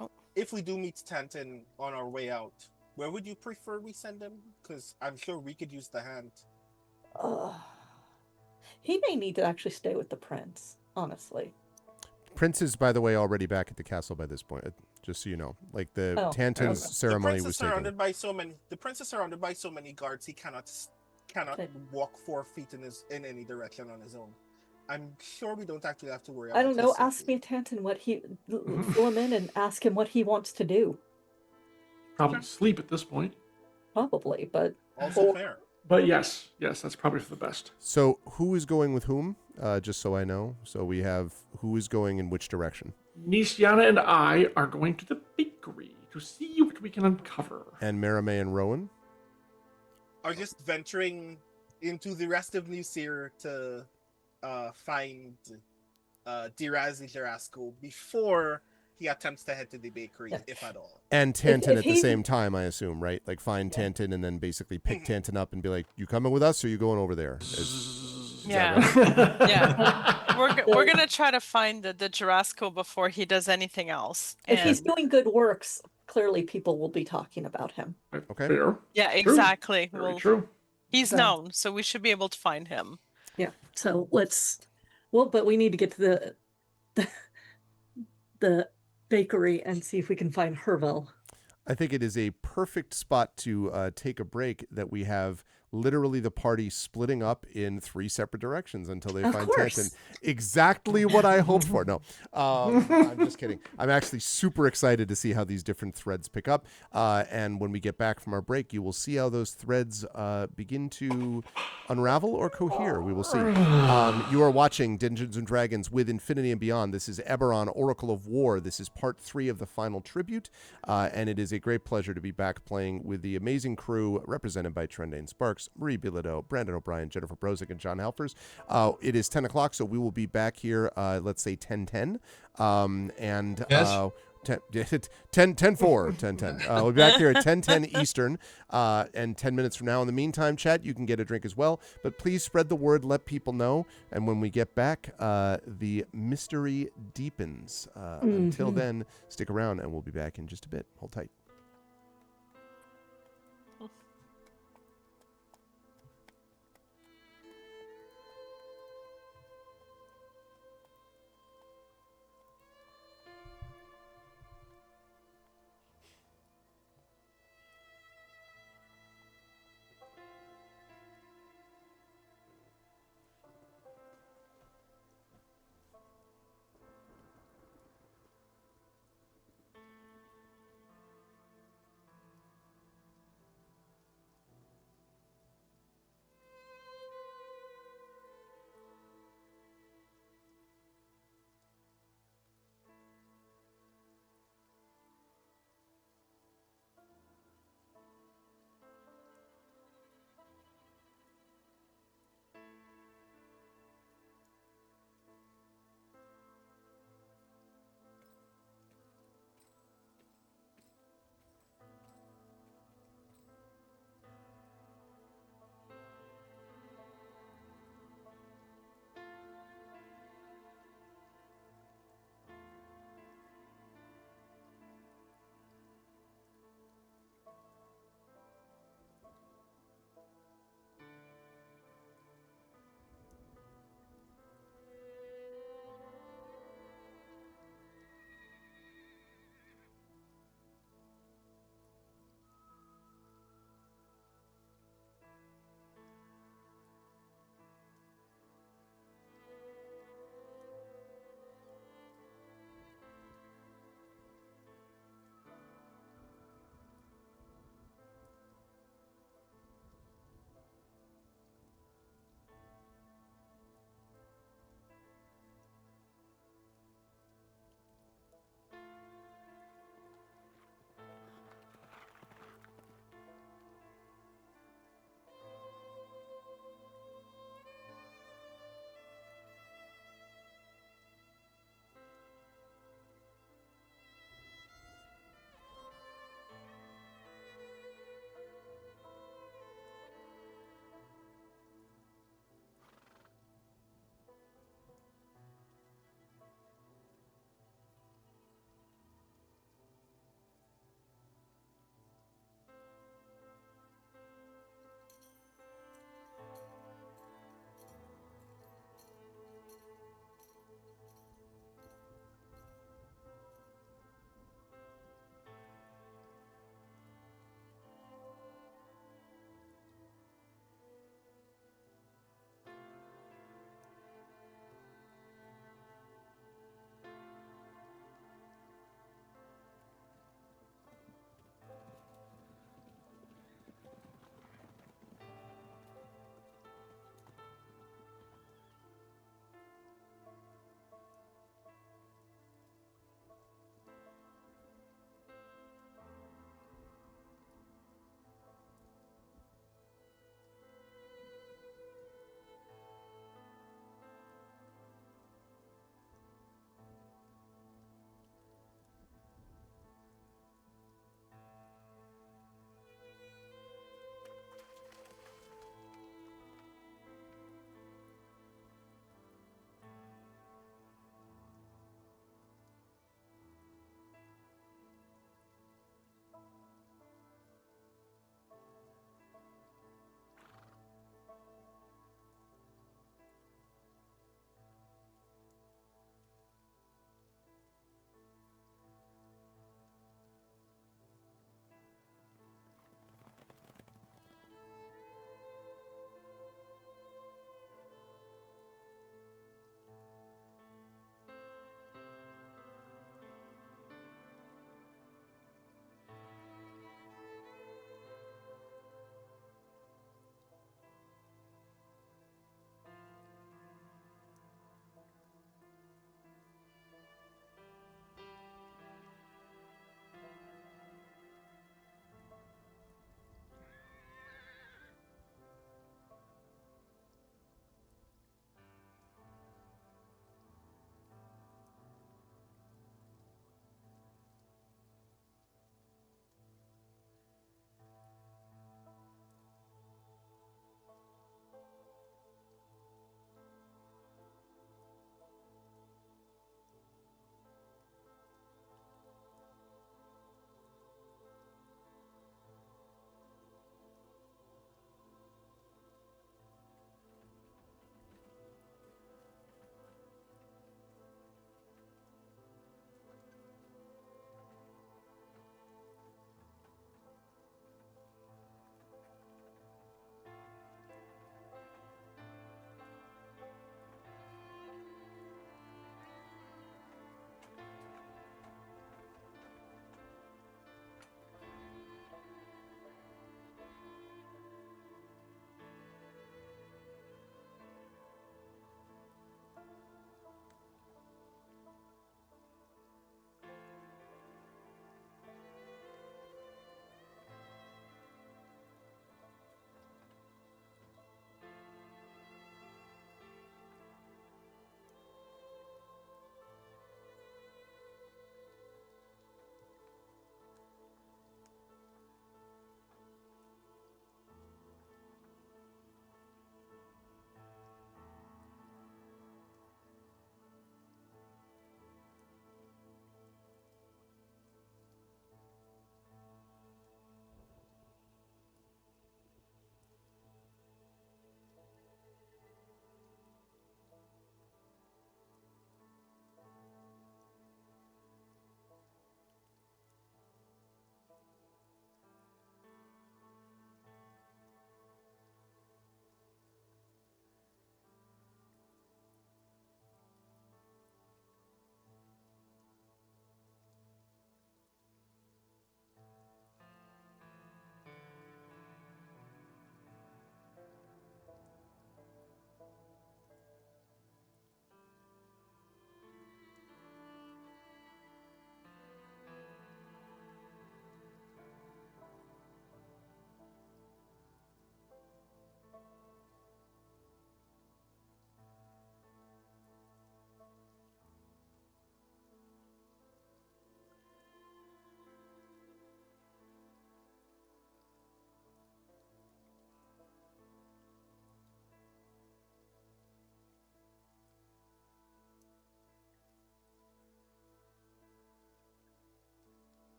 Oh. If we do meet Tanton on our way out, Where would you prefer we send him? Because I'm sure we could use the hand. He may need to actually stay with the prince, honestly. Prince is, by the way, already back at the castle by this point. Just so you know, like the Tantan's okay. ceremony The was prince is taken. surrounded by so many. The prince is surrounded by so many guards. He cannot Okay. walk 4 feet in any direction on his own. I'm sure we don't actually have to worry. I don't about know. his Ask safety. me, Tanton, what he fill him in and ask him what he wants to do. Probably sleep at this point. Probably, but Also fair. But yes, that's probably for the best. So who is going with whom? Just so I know. So we have who is going in which direction. Nisiana and I are going to the bakery to see what we can uncover. And Maramay and Rowan? Are just venturing into the rest of New Seer to find Dirazi Jarasco before he attempts to head to the bakery, if at all. And Tantan if at the he- same time, I assume, right? Like find Tantan and then basically pick Tantan up and be like, you coming with us or you going over there? Is Yeah. that right? Yeah. We're gonna try to find the Jarasco before he does anything else. if he's And doing good works, clearly people will be talking about him. Okay. Fair. yeah, True. exactly. Very Well, true. he's So- known, so we should be able to find him. Yeah. So but we need to get to the bakery and see if we can find Hervel. I think it is a perfect spot to take a break that we have literally the party splitting up in 3 separate directions until they Of find course. Tantan. Exactly what I hoped for. No, I'm just kidding. I'm actually super excited to see how these different threads pick up. And when we get back from our break, you will see how those threads begin to unravel or cohere. We will see. You are watching Dungeons & Dragons with Infinity and Beyond. This is Eberron, Oracle of War. This is part 3 of the final tribute. And it is a great pleasure to be back playing with the amazing crew represented by Trendane Sparks, Marie Bilodeau, Brandon O'Brien, Jennifer Brozick, and John Helfers. It is 10 o'clock, so we will be back here, let's say 10:10. Yes. 10:10. We'll be back here at 10:10 Eastern, and 10 minutes from now. In the meantime, chat, you can get a drink as well. But please spread the word, let people know. And when we get back, the mystery deepens. Until then, stick around, and we'll be back in just a bit. Hold tight.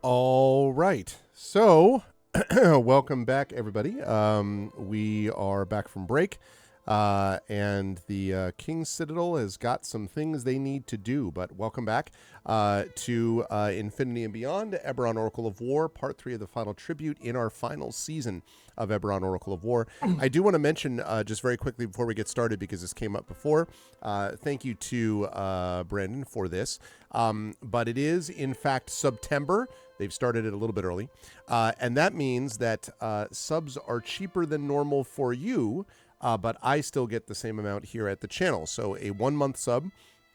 All right. So, welcome back, everybody. We are back from break, and the King's Citadel has got some things they need to do. But welcome back to Infinity and Beyond, Eberron Oracle of War, Part 3 of the final tribute in our final season of Eberron Oracle of War. I do want to mention, just very quickly before we get started, because this came up before, thank you to Brandon for this. But it is, in fact, September. They've started it a little bit early. And that means that subs are cheaper than normal for you, but I still get the same amount here at the channel. So a 1-month sub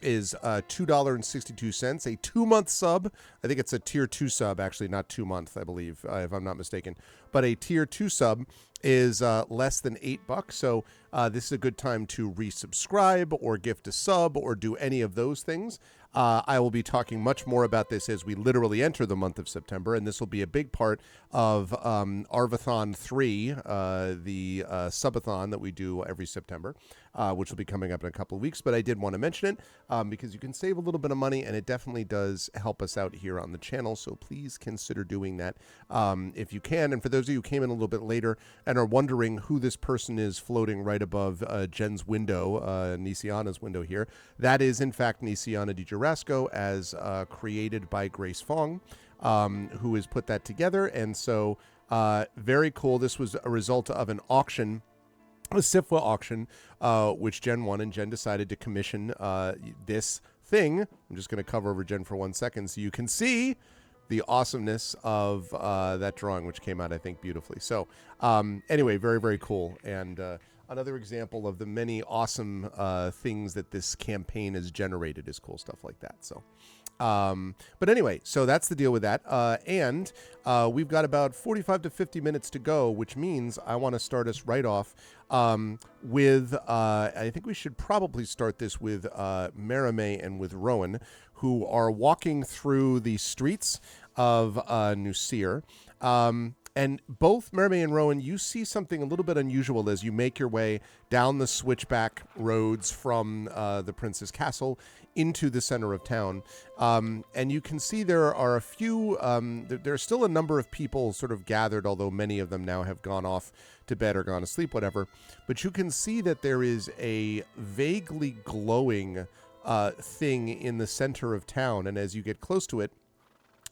is $2.62. A 2-month sub, I think it's a tier 2 sub, actually, not 2-month, I believe, if I'm not mistaken. But a tier 2 sub is less than $8. So this is a good time to resubscribe or gift a sub or do any of those things. I will be talking much more about this as we literally enter the month of September, and this will be a big part of Arvathon 3, the subathon that we do every September, which will be coming up in a couple of weeks. But I did want to mention it because you can save a little bit of money, and it definitely does help us out here on the channel. So please consider doing that if you can. And for those of you who came in a little bit later and are wondering who this person is floating right above Jen's window, Nisiana's window here, that is, in fact, Nisiana Di Jurasco, as created by Grace Fong, who has put that together. And so very cool. This was a result of an auction, a SIFWA auction, which Jen won, and Jen decided to commission this thing. I'm just going to cover over Jen for 1 second so you can see the awesomeness of that drawing, which came out, I think, beautifully. So anyway, very, very cool. And another example of the many awesome things that this campaign has generated is cool stuff like that. So, but anyway, so that's the deal with that. And we've got about 45 to 50 minutes to go, which means I want to start us right off with, I think we should probably start this with Merime and with Rowan, who are walking through the streets of Nusir. And both Merime and Rowan, you see something a little bit unusual as you make your way down the switchback roads from the Prince's Castle into the center of town. And you can see there are a few, there are still a number of people sort of gathered, although many of them now have gone off to bed or gone to sleep, whatever. But you can see that there is a vaguely glowing thing in the center of town. And as you get close to it,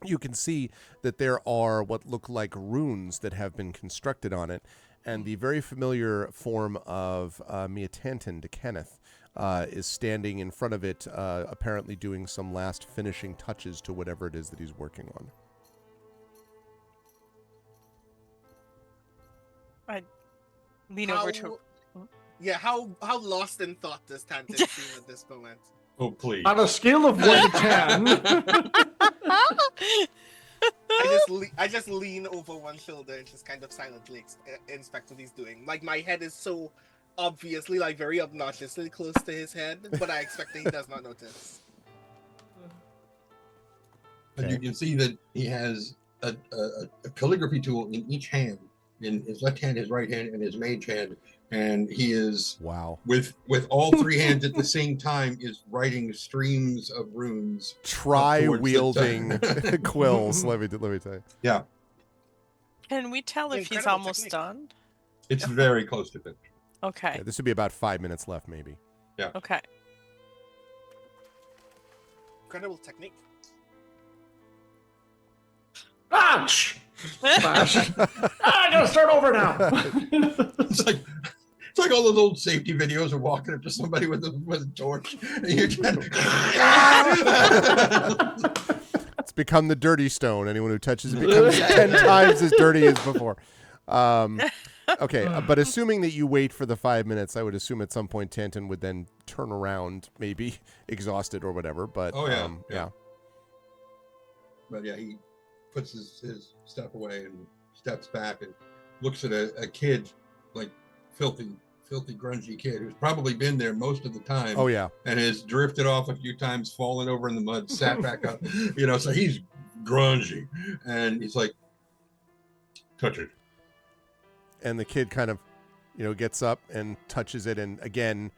you can see that there are what look like runes that have been constructed on it. And the very familiar form of Miatantin de Kenneth is standing in front of it, apparently doing some last finishing touches to whatever it is that he's working on. I lean over to. Yeah, how lost in thought does Tantin seem at this moment? Oh, please. On a scale of 1 to 10. I just lean over one shoulder and just kind of silently inspect what he's doing. Like, my head is so obviously, like, very obnoxiously close to his head, but I expect that he does not notice. And you can see that he has a calligraphy tool in each hand, in his left hand, his right hand, and his mage hand. And he is, wow, with all 3 hands at the same time, is writing streams of runes. Tri-wielding quills, let me tell you. Yeah. Can we tell if he's Incredible almost technique. done? It's very close to finish. Okay. Yeah, this would be about 5 minutes left, maybe. Okay. Incredible technique. Flash! Flash. I gotta start over now. It's like all those old safety videos of walking up to somebody with a torch. And you're trying It's become the dirty stone. Anyone who touches it becomes 10 times as dirty as before. Okay, but assuming that you wait for the 5 minutes, I would assume at some point Tantin would then turn around, maybe exhausted or whatever. But yeah. But yeah, he puts his stuff away and steps back and looks at a kid, like filthy, grungy kid who's probably been there most of the time. Oh yeah. And has drifted off a few times, fallen over in the mud, sat back up. So he's grungy, and he's like, touch it. And the kid kind of, gets up and touches it, and again,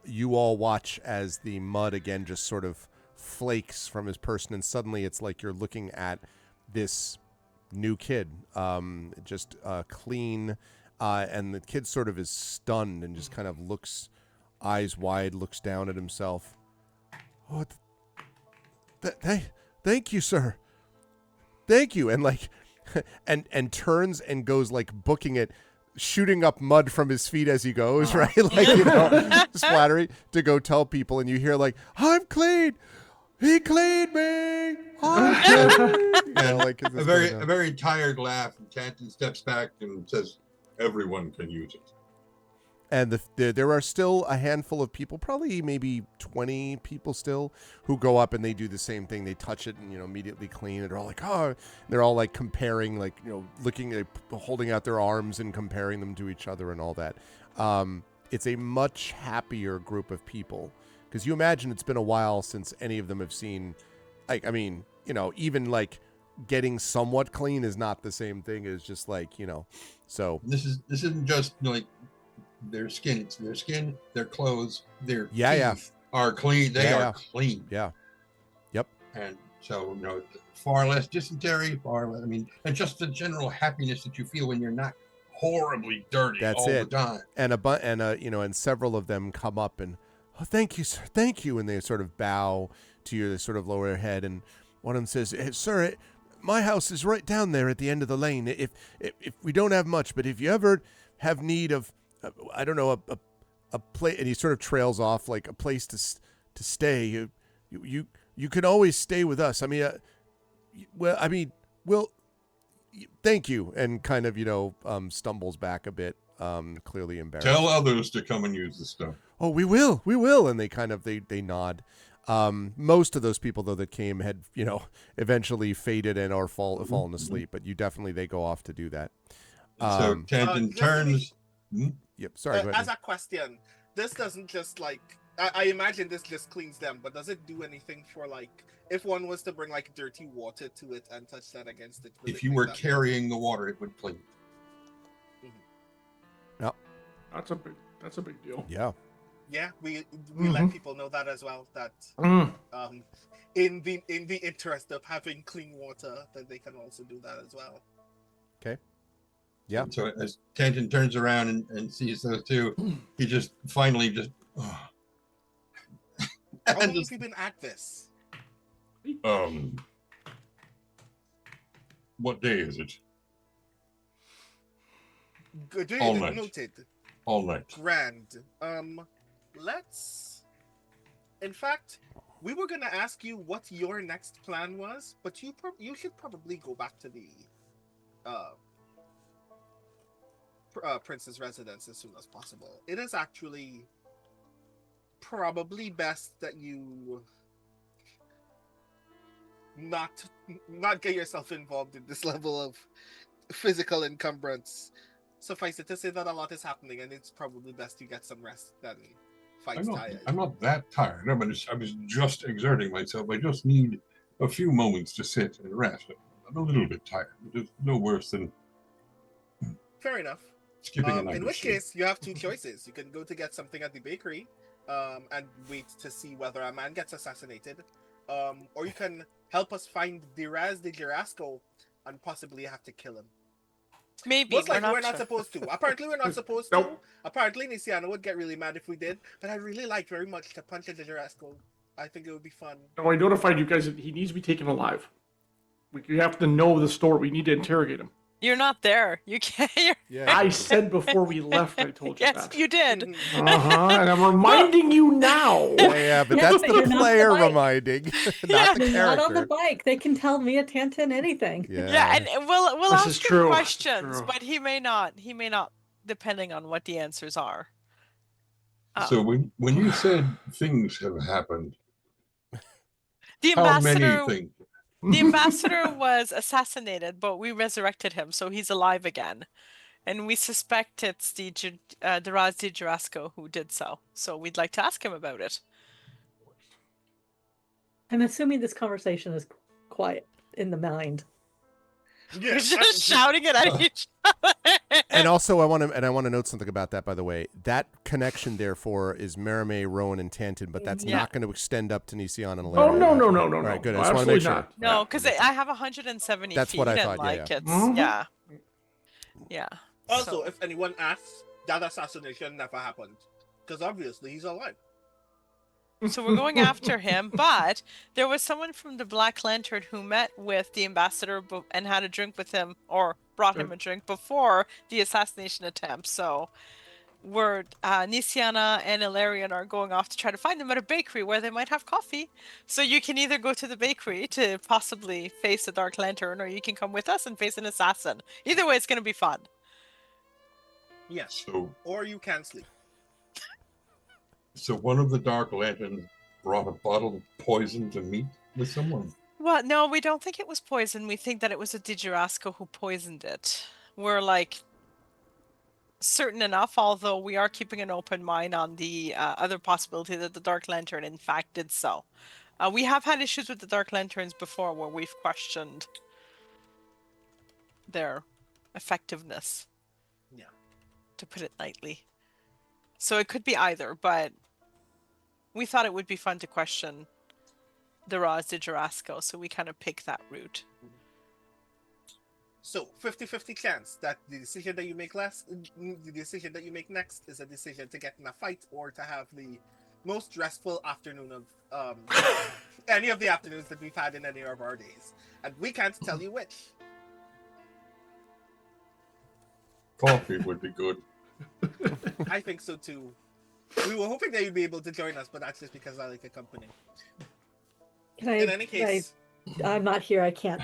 you all watch as the mud again just sort of flakes from his person, and suddenly it's like you're looking at this new kid, just clean, and the kid sort of is stunned and just kind of looks, eyes wide, looks down at himself. Oh, thank you, sir. Thank you, and like, and turns and goes like booking it, shooting up mud from his feet as he goes, right? Like, you know, splattery to go tell people, and you hear like, "I'm clean. He cleaned me." And like a very tired laugh, and Tanton steps back and says, "Everyone can use it." And there are still a handful of people, probably maybe 20 people still, who go up and they do the same thing. They touch it and, you know, immediately clean it. They're all like, oh, they're all like comparing, like, you know, looking at, holding out their arms and comparing them to each other and all that. It's a much happier group of people, because you imagine it's been a while since any of them have seen, like, I mean, you know, even like getting somewhat clean is not the same thing as just like, you know, so This isn't just like their skin. It's their skin, their clothes, their teeth are clean. They are clean. Yeah. Yep. And so, you know, far less dysentery, far less, I mean, and just the general happiness that you feel when you're not horribly dirty all the time. And you know, and several of them come up and, oh, thank you, sir, thank you, and they sort of bow to you. They sort of lower their head, and one of them says, hey, sir, my house is right down there at the end of the lane. If we don't have much, but if you ever have need of, I don't know, a place, and he sort of trails off, like a place to stay. You can always stay with us. I mean, thank you, and kind of, you know, stumbles back a bit, clearly embarrassed. Tell others to come and use the stuff. Oh, we will, and they kind of they nod. Most of those people though that came had, you know, eventually faded and or fallen asleep, but they go off to do that. So Tanton turns. Yep. Sorry. As a question, this doesn't just like I imagine this just cleans them, but does it do anything for like if one was to bring like dirty water to it and touch that against it? If you were carrying the water, it would clean. No. That's a big deal. Yeah. Yeah, we let people know that as well. That in the interest of having clean water, that they can also do that as well. Okay. Yeah. And so as Tanton turns around and sees those two, he just finally just. How long have you been at this? What day is it? Good day. All night. Noted. All night. Grand. Let's. In fact, we were gonna ask you what your next plan was, but you should probably go back to the prince's residence as soon as possible. It is actually probably best that you not get yourself involved in this level of physical encumbrance. Suffice it to say that a lot is happening, and it's probably best you get some rest than fight tired. I'm not that tired. I was just exerting myself. I just need a few moments to sit and rest. I'm a little bit tired. It's no worse than Fair enough. skipping a night. In which case, you have two choices. You can go to get something at the bakery, and wait to see whether a man gets assassinated, or you can help us find Diraz de Girasco and possibly have to kill him. Maybe. Most likely we're not supposed to. Apparently we're not supposed to. Nope. Apparently Nisiano would get really mad if we did, but I'd really like very much to punch a de Girasco. I think it would be fun. No, I notified you guys that he needs to be taken alive. You have to know the story. We need to interrogate him. You're not there. You can't. Yeah. I said before we left, I told you Yes, that. you did. Uh-huh, and I'm reminding you now. Yeah, but Yeah, that's but the you're not the player bike. reminding, Yeah. not the They're character. not on the bike. They can tell me a Tanton anything. Yeah, and we'll This ask is him true. questions, True. but he may not, depending on what the answers are. So when you said things have happened, The how many ambassador, things? the ambassador was assassinated, but we resurrected him, so he's alive again. And we suspect it's the Diraz de Girasco who did so. So we'd like to ask him about it. I'm assuming this conversation is quiet in the mind. We're just shouting it at each other. And also, I want to note something about that. By the way, that connection therefore is Merimee, Rowan, and Tantin, but that's Yeah. not going to extend up to Nisian and Oh, Illyria. no. All right, good. No, I just want to make absolutely sure. not. No, because I have 170 That's feet what I and thought, like yeah. it's Mhm. yeah. Also, So- if anyone asks, that assassination never happened. Because obviously he's alive. So we're going after him, but there was someone from the Black Lantern who met with the ambassador and had a drink with him, or brought him a drink before the assassination attempt. So we're Nisiana and Ilarion are going off to try to find them at a bakery where they might have coffee. So you can either go to the bakery to possibly face the Dark Lantern, or you can come with us and face an assassin. Either way, it's going to be fun. Yes. So, Or you can sleep. so one of the Dark Lanterns brought a bottle of poison to meet with someone. Well, no, we don't think it was poison. We think that it was a Digirasco who poisoned it. We're like certain enough, although we are keeping an open mind on the other possibility that the Dark Lantern in fact did so. We have had issues with the Dark Lanterns before where we've questioned their effectiveness. Yeah. To put it lightly. So it could be either, but we thought it would be fun to question the Ra's Digirasco, so we kind of picked that route. So, 50-50 chance that the decision that you make the decision that you make next is a decision to get in a fight or to have the most restful afternoon of any of the afternoons that we've had in any of our days. And we can't tell you which. Coffee would be good. I think so too. We were hoping that you'd be able to join us, but that's just because I like a company. In any case, I'm not here. I can't.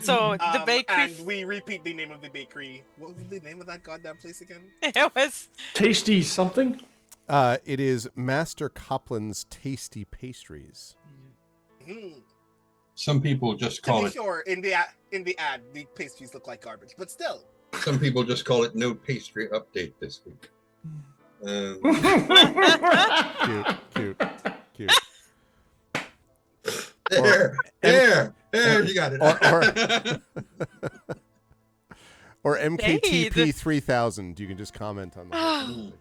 So the bakery. And we repeat the name of the bakery. What was the name of that goddamn place again? It was Tasty something? It is Master Copland's Tasty Pastries. Some people just To call be it. sure, in the ad, the pastries look like garbage, but still. Some people just call it no pastry update this week. Cute. There, you got it. Or MKTP 3000. You can just comment on that.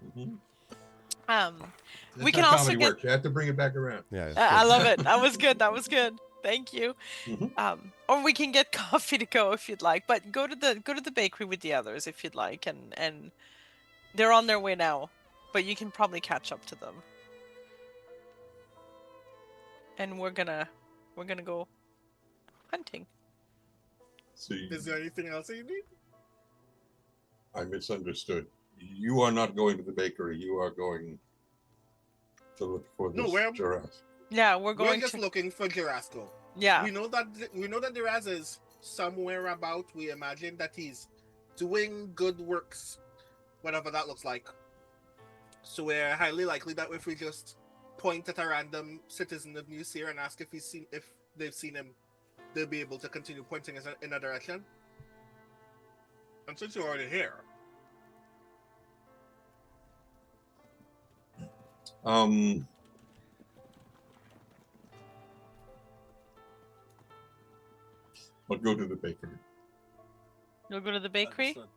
That's we can how also comedy get. works. You have to bring it back around. Yeah, I love it. That was good. That was good. Thank you. Mhm. Or we can get coffee to go if you'd like, but go to the bakery with the others if you'd like, and they're on their way now, but you can probably catch up to them. And we're gonna go hunting. See, Is there anything else that you need? I misunderstood. You are not going to the bakery. You are going to look for this giraffe. Yeah, we're going just to. looking for Girasco. Yeah. We know that Duraz is somewhere about. We imagine that he's doing good works, whatever that looks like. So we're highly likely that if we just point at a random citizen of New Seer and ask if they've seen him, they'll be able to continue pointing us in a direction. And since you're already here, I'll go to the bakery. You'll go to the bakery. understood.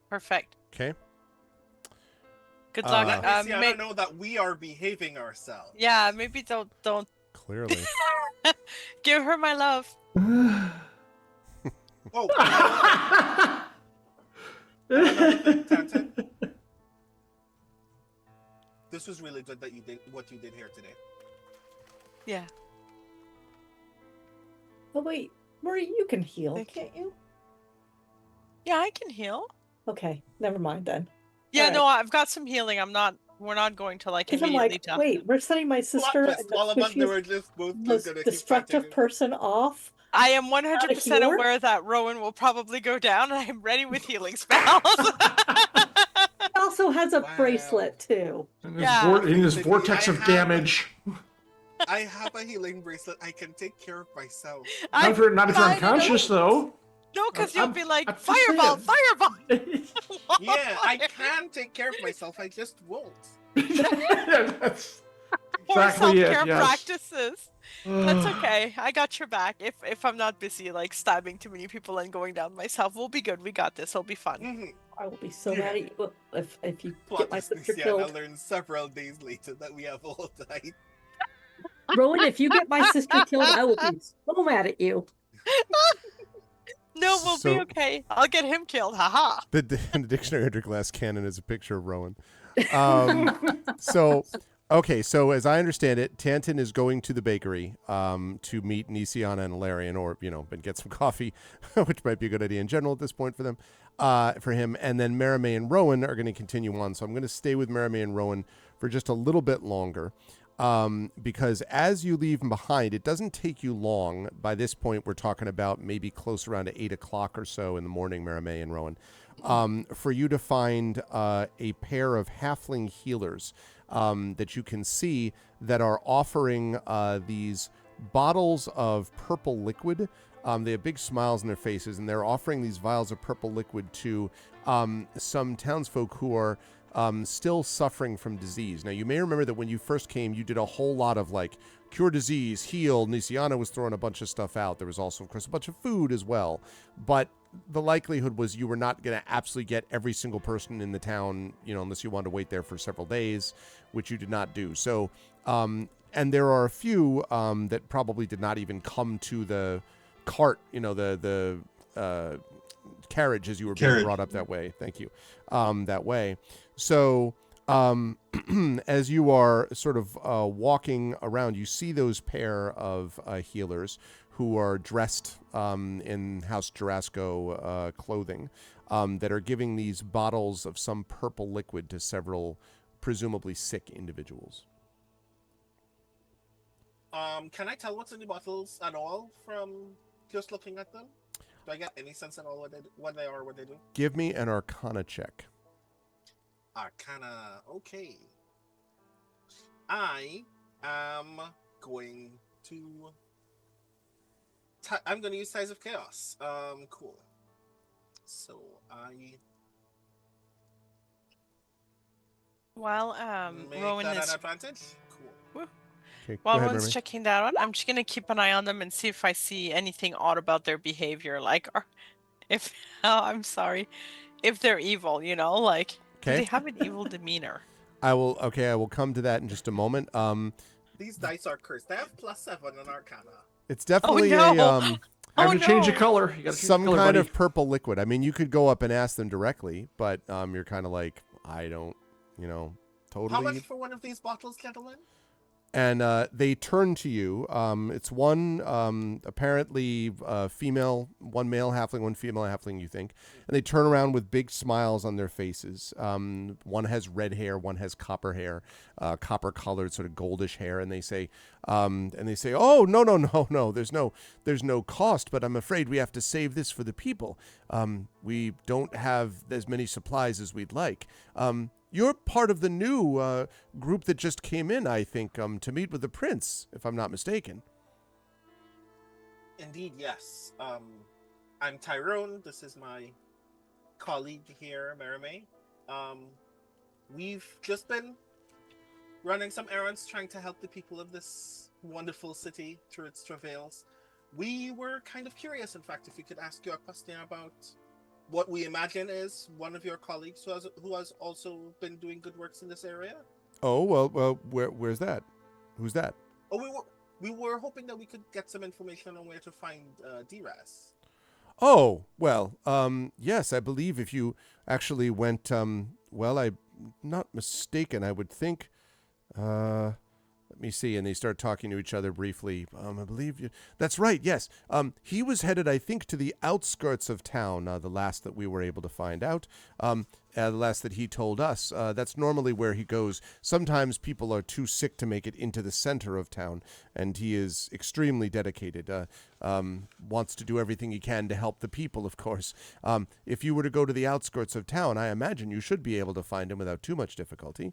Perfect. Okay. Good luck. Let me see, I don't know that we are behaving ourselves. Yeah, maybe don't Clearly. give her my love. Oh, another thing, Tantan. This was really good that you did what you did here today. Yeah. Oh wait, Marie, you can heal, Thank can't you? Yeah, I can heal. Okay, never mind then. Yeah, Alright. no, I've got some healing. We're not going to like Because I'm immediately like, tap wait, in. we're sending my sister Plot twist, and all of the us, they were just both most gonna keep destructive fighting. person off. I am 100% healer? aware that Rowan will probably go down, and I'm ready with healing spells. He also has a Wow. bracelet too. In this, Yeah. in this I vortex of have- damage. I have a healing bracelet. I can take care of myself. Not if you're unconscious, though. No, because you'll be like, I'm just fireball, saying. fireball. Yeah, I can take care of myself. I just won't. That's, exactly it, self-care yes. practices. That's okay. I got your back. If I'm not busy like stabbing too many people and going down myself, we'll be good. We got this. It'll be fun. Mhm. I will be so mad at you if you Plot get my twist, sister Luciana killed. learns several days later that we have all died. Rowan, if you get my sister killed, I will be so mad at you. No, we'll be So- okay. I'll get him killed. Haha. The dictionary under glass cannon is a picture of Rowan. So, okay, so as I understand it, Tanton is going to the bakery to meet Nisiana and Larian, or and get some coffee, which might be a good idea in general at this point for them, for him. And then Marimay and Rowan are going to continue on. So I'm going to stay with Marimay and Rowan for just a little bit longer. Because as you leave them behind, it doesn't take you long. By this point, we're talking about maybe close around to 8 o'clock or so in the morning, Marimay and Rowan, for you to find a pair of halfling healers that you can see that are offering these bottles of purple liquid. They have big smiles on their faces, and they're offering these vials of purple liquid to some townsfolk who are still suffering from disease. Now, you may remember that when you first came, you did a whole lot of like cure disease, heal. Nisiana was throwing a bunch of stuff out. There was also, of course, a bunch of food as well. But the likelihood was you were not going to absolutely get every single person in the town, unless you wanted to wait there for several days, which you did not do. So, and there are a few that probably did not even come to the cart, the carriage as you were being brought up that way. Thank you. That way. So as you are sort of walking around, you see those pair of healers who are dressed in House Jarasco clothing that are giving these bottles of some purple liquid to several presumably sick individuals. Can I tell what's in the bottles at all from just looking at them? Do I get any sense at all what they are, what they do? Give me an Arcana check. Arcana, okay. I am going to... I'm going to use Ties of Chaos. Cool. So While make Rowan that is an advantage. Cool. Okay, While go ahead, Rowan's Marimay. checking that out, I'm just gonna keep an eye on them and see if I see anything odd about their behavior, like, or if I'm sorry, if they're evil, like, do Okay. they have an evil demeanor? I will come to that in just a moment. These dice are cursed. They have +7 on Arcana. It's definitely no. a Time to change the no. color. You gotta change some the color, kind buddy. of purple liquid. I mean, you could go up and ask them directly, but you're kind of like, I don't, totally. How much for one of these bottles, gentlemen? And they turn to you. It's one apparently female, one male halfling, one female halfling, you think. And they turn around with big smiles on their faces. One has red hair, one has copper hair, copper colored, sort of goldish hair. And they say, oh, no. There's no cost, but I'm afraid we have to save this for the people. We don't have as many supplies as we'd like. You're part of the new group that just came in, I think, to meet with the prince, if I'm not mistaken. Indeed, yes. I'm Tyrone. This is my colleague here, Marimay. We've just been running some errands, trying to help the people of this wonderful city through its travails. We were kind of curious, in fact, if we could ask you a question about what we imagine is one of your colleagues who has also been doing good works in this area. Oh, well, where's that? Who's that? Oh, we were hoping that we could get some information on where to find Diras. Oh, well, yes, I believe if you actually went, well, I'm not mistaken, I would think, let me see, and they start talking to each other briefly. I believe that's right, yes. He was headed, I think, to the outskirts of town, the last that we were able to find out, the last that he told us. That's normally where he goes. Sometimes people are too sick to make it into the center of town, and he is extremely dedicated, wants to do everything he can to help the people, of course. If you were to go to the outskirts of town, I imagine you should be able to find him without too much difficulty.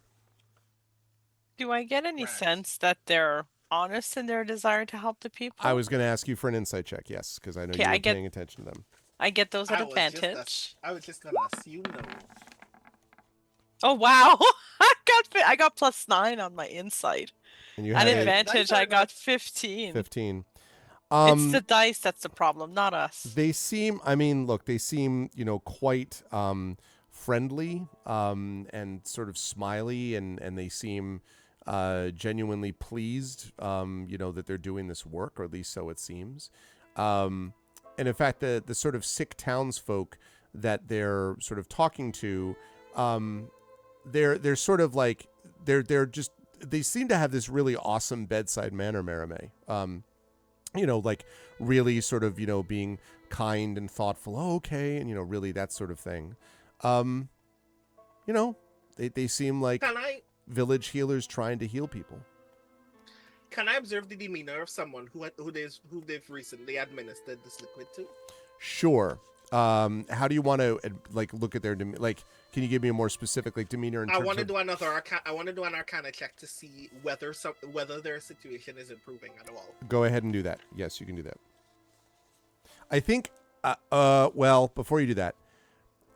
Do I get any Right. sense that they're honest in their desire to help the people? I was going to ask you for an insight check, yes, because I know Okay, you were I get- paying attention to them. I get those at I was just advantage. I was just gonna assume no. Oh wow! I I got +9 on my insight. And you At had advantage, I got 15. 15. It's the dice that's the problem, not us. They seem, I mean, look, they seem, quite friendly and sort of smiley, and they seem genuinely pleased, that they're doing this work, or at least so it seems. And in fact, the sort of sick townsfolk that they're sort of talking to, they're sort of like, they seem to have this really awesome bedside manner, Marame. Like really sort of, being kind and thoughtful. Oh, okay. And, really that sort of thing. They seem like village healers trying to heal people. Can I observe the demeanor of someone who they've recently administered this liquid to? Sure. How do you want to look at their can you give me a more specific demeanor in terms I want to of... do an Arcana check to see whether their situation is improving at all. Go ahead and do that. Yes, you can do that. I think well, before you do that,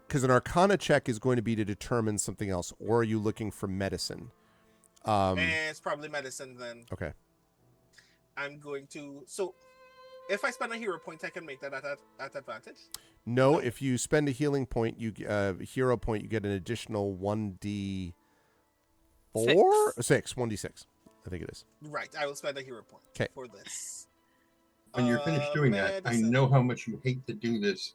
because an Arcana check is going to be to determine something else, or are you looking for medicine? It's probably medicine then. Okay. I'm going to... So, if I spend a hero point, I can make that at advantage? No, if you spend a healing point, hero point, you get an additional 1d4? 6, 1d6, I think it is. Right, I will spend a hero point 'Kay. for this. When you're finished doing that, I know how much you hate to do this,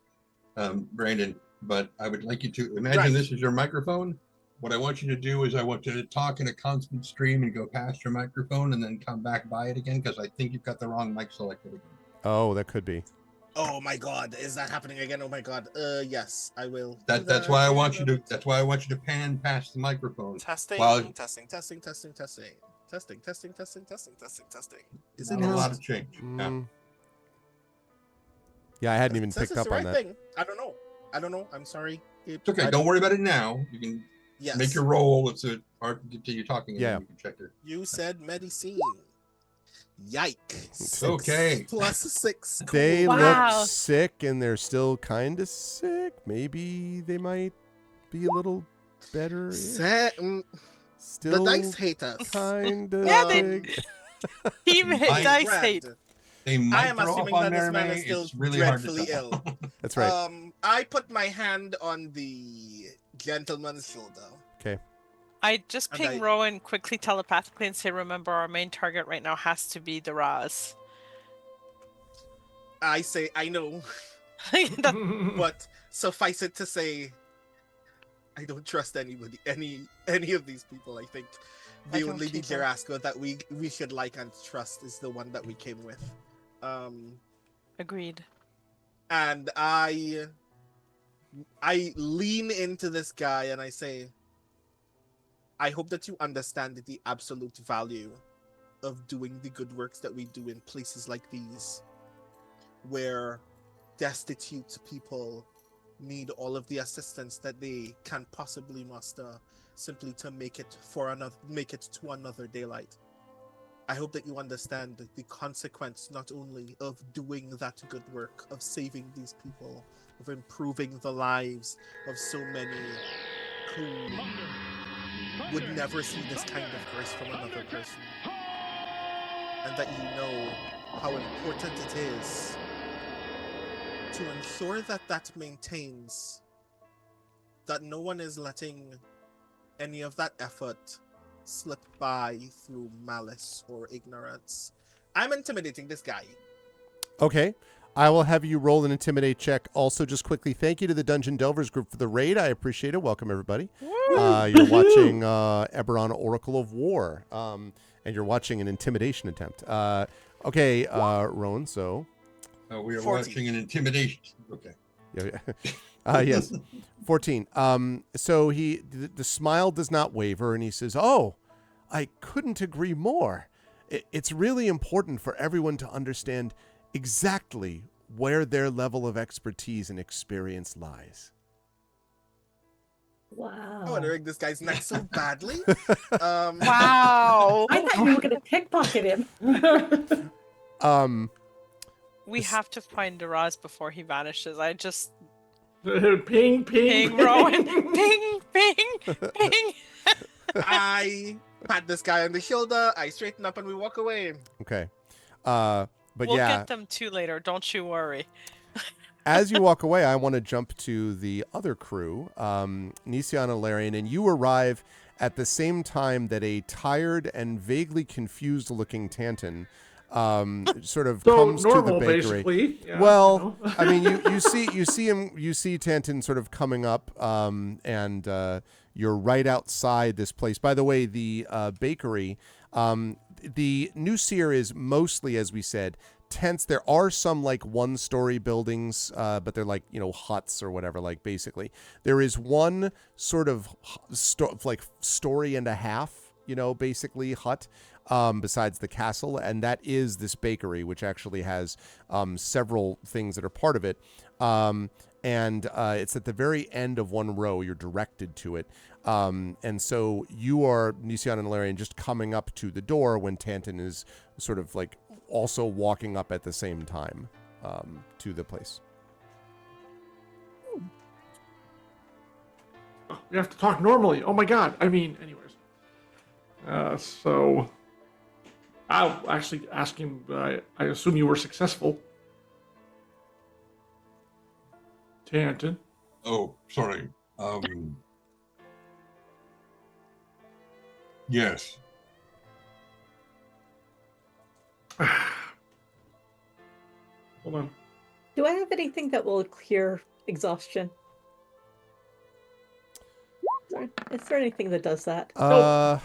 Brandon, but I would like you to imagine this is your microphone. What I want you to do is I want you to talk in a constant stream and go past your microphone and then come back by it again, because I think you've got the wrong mic selected again. Oh, that could be. Oh my God, is that happening again? Oh my God. Yes, I will. That's why I want you to. That's why I want you to pan past the microphone. Testing. While- Testing. Is Not a lot of change. Yeah. Yeah, I hadn't even Says picked it's up the on right that. thing. I don't know. I'm sorry. It's okay. Don't worry about it now. You can make your roll. It's a or continue talking. And Yeah. You can check your. You said medicine. Yikes. Okay. Plus 6. Cool. They Wow. look sick, and they're still kind of sick. Maybe they might be a little better. The Still dice hate us. kind of Yeah, they- sick. Team hit dice hate. They might I am throw assuming up on that this man Mermaid. is still It's really hard to dreadfully tell. ill. That's right. I put my hand on the gentleman's shoulder. Okay. I just And ping Rowan quickly telepathically and say, remember, our main target right now has to be the Raz. I say, I know, but suffice it to say, I don't trust anybody, any of these people. I think I the don't only either. Dijaraska that we should like and trust is the one that we came with. Agreed. And I lean into this guy and I say, I hope that you understand the absolute value of doing the good works that we do in places like these, where destitute people need all of the assistance that they can possibly muster simply to make it to another daylight. I hope that you understand the consequence not only of doing that good work, of saving these people, of improving the lives of so many who would never see this kind of grace from another person. And that you know how important it is to ensure that that maintains, that no one is letting any of that effort slip by through malice or ignorance. I'm intimidating this guy. Okay. I will have you roll an intimidate check. Also, just quickly, thank you to the Dungeon Delvers group for the raid. I appreciate it. Welcome, everybody. You're watching Eberron Oracle of War, and you're watching an intimidation attempt. Okay, Rowan, so... We are 14. watching an intimidation. Okay. Yeah. Yes, 14. So the smile does not waver, and he says, "Oh, I couldn't agree more. It's really important for everyone to understand exactly where their level of expertise and experience lies." Wow. I want to wring this guy's neck so badly. Wow. I thought you were going to pickpocket him. We have to find the Raz before he vanishes. I just Ping, ping, ping Rowan. Ping, ping, ping. I pat this guy on the shoulder, I straighten up, and we walk away. Okay. But We'll yeah, get them too later. Don't you worry. as you walk away, I want to jump to the other crew, Nisian and Larian, and you arrive at the same time that a tired and vaguely confused-looking Tanton sort of So comes normal, to the bakery. basically. Yeah, Well, you know. I mean, you see Tanton sort of coming up, and you're right outside this place. By the way, the bakery, the New Seer is mostly, as we said, tents. There are some like one-story buildings, but they're like, you know, huts or whatever. Like basically, there is one sort of like story and a half, you know, basically hut. Besides the castle, and that is this bakery, which actually has several things that are part of it. And it's at the very end of one row. You're directed to it. And so you are, Nisian and Larian, just coming up to the door when Tanton is sort of like also walking up at the same time to the place. We have to talk normally. Oh my god. I mean, anyways. So I'll actually ask him. I assume you were successful, Tanton. Oh, sorry. Yes. Hold on. Do I have anything that will clear exhaustion? Is there anything that does that? Okay.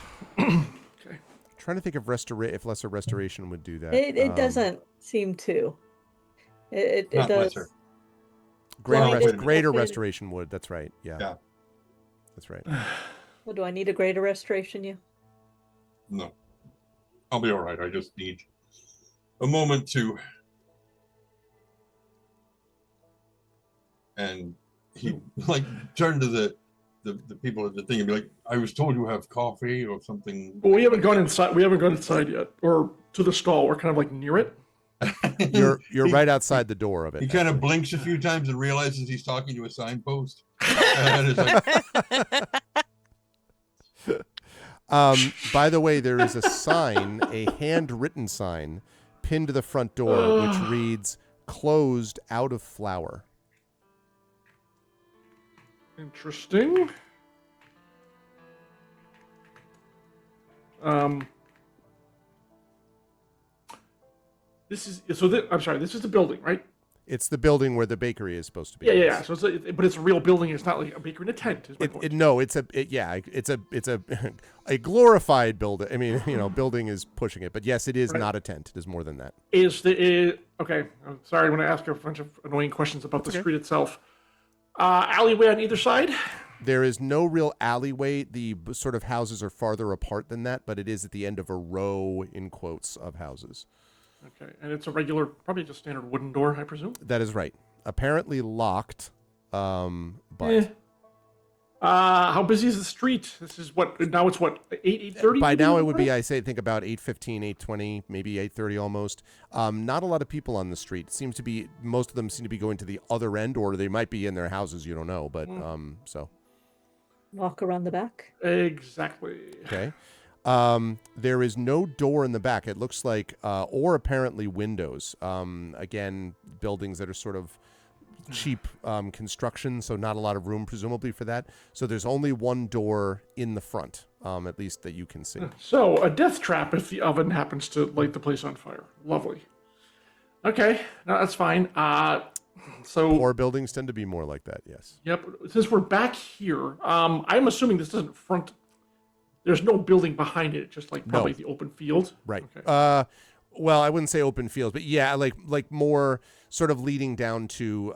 Trying to think of if lesser restoration would do that. It doesn't seem to. It Not does. lesser. Greater restoration would. That's right. Yeah. That's right. Well, do I need a greater restoration? You? No. I'll be all right. I just need a moment to. And he like turned to the people at the thing and be like, I was told you have coffee or something. Well, we haven't gone inside. We haven't gone inside yet, or to the stall. We're kind of like near it. You're right outside the door of it. He kind of blinks a few times and realizes he's talking to a signpost. And it's like, by the way, there is a sign, a handwritten sign, pinned to the front door, which reads, "Closed out of flour." Interesting. This is so. I'm sorry. This is the building, right? It's the building where the bakery is supposed to be. Yeah. So but it's a real building. It's not like a bakery in a tent. Is my point. No, it's a a glorified building. I mean, you know, building is pushing it, but yes, it is not a tent. It is more than that. Okay? I'm sorry. I'm going to ask you a bunch of annoying questions about the street itself. Alleyway on either side. There is no real alleyway. The sort of houses are farther apart than that, but it is at the end of a row, in quotes, of houses. Okay, and it's a regular, probably just standard wooden door, I presume? That is right. Apparently locked, but... How busy is the street? This is now it's 8:30? By now it would be, I think about 8:15, 8:20, maybe 8:30 almost. Not a lot of people on the street. Seems to be, most of them seem to be going to the other end, or they might be in their houses, you don't know, but, so... Walk around the back? Exactly. Okay. There is no door in the back. It looks like, or apparently windows. Again, buildings that are sort of cheap construction, so not a lot of room, presumably, for that. So there's only one door in the front, at least that you can see. So a death trap if the oven happens to light the place on fire. Lovely. Okay, no, that's fine. So poor buildings tend to be more like that. Yes. Yep. Since we're back here, I'm assuming this doesn't front. There's no building behind it, just like probably the open field. Right. Okay. Well, I wouldn't say open field, but yeah, like more sort of leading down to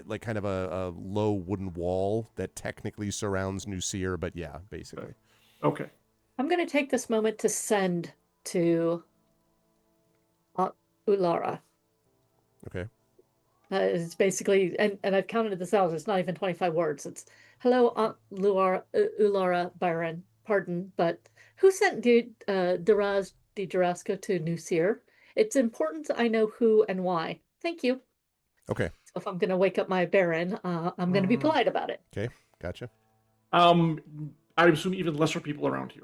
like kind of a low wooden wall that technically surrounds New Seer, but yeah, basically. Okay. I'm going to take this moment to send to Ulara. Okay. It's basically, and I've counted this out. It's not even 25 words. It's hello, Aunt Ulara Byron. Pardon, but who sent Daraz de Jarasco to New Seer? It's important I know who and why. Thank you. Okay. So if I'm going to wake up my Baron, I'm going to be polite about it. Okay, gotcha. I assume even lesser people around here.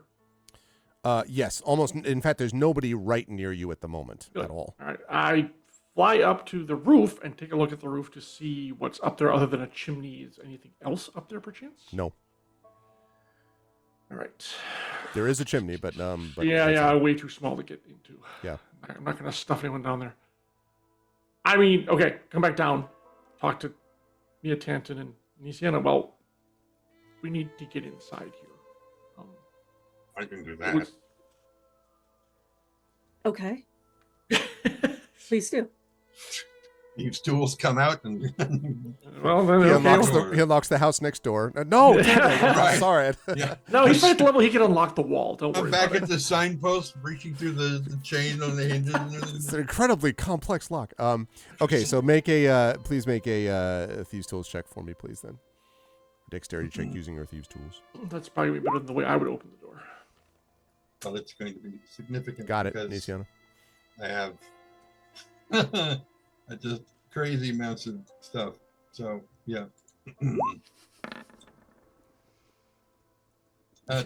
Yes, almost. In fact, there's nobody right near you at the moment Good. at all. All right. I fly up to the roof and take a look at the roof to see what's up there other than a chimney. Is anything else up there, perchance? No, All right. there is a chimney, but Yeah, way too small to get into. Yeah. I'm not going to stuff anyone down there. I mean, okay, come back down. Talk to Mia Tanton and Nisiana. Well, we need to get inside here. I can do It that. was- Okay. Please do. These tools come out and Well, then, He okay. unlocks, well- he unlocks the house next door. No, I'm Right. sorry. yeah. No, he's right at the level he can unlock the wall. Don't worry I'm back about it. at the signpost, reaching through the chain on the hinges. And It's everything. an incredibly complex lock. Okay, so please make a thieves tools check for me, please. Then dexterity check using your thieves tools. That's probably better than the way I would open the door. Well, it's going to be significant. Got it, because Nisiana. I have just crazy amounts of stuff. So yeah.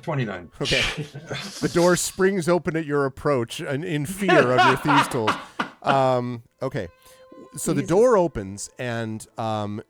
29. Okay. The door springs open at your approach and in fear of your thieves tools. Okay. So the Jesus. door opens and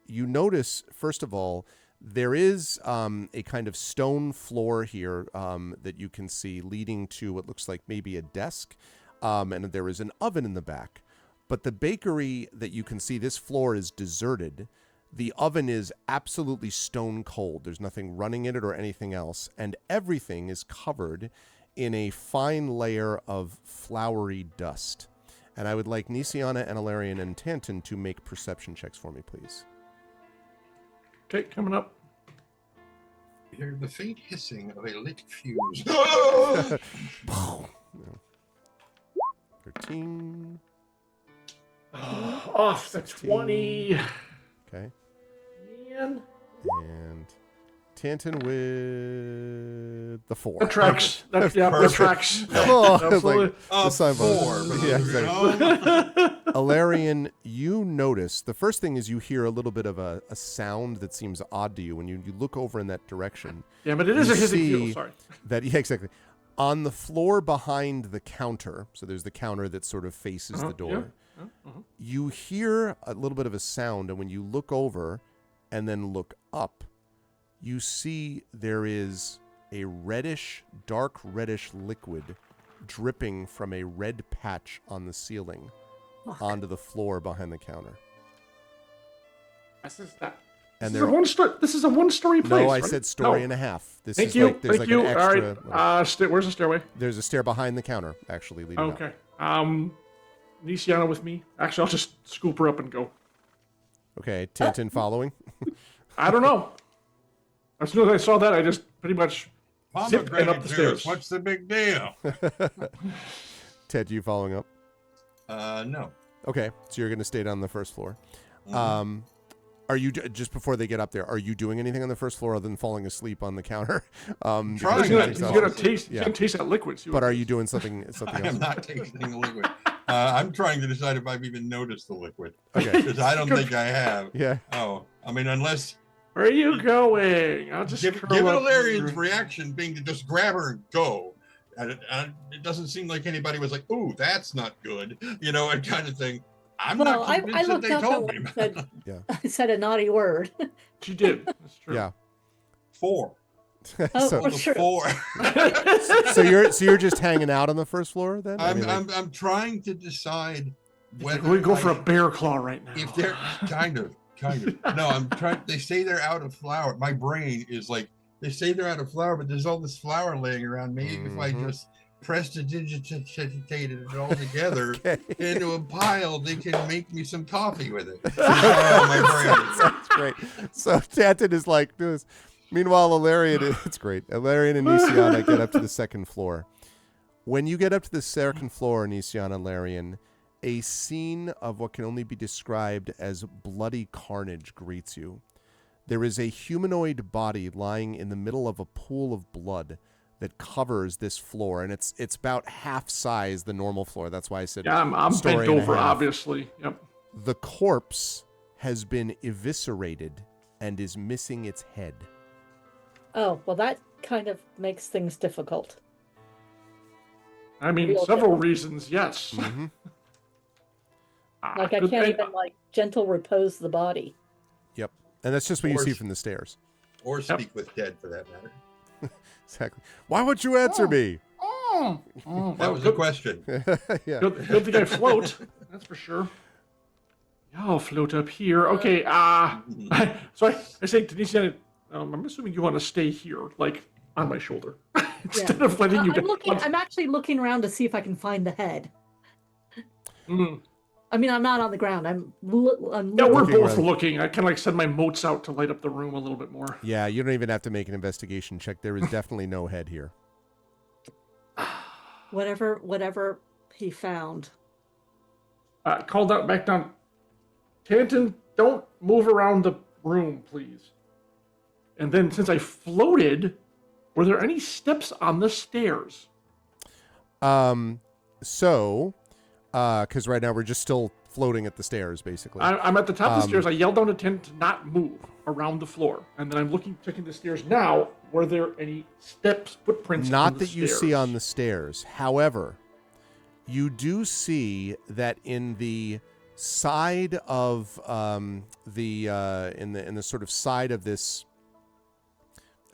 you notice, first of all, there is a kind of stone floor here that you can see leading to what looks like maybe a desk. And there is an oven in the back. But the bakery that you can see, this floor is deserted. The oven is absolutely stone cold. There's nothing running in it or anything else. And everything is covered in a fine layer of floury dust. And I would like Nisiana and Alarian and Tanton to make perception checks for me, please. Okay, coming up. Hear the faint hissing of a lit fuse. 13. Off the 20. Okay. Man. And Tanton with the 4. That tracks. That Perfect. tracks. Oh, it's Absolutely. like the signpost. Four. Yeah, exactly. Alarian, you notice, the first thing is you hear a little bit of a sound that seems odd to you when you look over in that direction. Yeah, but it is You a hissing see fuel. Sorry. That, yeah, exactly. On the floor behind the counter, so there's the counter that sort of faces the door, you hear a little bit of a sound, and when you look over and then look up, you see there is a reddish, dark reddish liquid dripping from a red patch on the ceiling onto the floor behind the counter. This is that. And This is a there, one-story. This is a one-story place. no, I right? said story No. and a half. This Thank is you. like there's Thank like you. an All extra. right. Where's the stairway? There's a stair behind the counter, actually leading up. Okay. Nisiana with me. Actually, I'll just scoop her up and go. Okay, Tanton following. I don't know. As soon as I saw that, I just pretty much zipped and up the Pomegranate stairs. juice, what's the big deal? Ted, you following up? No. Okay, so you're going to stay down on the first floor. Mhm. Are you just before they get up there? Are you doing anything on the first floor other than falling asleep on the counter? Trying because He's to. you're gonna, he's exhausted? gonna taste. Yeah. He's gonna taste that liquid. See what But it are is. you doing something I am else? not tasting the liquid. I'm trying to decide if I've even noticed the liquid Okay. because I don't think I have. Yeah. Oh, I mean, unless Where are you going? I'll just given curl up Ilarian's here. reaction being to just grab her and go, and it doesn't seem like anybody was like, "Ooh, that's not good," and kind of thing. I'm Well, not I convinced that looked they up told and me. said, Yeah. I said a naughty word. She did. That's true. Yeah. 4. Oh, so, well, The sure. 4. so you're just hanging out on the first floor then? I mean, like- I'm trying to decide whether we go for I- a bear claw right now. if they're kind of. No, I'm trying. They say they're out of flour. My brain is like, they say they're out of flour, but there's all this flour laying around. Maybe if I Mhm. just prestidigitated it all together Okay. into a pile, they can make me some coffee with it. Oh, my brain. Sounds great. So Tanton is like, do this. Meanwhile, Alarian, it's great. Alarian and Nisiana get up to the second floor. When you get up to the second floor, Nisiana and Alarian, a scene of what can only be described as bloody carnage greets you. There is a humanoid body lying in the middle of a pool of blood that covers this floor, and it's about half size the normal floor. That's why I said Yeah, I'm story bent and a over, half. obviously. Yep. The corpse has been eviscerated and is missing its head. Oh, well, that kind of makes things difficult. I mean, Real several reasons, yes. Mhm. Like, I can't even, like, gentle repose the body. Yep. And that's just what you Or see s- from the stairs. Or speak with dead, for that matter. Exactly. Why would you answer me? That was the question. Yeah. Good thing I float, that's for sure. Yeah, I'll float up here. Okay, so I say, Denise, I'm assuming you want to stay here, like, on my shoulder, instead of letting you I'm actually looking around to see if I can find the head. Mm. I mean, I'm not on the ground. I'm Yeah, we're Looking both around. looking. I can, like, send my motes out to light up the room a little bit more. Yeah, you don't even have to make an investigation check. There is definitely no head here. whatever he found. Called out back down. Tanton, don't move around the room, please. And then, since I floated, were there any steps on the stairs? So, because right now we're just still floating at the stairs, basically. I'm at the top of the stairs. I yelled down to Tanton to not move around the floor. And then I'm checking the stairs now. Were there any steps, footprints Not on the that you stairs? see on the stairs. However, you do see that in the side of in the sort of side of this.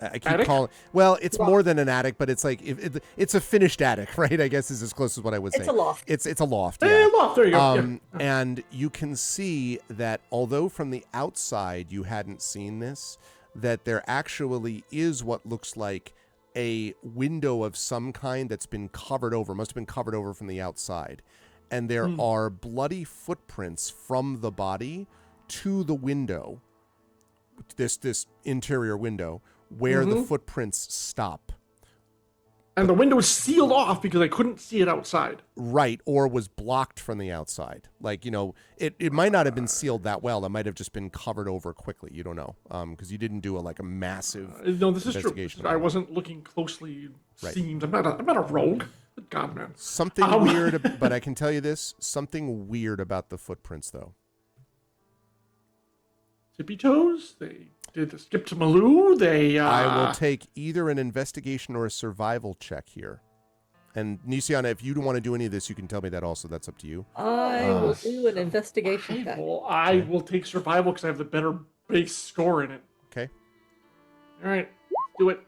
I keep Attic? calling. Well, it's more than an attic, but it's like it's a finished attic, right? I guess is as close as what I would say. It's a loft. It's a loft. Hey, Yeah. loft, there you go. Yeah. And you can see that although from the outside you hadn't seen this, that there actually is what looks like a window of some kind that's been covered over, must have been covered over from the outside. And there are bloody footprints from the body to the window, this interior window, where the footprints stop. And the window was sealed off because I couldn't see it outside. Right, or was blocked from the outside. Like, it might not have been sealed that well. It might have just been covered over quickly. You don't know, because you didn't do a massive No, this is true. investigation. I wasn't looking closely. Right. Seems I'm not a rogue. Good God, man. Something weird, but I can tell you this, something weird about the footprints, though. Tippy toes. They did the skip to Maloo. They. I will take either an investigation or a survival check here. And Nisiana, if you don't want to do any of this, you can tell me that also. That's up to you. I will do an investigation check. I will take survival because I have the better base score in it. Okay. All right, do it.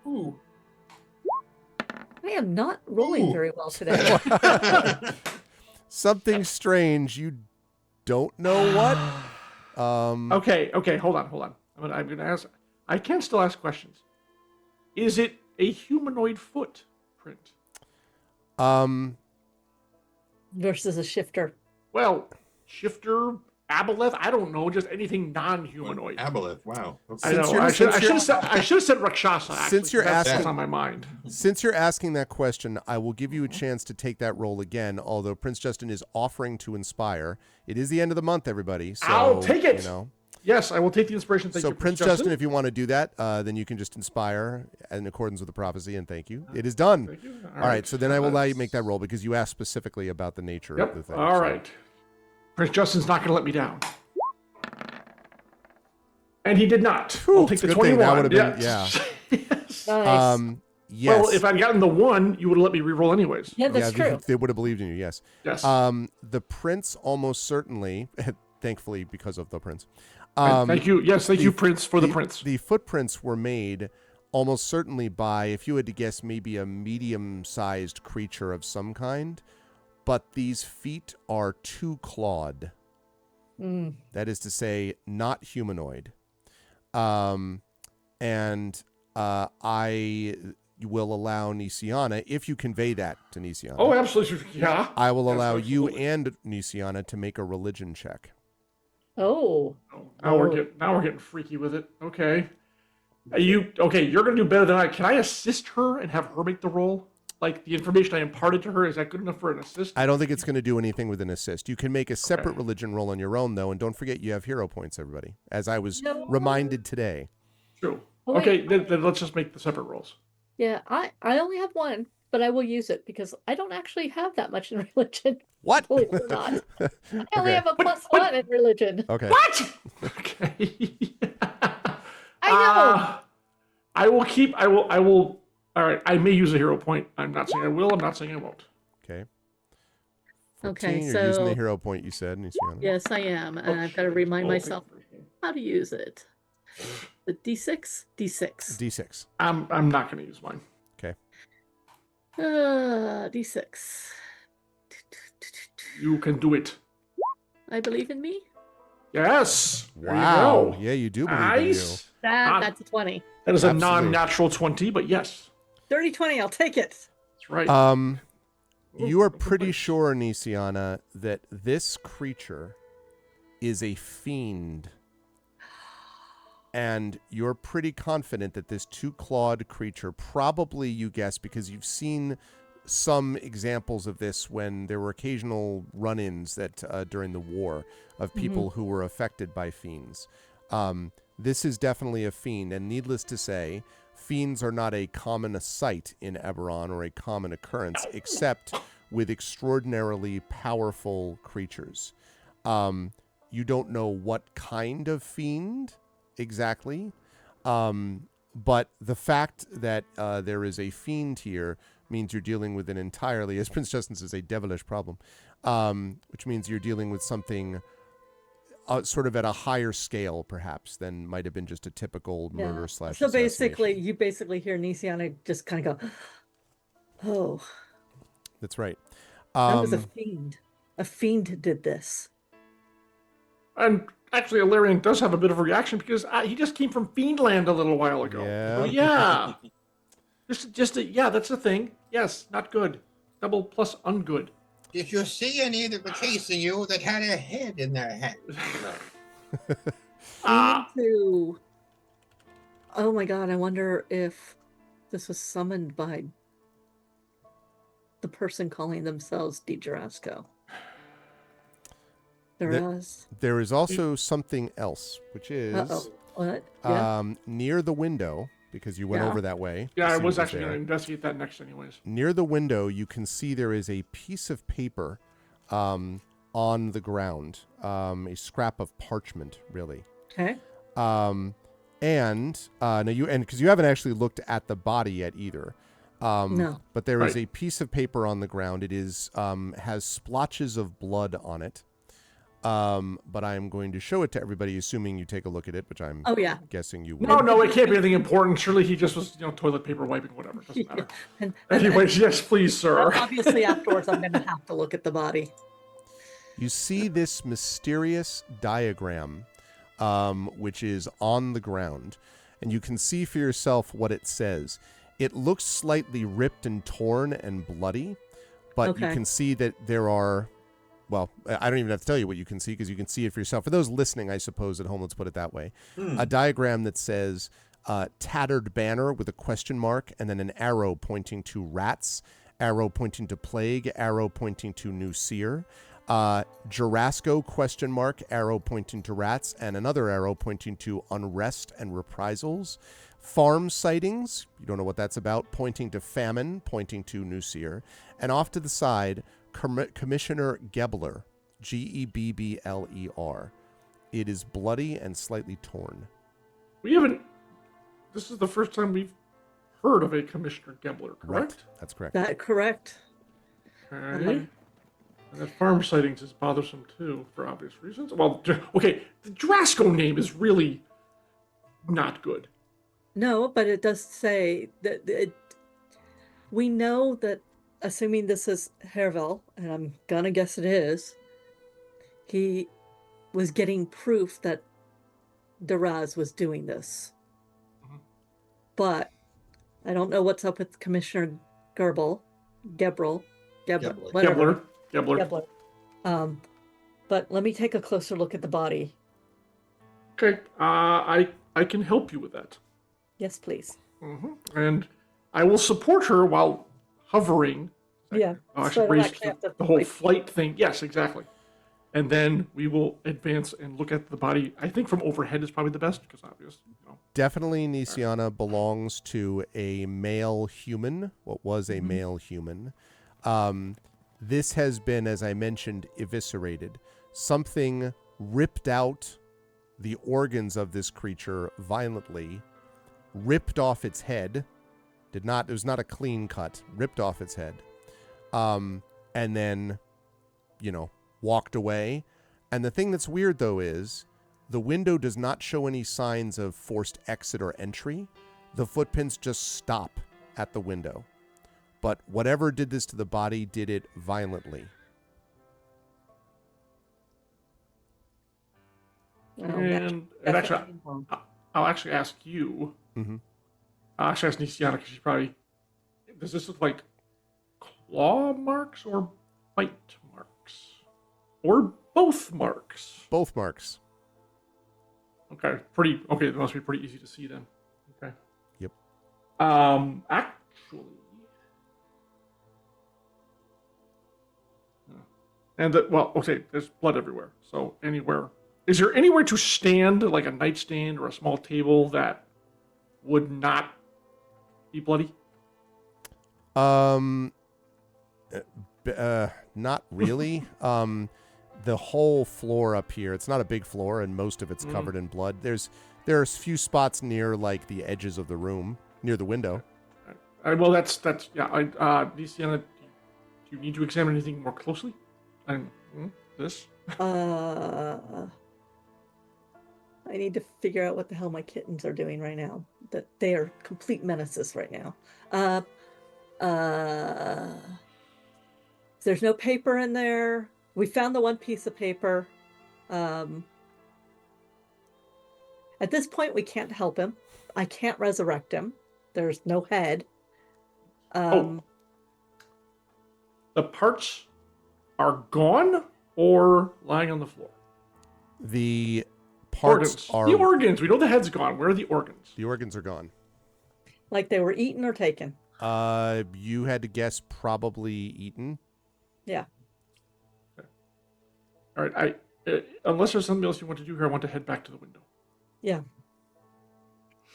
Ooh. I am not rolling very well today. Something strange. You don't know what? Okay, hold on. I'm gonna ask. I can still ask questions. Is it a humanoid footprint? Versus a shifter. Well, shifter, aboleth, I don't know, just anything non-humanoid. Aboleth, wow. Okay. I know. I should have said Rakshasa. Actually, Since you're that's asking- what's on my mind. Since you're asking that question, I will give you a chance to take that roll again, although Prince Justin is offering to inspire. It is the end of the month, everybody. So, I'll take it. You know. Yes, I will take the inspiration. Thank So you, Prince Justin, if you want to do that, then you can just inspire in accordance with the prophecy, and thank you. It is done. Thank you. All right, so then I will allow you to make that roll because you asked specifically about the nature of the Yep. thing. All so. right. Prince Justin's not going to let me down. And he did not. Whew, I'll take it's a the good thing. 21. That would have been- Yes. Nice. Yes. Well, if I'd gotten the 1, you would have let me re-roll anyways. Yeah, that's yeah, true. They would have believed in you, yes. Yes. The prince almost certainly, thankfully because of the prince. Thank you. Yes, thank you, Prince, for the prince. The footprints were made almost certainly by, if you had to guess, maybe a medium-sized creature of some kind, but these feet are two-clawed. That is to say, not humanoid. And I will allow Nisiana, if you convey that to Nisiana. Oh, absolutely. Yeah. I will allow you Absolutely. and Nisiana to make a religion check. Oh. Now we're getting freaky with it. Okay. You're gonna do better than I. Can I assist her and have her make the roll? Like the information I imparted to her, is that good enough for an assist? I don't think it's going to do anything with an assist. You can make a separate religion roll on your own, though, and don't forget you have hero points, everybody, as I was reminded today. True. Oh, wait. Okay, then let's just make the separate rolls. Yeah, I only have one, but I will use it because I don't actually have that much in religion. What? Believe it or not. I only Okay. have a +1 in religion. Okay. What? Okay. I know. I will. All right. I may use a hero point. I'm not saying I will. I'm not saying I won't. Okay. Okay, 14, you're using the so- hero point you said, Nisiana. Yes, I am, and I've got to remind myself how to use it. The D6? D6. D6. I'm not going to use mine. Okay. D6. You can do it. I believe in me. Yes. There you Wow. go. Yeah, you do believe in you. Nice. That's a 20. That is a Absolutely. non-natural 20, but yes. Dirty 20, I'll take it. That's right. You are pretty sure, Nisiana, that this creature is a fiend. And you're pretty confident that this two-clawed creature, probably you guess, because you've seen some examples of this when there were occasional run-ins that during the war of people who were affected by fiends. This is definitely a fiend, and needless to say, fiends are not a common sight in Eberron or a common occurrence, except with extraordinarily powerful creatures. You don't know what kind of fiend exactly, but the fact that there is a fiend here means you're dealing with an entirely, as Prince Justin says, a devilish problem, which means you're dealing with something sort of at a higher scale, perhaps, than might have been just a typical murder slash So basically, assassination. you basically hear Nisiana just kind of go, oh, That's right. that was a fiend. A fiend did this. And actually, Ilarion does have a bit of a reaction because he just came from Fiendland a little while ago. Yeah. So, yeah. Yeah, that's the thing. Yes, not good. Double plus ungood. Did you see any that were chasing you that had a head in their head? Into, oh my god, I wonder if this was summoned by the person calling themselves Di Jarasco. There is also something else, which is what? Yeah. Near the window, because you went over that way. Yeah, to I see was what actually there. going to investigate that next anyways. Near the window, you can see there is a piece of paper on the ground, a scrap of parchment, really. Okay. Now because you haven't actually looked at the body yet either. No. But there is a piece of paper on the ground. It is has splotches of blood on it. But I am going to show it to everybody, assuming you take a look at it, which I'm guessing you will. No, it can't be anything important. Surely he just was, toilet paper wiping, whatever. Doesn't matter. Anyways, yes, please, sir. Obviously, afterwards, I'm going to have to look at the body. You see this mysterious diagram, which is on the ground, and you can see for yourself what it says. It looks slightly ripped and torn and bloody, but you can see that there are... Well, I don't even have to tell you what you can see because you can see it for yourself. For those listening, I suppose, at home, let's put it that way. A diagram that says tattered banner with a question mark and then an arrow pointing to rats, arrow pointing to plague, arrow pointing to new seer, Jarasco question mark, arrow pointing to rats, and another arrow pointing to unrest and reprisals. Farm sightings, you don't know what that's about, pointing to famine, pointing to new seer. And off to the side, Commissioner Gebler, Gebbler. It is bloody and slightly torn. This is the first time we've heard of a Commissioner Gebler, correct? Right. That's correct. That correct. Okay. And that farm sightings is bothersome too, for obvious reasons. Well, okay, the Jarasco name is really not good. No, but it does say that we know that, assuming this is Hervel, and I'm gonna guess it is, he was getting proof that Daraz was doing this. But I don't know what's up with Commissioner Gebler. But let me take a closer look at the body. Okay, I can help you with that. Yes, please. And I will support her while hovering. Yeah. Actually, raise the whole flight thing. Yes, exactly. And then we will advance and look at the body. I think from overhead is probably the best because obvious. Definitely Nisiana belongs to a male human, what was a male human. This has been, as I mentioned, eviscerated. Something ripped out the organs of this creature violently, ripped off its head. It was not a clean cut, ripped off its head. And then, walked away. And the thing that's weird, though, is the window does not show any signs of forced exit or entry. The footprints just stop at the window. But whatever did this to the body did it violently. And actually, I'll actually ask you. Mm-hmm. I'll actually ask Nisiana because she's probably. Does this look like claw marks or bite marks? Or both marks? Both marks. Okay, it must be pretty easy to see then. Okay. Yep. Actually. And there's blood everywhere. So anywhere. Is there anywhere to stand, like a nightstand or a small table, that would not be bloody? Not really. The whole floor up here, it's not a big floor, and most of it's covered in blood. There are a few spots near, like, the edges of the room, near the window. Well, that's Luciana, do you need to examine anything more closely? This? I need to figure out what the hell my kittens are doing right now. That they are complete menaces right now. There's no paper in there. We found the one piece of paper. At this point, we can't help him. I can't resurrect him. There's no head. The parts are gone or lying on the floor? The parts are... The organs. We know the head's gone. Where are the organs? The organs are gone. Like they were eaten or taken? You had to guess probably eaten. Yeah. Okay. All right. Unless there's something else you want to do here, I want to head back to the window. Yeah.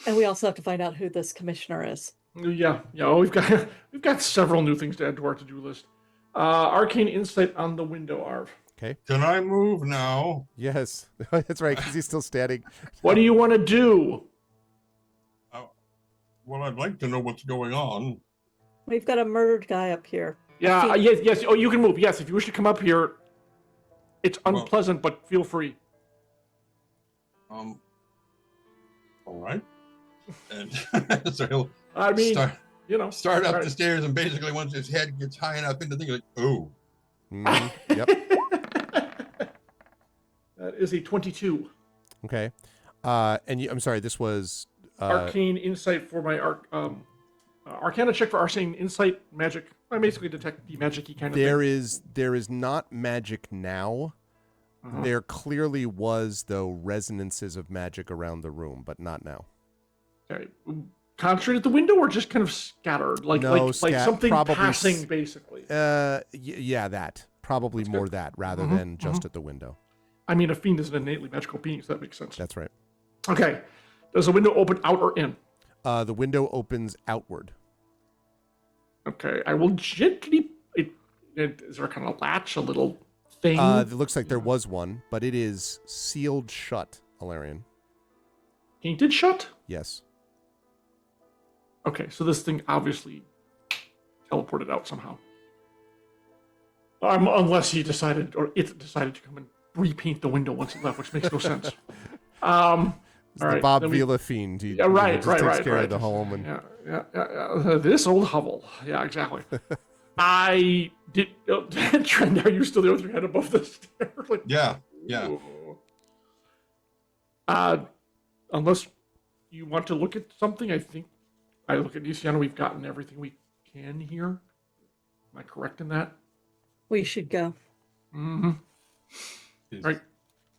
And we also have to find out who this commissioner is. Yeah. Oh, we've got several new things to add to our to-do list. Arcane insight on the window, Arv. Okay. Can I move now? Yes, that's right, because he's still standing. What do you want to do? Well, I'd like to know what's going on. We've got a murdered guy up here. Yeah, yes. Oh, you can move. Yes, if you wish to come up here, it's unpleasant, but feel free. All right. And so he'll start up the stairs, and basically once his head gets high enough into the thing, like, oh. Mm-hmm. Yep. That is a 22. Okay. I'm sorry, this was... Arcane insight for my Arcana check for arcane insight magic. I basically detect the magic-y kind of thing. There is not magic now. Uh-huh. There clearly was, though, resonances of magic around the room, but not now. Okay. Concentrated at the window or just kind of scattered? Like something passing, basically? Yeah, that. Probably that's more good. That rather than just at the window. I mean, a fiend is an innately magical being, so that makes sense. That's right. Okay. Does the window open out or in? The window opens outward. Okay. I will gently... Is there a kind of latch, a little thing? It looks like there was one, but it is sealed shut, Alarian. Painted shut? Yes. Okay, so this thing obviously teleported out somehow. Unless he decided, or it decided to come and repaint the window once it left, which makes no sense. All right, the Bob Vila fiend. He takes care of the home. And... Yeah. This old hovel. Yeah, exactly. I did. Trent, are you still there with your head above the stairs? Like, yeah. Unless you want to look at something, I think I look at Luciana. We've gotten everything we can here. Am I correct in that? We should go. Mm-hmm. Right.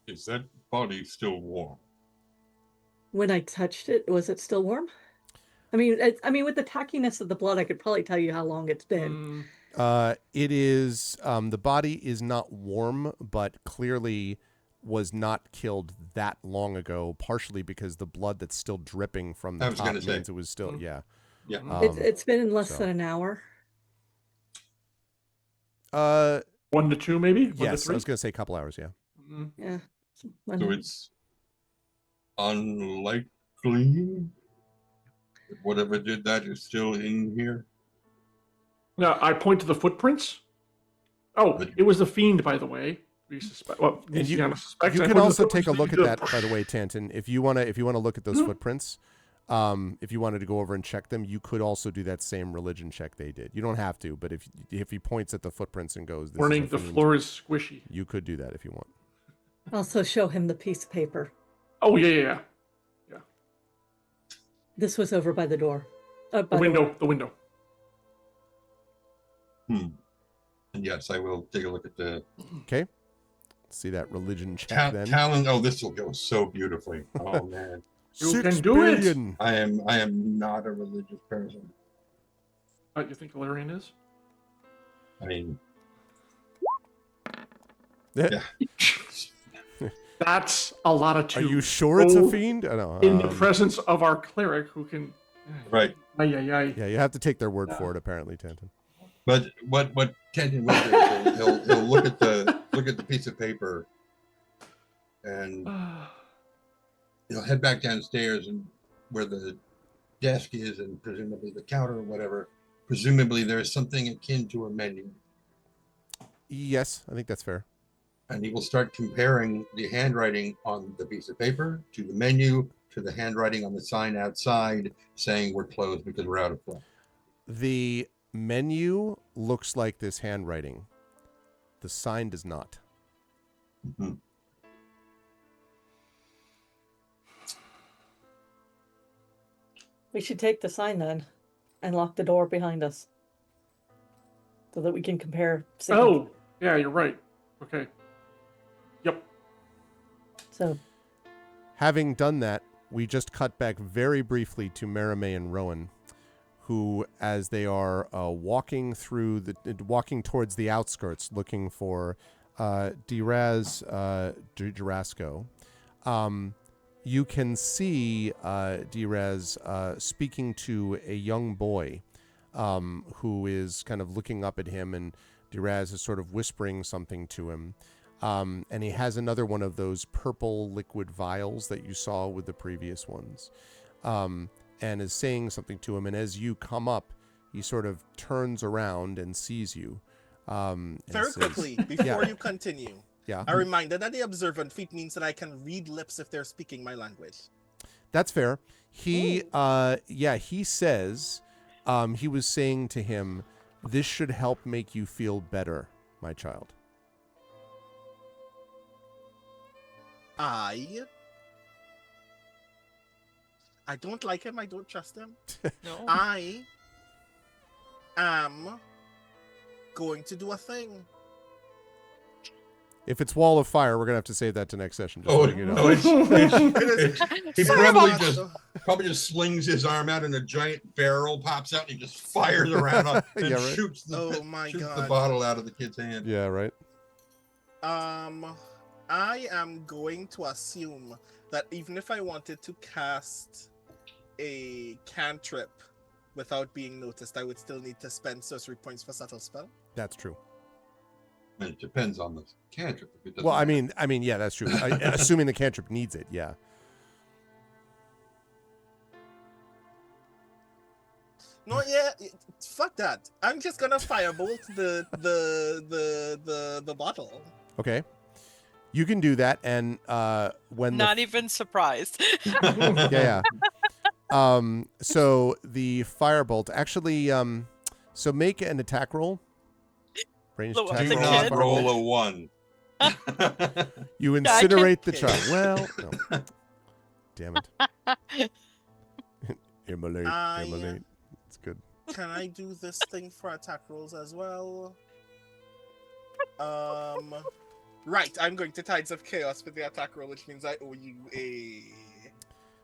Is that body still warm? When I touched it, was it still warm? I mean, with the tackiness of the blood, I could probably tell you how long it's been. It is. The body is not warm, but clearly was not killed that long ago. Partially because the blood that's still dripping from the top means it was still. Yeah. It's been in less than an hour. 1 to 2, maybe. 1 yes, to 3? I was going to say a couple hours. Yeah. Yeah. So it's unlikely. Whatever did that is still in here. Now, I point to the footprints. Oh, it was the fiend, by the way. We suspect. Well, And you suspects. can also take a look at that, by the way, Tanton. If you wanna look at those footprints, if you wanted to go over and check them, you could also do that same religion check they did. You don't have to, but if he points at the footprints and goes, "This Warning: is a the fiend," floor is squishy. you could do that if you want. Also show him the piece of paper. Oh yeah. This was over by the door. The window. And yes, I will take a look at the Okay. Let's see that religion check then. Talon. Oh, this will go so beautifully. Oh man, You can do it. 6 billion. I am not a religious person. You think Valerian is? I mean, Yeah. That's a lot of Are two. you sure it's a fiend? I don't know. In the presence of our cleric, who can. right. Ay. Yeah, you have to take their word for it, apparently, Tanton. But what Tenton will do is he'll look at the piece of paper, and he'll head back downstairs and where the desk is, and presumably the counter or whatever. Presumably there's something akin to a menu, Yes, I think that's fair. and he will start comparing the handwriting on the piece of paper to the menu to the handwriting on the sign outside saying we're closed because we're out of flow. The menu looks like this handwriting. The sign does not. Mhm. We should take the sign then and lock the door behind us so that we can compare signatures. Oh, yeah, you're right. Okay. Yep. So Having done that, we just cut back very briefly to Marimé and Rowan, who, as they are walking towards the outskirts, looking for Durasco, you can see Diraz speaking to a young boy who is kind of looking up at him, and Diraz is sort of whispering something to him. And he has another one of those purple liquid vials that you saw with the previous ones, and is saying something to him. And as you come up, he sort of turns around and sees you. Very quickly, before you continue, Yeah. a reminder that the observant feat means that I can read lips if they're speaking my language. That's fair. He says, he was saying to him, "This should help make you feel better, my child." I don't like him. I don't trust him. No. I am going to do a thing. If it's Wall of Fire, we're gonna have to save that to next session. Just Oh, letting you know. no, he Son probably just slings his arm out, and a giant barrel pops out, and he just fires around and Yeah, right. shoots Oh my the God. bottle out of the kid's hand. Yeah, right. I am going to assume that even if I wanted to cast a cantrip without being noticed, I would still need to spend sorcery points for subtle spell. That's true. And it depends on the cantrip. If it doesn't Well, I have- mean, yeah, that's true. Assuming the cantrip needs it, yeah. No, yeah, fuck that. I'm just gonna firebolt the bottle. Okay. You can do that, and when Not even surprised. yeah. So the firebolt actually, so make an attack roll. Ranged Look, attack Do the roll. not kid. roll a 1. You Yeah, I can- incinerate the child. Well, no. Damn it. Immolate. It's good. Can I do this thing for attack rolls as well? Right, I'm going to Tides of Chaos with the attack roll, which means I owe you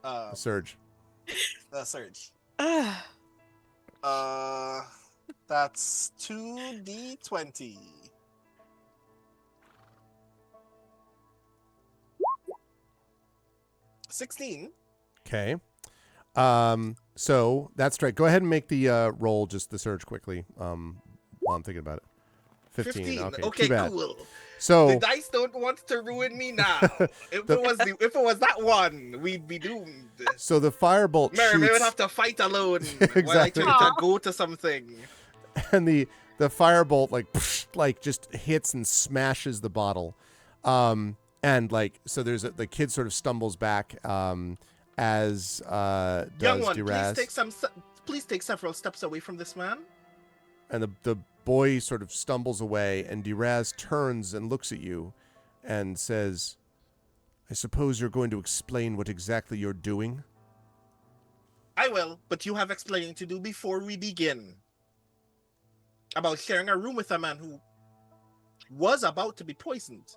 A surge. a surge. That's 2d20. $16. Okay. So that's right. Go ahead and make the roll, just the surge quickly. While I'm thinking about it. 15. Okay, Okay, too bad. cool. The So dice don't want to ruin me now. If The- it was that one, we'd be doomed. so the firebolt Mary May would shoots, have to fight alone while I Exactly. try to Aw. go to something. and the firebolt like just hits and smashes the bottle, and like so the kid sort of stumbles back, as Young does one, Duraz, please take several steps away from this man. and the boy sort of stumbles away, and Duraz turns and looks at you, and says, "I suppose you're going to explain what exactly you're doing." I will, but you have explaining to do before we begin. About sharing a room with a man who was about to be poisoned.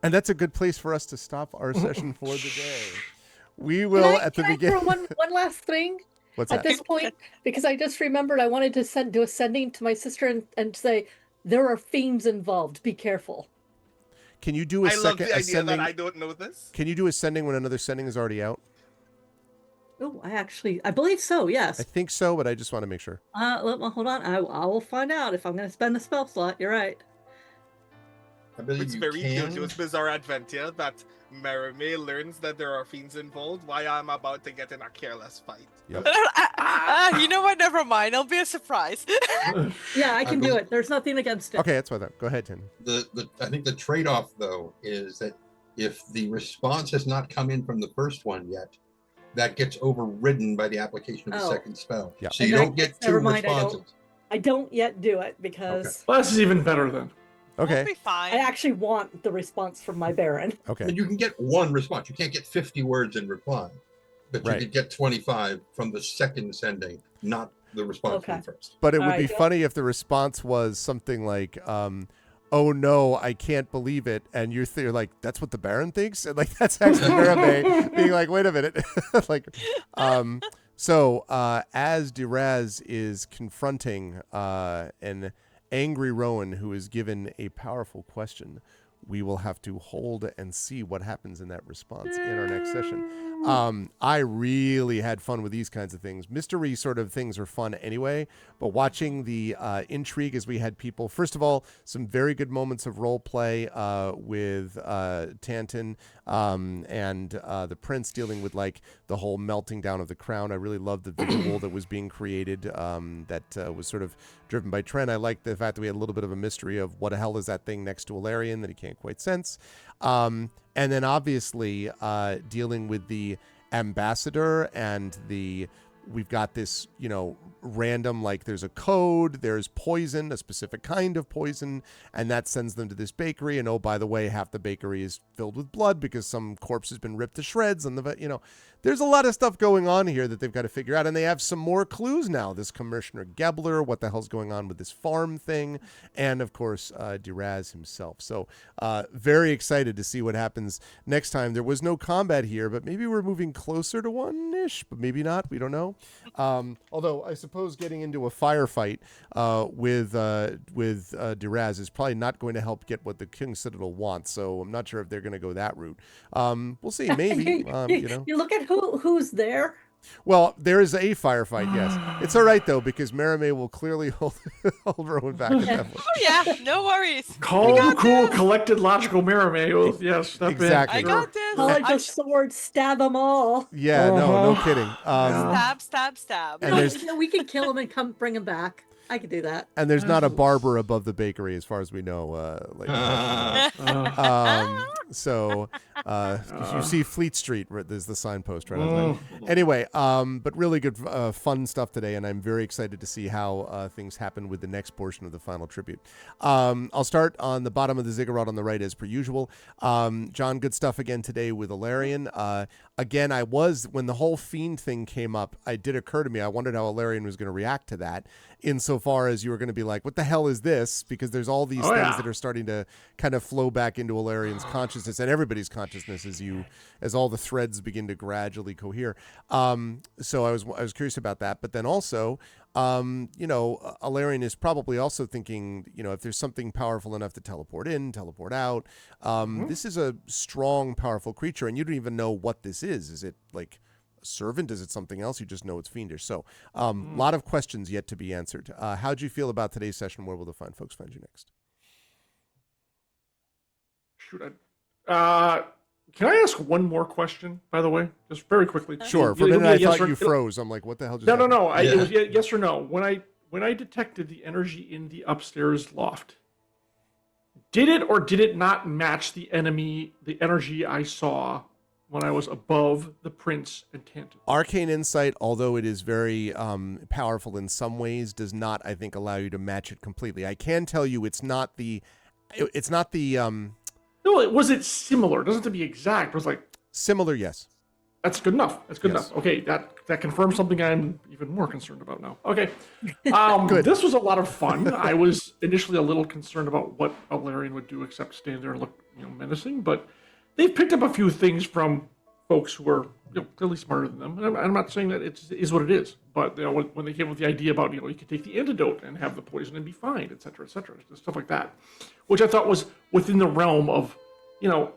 And that's a good place for us to stop our session for the day. We Can will I- at the can I beginning. throw one last thing What's at that? this point? Because I just remembered I wanted to do a sending to my sister and say, there are fiends involved. Be careful. Can you do a I love second the idea ascending? that I don't know this. Can you do ascending when another sending is already out? Oh, I believe so. I Yes. think so, but I just want to make sure. Hold on. I will find out if I'm going to spend the spell slot. You're right. I believe It's you very can. JoJo's Bizarre Adventure that Mary May learns that there are fiends involved while I'm about to get in a careless fight. Yep. You know what? Never mind. It'll be a surprise. Yeah, I can do believe- it. There's nothing against it. Okay, that's what I thought. Go ahead, Tim. I think the trade-off though is that if the response has not come in from the first one yet, that gets overridden by the application of the Oh. second spell. Yeah. So In you that don't get case, two never mind, I don't. responses. I don't yet do it because Well, this is even better then. We'll Okay. be fine. I actually want the response from my Baron. Okay. And you can get one response. You can't get 50 words in reply, but you Right. could get 25 from the second sending, not the response from Okay. the first. But it would Alright, be go- funny if the response was something like, "Oh no, I can't believe it," and you're like, "That's what the Baron thinks," and like that's actually Merame being like, "Wait a minute," like, So as Duraz is confronting an angry Rowan who is given a powerful question, we will have to hold and see what happens in that response in our next session. I really had fun with these kinds of things. Mystery sort of things are fun anyway, but watching the intrigue as we had people, first of all, some very good moments of role play with Tantin and the prince dealing with like the whole melting down of the crown. I really loved the visual that was being created that was sort of driven by Trent. I liked the fact that we had a little bit of a mystery of what the hell is that thing next to Alarion that he can't quite sense. And then obviously dealing with the ambassador and we've got this, random, like there's a code, there's poison, a specific kind of poison, and that sends them to this bakery. And oh, by the way, half the bakery is filled with blood because some corpse has been ripped to shreds. And there's a lot of stuff going on here that they've got to figure out. And they have some more clues now. This Commissioner Gebler, what the hell's going on with this farm thing, and of course, Duraz himself. So very excited to see what happens next time. There was no combat here, but maybe we're moving closer to one-ish, but maybe not. We don't know. Although I suppose getting into a firefight with Duraz is probably not going to help get what the King Citadel wants. So I'm not sure if they're going to go that route. We'll see. Maybe. You look at who's there. Well, there is a firefight. Yes, it's all right though because Merame will clearly hold Rowan back at that point. Oh yeah, no worries. Calm, got cool, this. collected, logical Merame will, yes, step Exactly. I in. got this. College I'm of Swords, stab them all. Yeah, no Uh-huh. kidding. stab, stab, stab. And No, there's- we can kill them and come bring them back. I could do that. And there's not a barber above the bakery, as far as we know. So you see Fleet Street. There's the signpost right outside. Anyway, but really good, fun stuff today, and I'm very excited to see how things happen with the next portion of the final tribute. I'll start on the bottom of the ziggurat on the right, as per usual. John, good stuff again today with Alarion. Again, when the whole fiend thing came up, it did occur to me, I wondered how Alarion was going to react to that, insofar as you were going to be like, what the hell is this? Because there's all these things that are starting to kind of flow back into Alarion's consciousness and everybody's consciousness as all the threads begin to gradually cohere. So I was curious about that. But then also, Alarion is probably also thinking, if there's something powerful enough to teleport in, teleport out, this is a strong, powerful creature, and you don't even know what this is. Is it like a servant? Is it something else? You just know it's fiendish. So a lot of questions yet to be answered. How'd you feel about today's session? Where will the fine folks find you next? Shoot, can I ask one more question, by the way? Just very quickly. Sure. For a minute, I thought you froze. I'm like, what the hell just happened? No. It was yes or no. When I detected the energy in the upstairs loft, did it or did it not match the energy I saw when I was above the prince and Tantum? Arcane Insight, although it is very powerful in some ways, does not, I think, allow you to match it completely. I can tell you it's not the No, was it similar? It doesn't have to be exact. It was like similar, yes. That's good enough. That's good Yes. enough. Okay, that confirms something I'm even more concerned about now. Okay. Good. This was a lot of fun. I was initially a little concerned about what a Larian would do except stand there and look, menacing, but they've picked up a few things from folks who are clearly smarter than them. And I'm not saying that it is what it is, but when they came up with the idea about you could take the antidote and have the poison and be fine, et cetera, stuff like that, which I thought was within the realm of,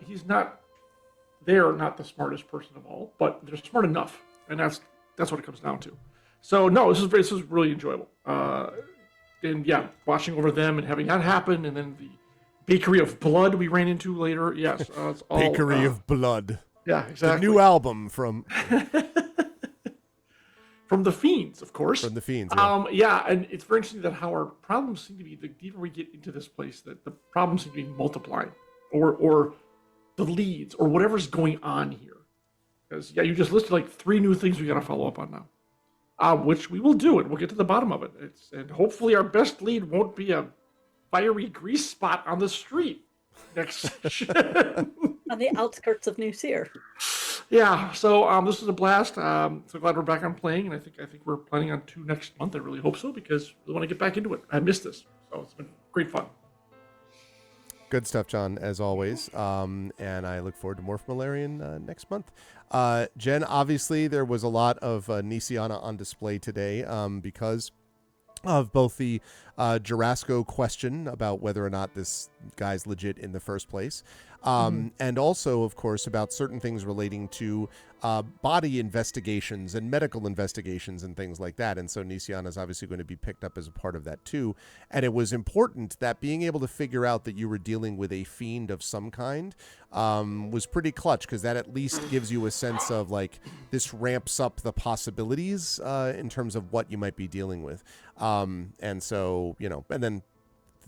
he's not. They're not the smartest person of all, but they're smart enough, and that's what it comes down to. So no, this is really enjoyable. And yeah, watching over them and having that happen, and then the Bakery of Blood we ran into later. Yes, it's all Bakery of Blood. Yeah, exactly. The new album from from the Fiends, of course. From the Fiends. Yeah. Yeah, and it's very interesting that how our problems seem to be, the deeper we get into this place, that the problems seem to be multiplying, or the leads, or whatever's going on here. Because you just listed like 3 new things we got to follow up on now, which we will do, and we'll get to the bottom of it. And hopefully our best lead won't be a fiery grease spot on the street next session. On the outskirts of New Seer. Yeah, so this was a blast. So glad we're back on playing, and I think we're planning on 2 next month. I really hope so, because I really want to get back into it. I missed this, so it's been great fun. Good stuff, John, as always. And I look forward to more from Malarian next month. Jen, obviously, there was a lot of Nisiana on display today because of both the Jurasco question about whether or not this guy's legit in the first place, and also, of course, about certain things relating to body investigations and medical investigations and things like that. And so Nisiana is obviously going to be picked up as a part of that too. And it was important that being able to figure out that you were dealing with a fiend of some kind was pretty clutch, because that at least gives you a sense of like, this ramps up the possibilities in terms of what you might be dealing with. And so, and then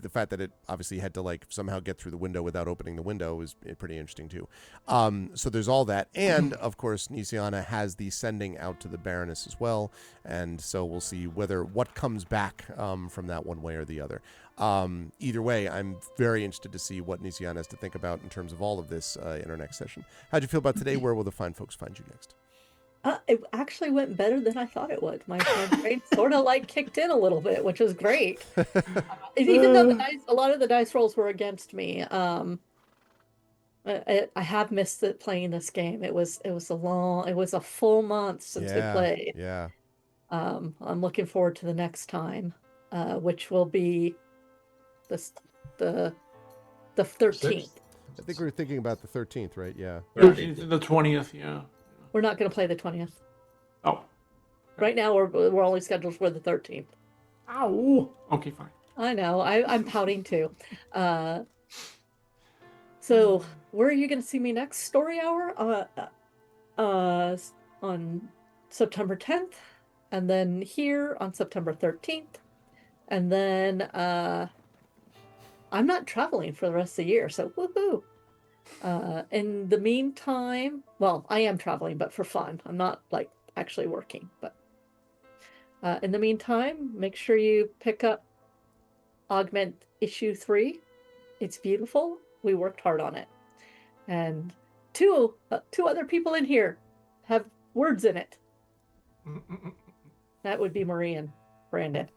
the fact that it obviously had to like somehow get through the window without opening the window is pretty interesting too. So there's all that. And of course, Nisiana has the sending out to the Baroness as well. And so we'll see what comes back from that one way or the other. Either way, I'm very interested to see what Nisiana has to think about in terms of all of this in our next session. How'd you feel about today? Where will the fine folks find you next? It actually went better than I thought it would. My brain sort of like kicked in a little bit, which was great. Even though a lot of the dice rolls were against me, I have missed playing this game. It was a full month since we played. Yeah. I'm looking forward to the next time, which will be the 13th. I think we were thinking about the 13th, right? Yeah. The 20th, yeah. We're not going to play the 20th. Oh. Right now, we're only scheduled for the 13th. Ow. Okay, fine. I know. I'm pouting too. So, where are you going to see me next? Story Hour on September 10th, and then here on September 13th, and then I'm not traveling for the rest of the year, so woohoo! In the meantime, well, I am traveling, but for fun. I'm not like actually working, but in the meantime, make sure you pick up Augment issue 3. It's beautiful. We worked hard on it, and two other people in here have words in it. That would be Marie and Brandon.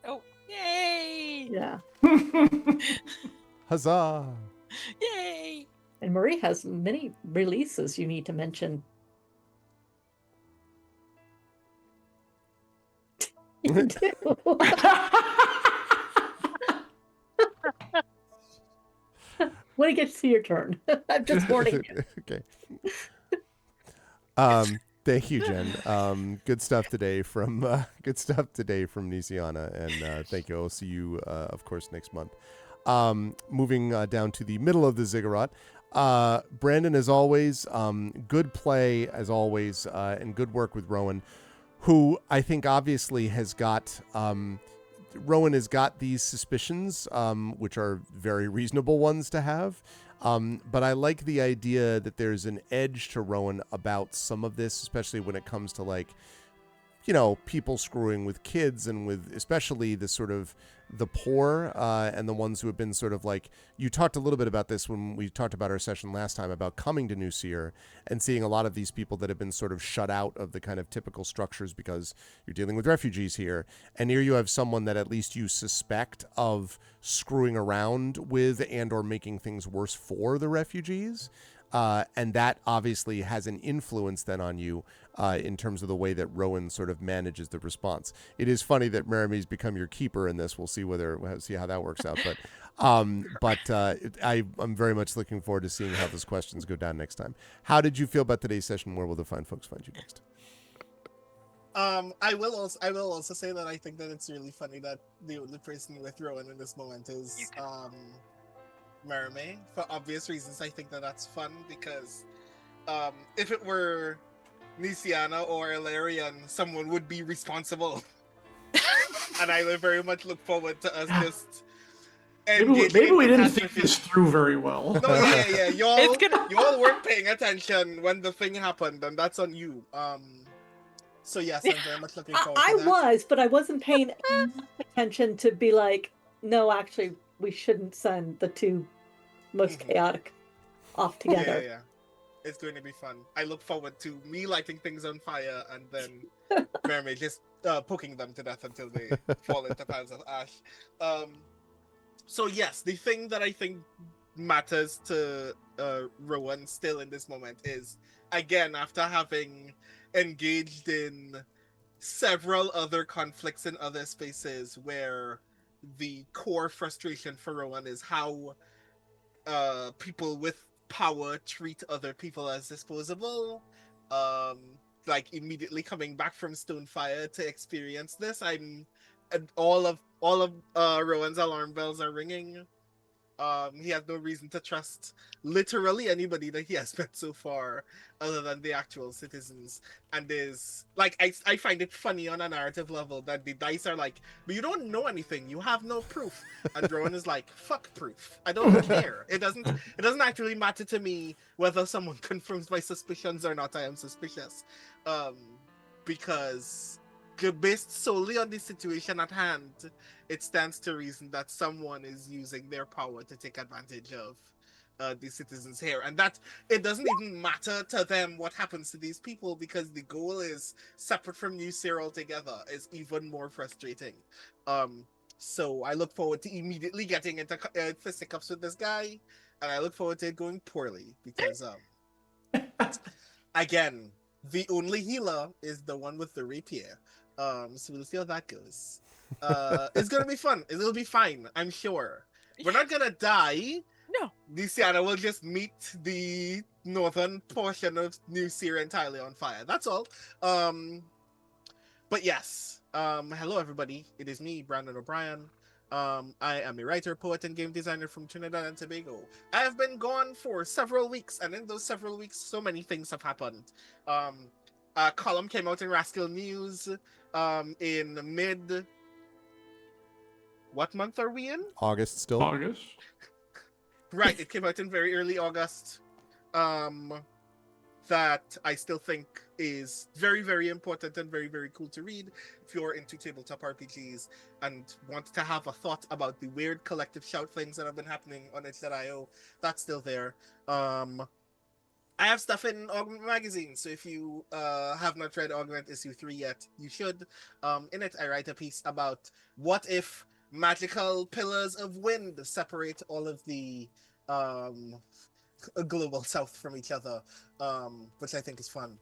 Oh, yay! Yeah. Huzzah! Yay! And Marie has many releases you need to mention. You do. When it gets to your turn. I'm just warning you. Okay. Thank you, Jen. Good stuff today from Nisiana, and thank you. I'll see you, of course, next month. Moving down to the middle of the ziggurat. Brandon, as always, good play as always, and good work with Rowan, who I think obviously has got. Rowan has got these suspicions, which are very reasonable ones to have. But I like the idea that there's an edge to Rowan about some of this, especially when it comes to people screwing with kids and with especially the sort of the poor and the ones who have been sort of like, you talked a little bit about this when we talked about our session last time about coming to New Seer and seeing a lot of these people that have been sort of shut out of the kind of typical structures because you're dealing with refugees here. And here you have someone that at least you suspect of screwing around with and or making things worse for the refugees. And that obviously has an influence then on you in terms of the way that Rowan sort of manages the response. It is funny that Maramee's become your keeper in this. We'll see how that works out. But I'm very much looking forward to seeing how those questions go down next time. How did you feel about today's session? Where will the fine folks find you next? I will also say that I think that it's really funny that the only person with Rowan in this moment is Mermaid. For obvious reasons, I think that that's fun because if it were Nisiana or Ilarion, someone would be responsible. And I would very much look forward to us just maybe we didn't think this through very well. No, yeah. Y'all weren't paying attention when the thing happened, and that's on you. So yes, I'm very much looking forward to that. I was, but I wasn't paying enough attention to be like, no, actually, we shouldn't send the two most chaotic off together. Yeah. It's going to be fun. I look forward to me lighting things on fire and then Mermaid just poking them to death until they fall into piles of ash. So yes, the thing that I think matters to Rowan still in this moment is, again, after having engaged in several other conflicts in other spaces where the core frustration for Rowan is how people with power treat other people as disposable, like immediately coming back from Stonefire to experience this, all of Rowan's alarm bells are ringing. He has no reason to trust literally anybody that he has met so far other than the actual citizens, and is like, I find it funny on a narrative level that the dice are like, but you don't know anything, you have no proof, and Rowan is like, fuck proof, I don't care. It doesn't actually matter to me whether someone confirms my suspicions or not. I am suspicious, because based solely on the situation at hand, it stands to reason that someone is using their power to take advantage of the citizens here, and that it doesn't even matter to them what happens to these people because the goal is separate from New Seer altogether. Is even more frustrating. So I look forward to immediately getting into fisticuffs with this guy, and I look forward to it going poorly because again, the only healer is the one with the rapier. So we'll see how that goes. It's gonna be fun. It'll be fine, I'm sure. We're not gonna die. No. Nisiana will just meet the northern portion of New Seer entirely on fire. That's all. But yes. Hello everybody. It is me, Brandon O'Brien. I am a writer, poet, and game designer from Trinidad and Tobago. I have been gone for several weeks, and in those several weeks, so many things have happened. A column came out in Rascal News in mid... What month are we in? August still. August. Right, it came out in very early August. That I still think is very, very important and very, very cool to read if you're into tabletop RPGs and want to have a thought about the weird collective shout things that have been happening on itch.io. That's still there. I have stuff in Augment Magazine, so if you have not read Augment Issue 3 yet, you should. In it, I write a piece about what if magical pillars of wind separate all of the global south from each other, which I think is fun.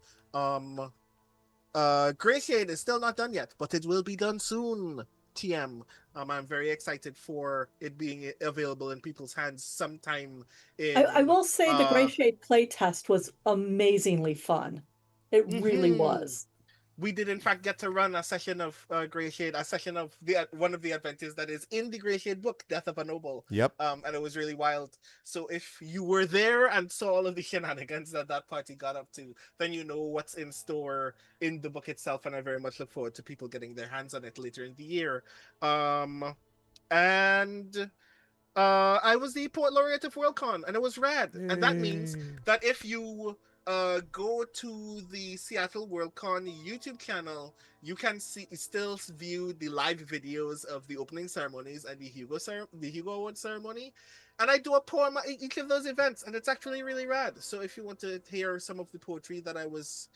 Grey Shade is still not done yet, but it will be done soon. TM. I'm very excited for it being available in people's hands sometime in... I will say the Grey Shade playtest was amazingly fun. It really Mhm. was. We did in fact get to run a session of Grey Shade, a session of one of the adventures that is in the Grey Shade book, Death of a Noble. Yep. And it was really wild. So if you were there and saw all of the shenanigans that that party got up to, then you know what's in store in the book itself, and I very much look forward to people getting their hands on it later in the year. And I was the Port Laureate of Worldcon, and it was rad. And that means Yay. that if you go to the Seattle Worldcon YouTube channel, you can still view the live videos of the opening ceremonies and the Hugo Award ceremony. And I do a poem at each of those events, and it's actually really rad. So if you want to hear some of the poetry that I was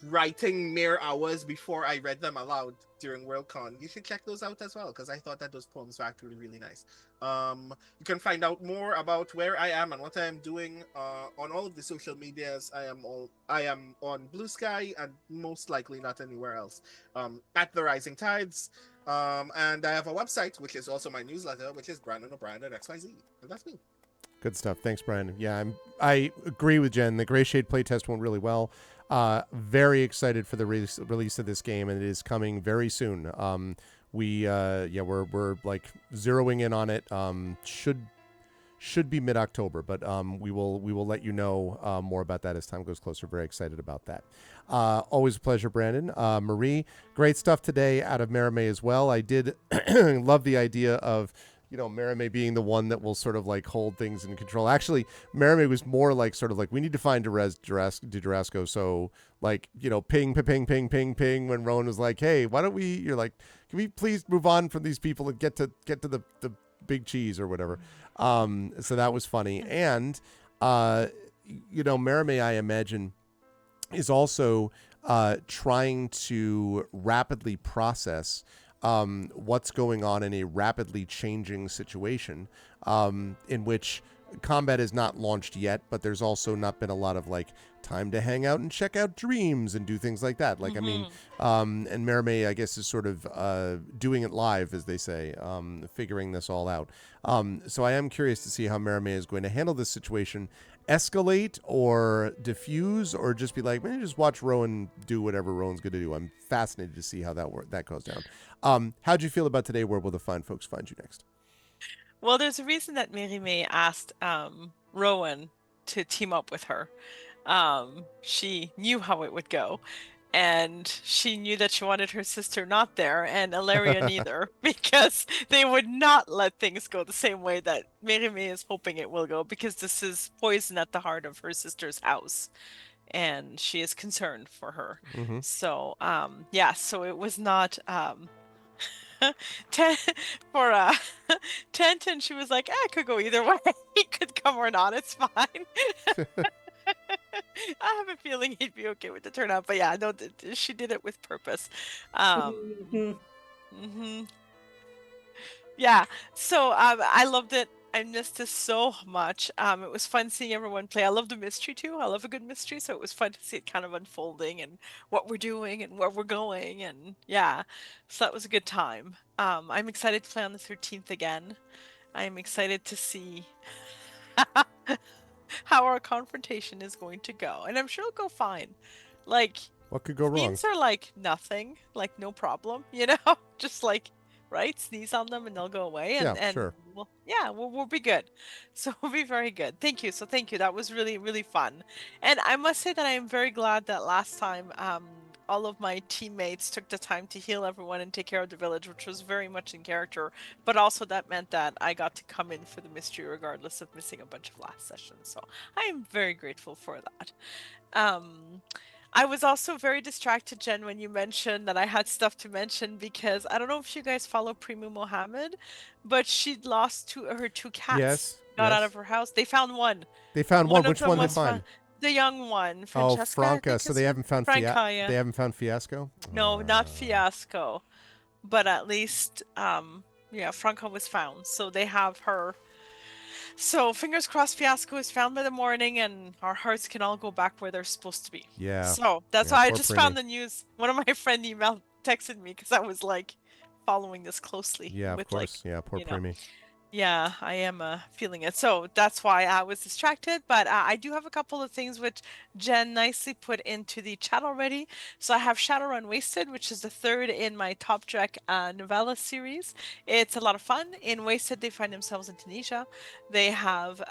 writing mere hours before I read them aloud during Worldcon, you should check those out as well, because I thought that those poems were actually really nice. You can find out more about where I am and what I am doing on all of the social medias. I am on Blue Sky and most likely not anywhere else. At the Rising Tides. And I have a website, which is also my newsletter, which is BrandonO'Brien.xyz. And that's me. Good stuff. Thanks, Brandon. Yeah, I agree with Jen. The Grey Shade playtest went really well. Very excited for the release of this game, and it is coming very soon. We're like zeroing in on it. Should be mid-October, but we will let you know more about that as time goes closer. Very excited about that. Always a pleasure, Brandon. Marie, great stuff today out of Merime as well. I did love the idea of, Merime being the one that will sort of like hold things in control. Actually, Merime was more like sort of like, we need to find Durasco. So like, ping, ping, ping, ping, ping. When Rowan was like, hey, why don't you're like, can we please move on from these people and get to the big cheese or whatever. So that was funny. And, Merime, I imagine, is also trying to rapidly process what's going on in a rapidly changing situation, in which combat is not launched yet, but there's also not been a lot of like time to hang out and check out dreams and do things like that. Like, and Merime, I guess, is sort of doing it live, as they say, figuring this all out. So I am curious to see how Merime is going to handle this situation. Escalate or diffuse, or just be like, man, just watch Rowan do whatever Rowan's going to do. I'm fascinated to see how that goes down. How'd you feel about today? Where will the fine folks find you next? Well, there's a reason that Merime asked Rowan to team up with her. She knew how it would go, and she knew that she wanted her sister not there, and Ilaria neither, because they would not let things go the same way that Merime is hoping it will go, because this is poison at the heart of her sister's house, and she is concerned for her. Mm-hmm. So, so it was not for Tent, and she was like, it could go either way. He could come or not, it's fine. I have a feeling he'd be okay with the turnout, but yeah, no, she did it with purpose. Yeah, so I loved it. I missed this so much. It was fun seeing everyone play. I love the mystery too. I love a good mystery, so it was fun to see it kind of unfolding and what we're doing and where we're going, and yeah, so that was a good time. I'm excited to play on the 13th again. I'm excited to see how our confrontation is going to go, and I'm sure it'll go fine. Like, what could go wrong? Sneeze are like nothing, like no problem, just like, right, sneeze on them and they'll go away, and sure. we'll be good. So we'll be very good. Thank you. So thank you. That was really, really fun. And I must say that I am very glad that last time all of my teammates took the time to heal everyone and take care of the village, which was very much in character, but also that meant that I got to come in for the mystery regardless of missing a bunch of last sessions. So I am very grateful for that. I was also very distracted, Jen, when you mentioned that I had stuff to mention, because I don't know if you guys follow Primu Mohammed, but she'd lost her two cats. Yes. Got out of her house. They found one. They found one. Which one they find? The young one, Francesca. Oh, Franca. So they haven't found Franca. They haven't found Fiasco? No, not Fiasco. But at least, Franca was found. So they have her. So fingers crossed Fiasco is found by the morning and our hearts can all go back where they're supposed to be. Yeah. So that's why I just found the news. One of my friend texted me because I was like following this closely. Yeah, of course. Yeah, poor Primi. Yeah, I am feeling it. So that's why I was distracted. But I do have a couple of things which Jen nicely put into the chat already. So I have Shadowrun Wasted, which is the third in my Top Trek novella series. It's a lot of fun. In Wasted, they find themselves in Tunisia. They have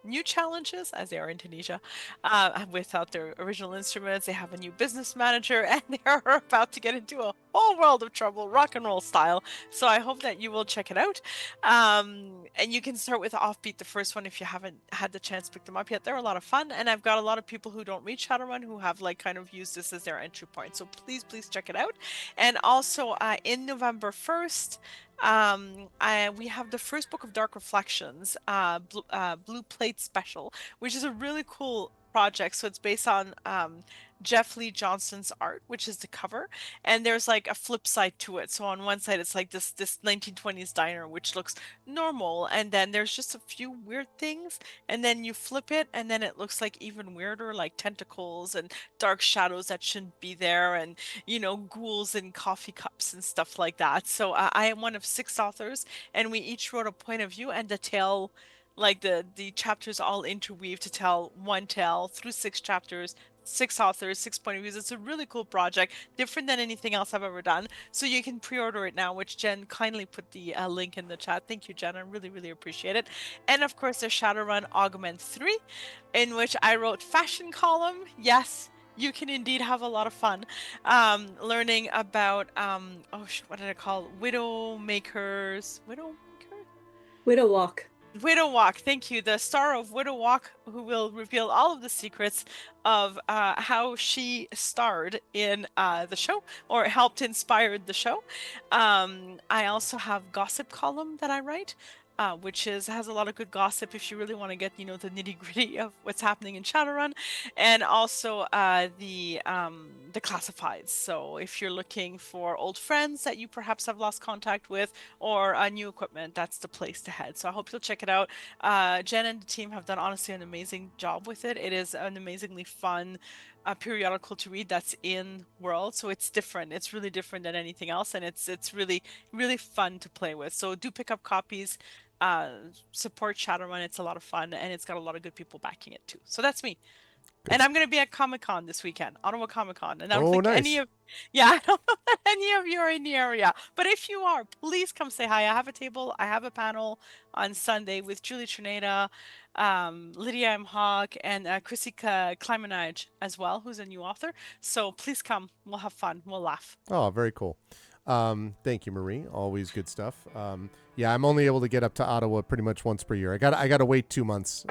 new challenges, as they are in Tunisia, without their original instruments. They have a new business manager, and they are about to get into a whole world of trouble, rock and roll style. So I hope that you will check it out. And you can start with Offbeat, the first one, if you haven't had the chance to pick them up yet. They're a lot of fun, and I've got a lot of people who don't read Shadowrun who have like kind of used this as their entry point. So please check it out. And also in November 1st, we have the first book of Dark Reflections, Blue Plate Special, which is a really cool project. So it's based on Jeff Lee Johnston's art, which is the cover, and there's like a flip side to it. So on one side it's like this 1920s diner which looks normal, and then there's just a few weird things, and then you flip it and then it looks like even weirder, like tentacles and dark shadows that shouldn't be there, and ghouls in coffee cups and stuff like that. So I am one of 6 authors, and we each wrote a point of view, and the tale, like the chapters all interweave to tell one tale through 6 chapters, 6 authors, 6 point of views. It's a really cool project, different than anything else I've ever done. So you can pre-order it now, which Jen kindly put the link in the chat. Thank you, Jen. I really appreciate it. And of course, there's Shadowrun Augment 3, in which I wrote fashion column. Yes, you can indeed have a lot of fun learning about what did I call it? Widowmaker. Widow Walk. Widow Walk, thank you. The star of Widow Walk, who will reveal all of the secrets of how she starred in the show, or helped inspire the show. I also have gossip column that I write, which has a lot of good gossip if you really want to get the nitty gritty of what's happening in Shadowrun, and also the classifieds. So if you're looking for old friends that you perhaps have lost contact with, or new equipment, that's the place to head. So I hope you'll check it out. Jen and the team have done honestly an amazing job with it. It is an amazingly fun periodical to read that's in world, so it's different. It's really different than anything else, and it's really fun to play with. So do pick up copies. Support Shadowrun. It's a lot of fun, and it's got a lot of good people backing it too. So that's me. And I'm going to be at Comic-Con this weekend, Ottawa Comic-Con. And I don't think nice. I don't know that any of you are in the area. But if you are, please come say hi. I have a table, I have a panel on Sunday with Julie Trineda, Lydia M. Hawk, and Chrissy Kleimanage as well, who's a new author. So please come. We'll have fun. We'll laugh. Oh, very cool. Thank you, Marie. Always good stuff. Yeah, I'm only able to get up to Ottawa pretty much once per year. I got to wait 2 months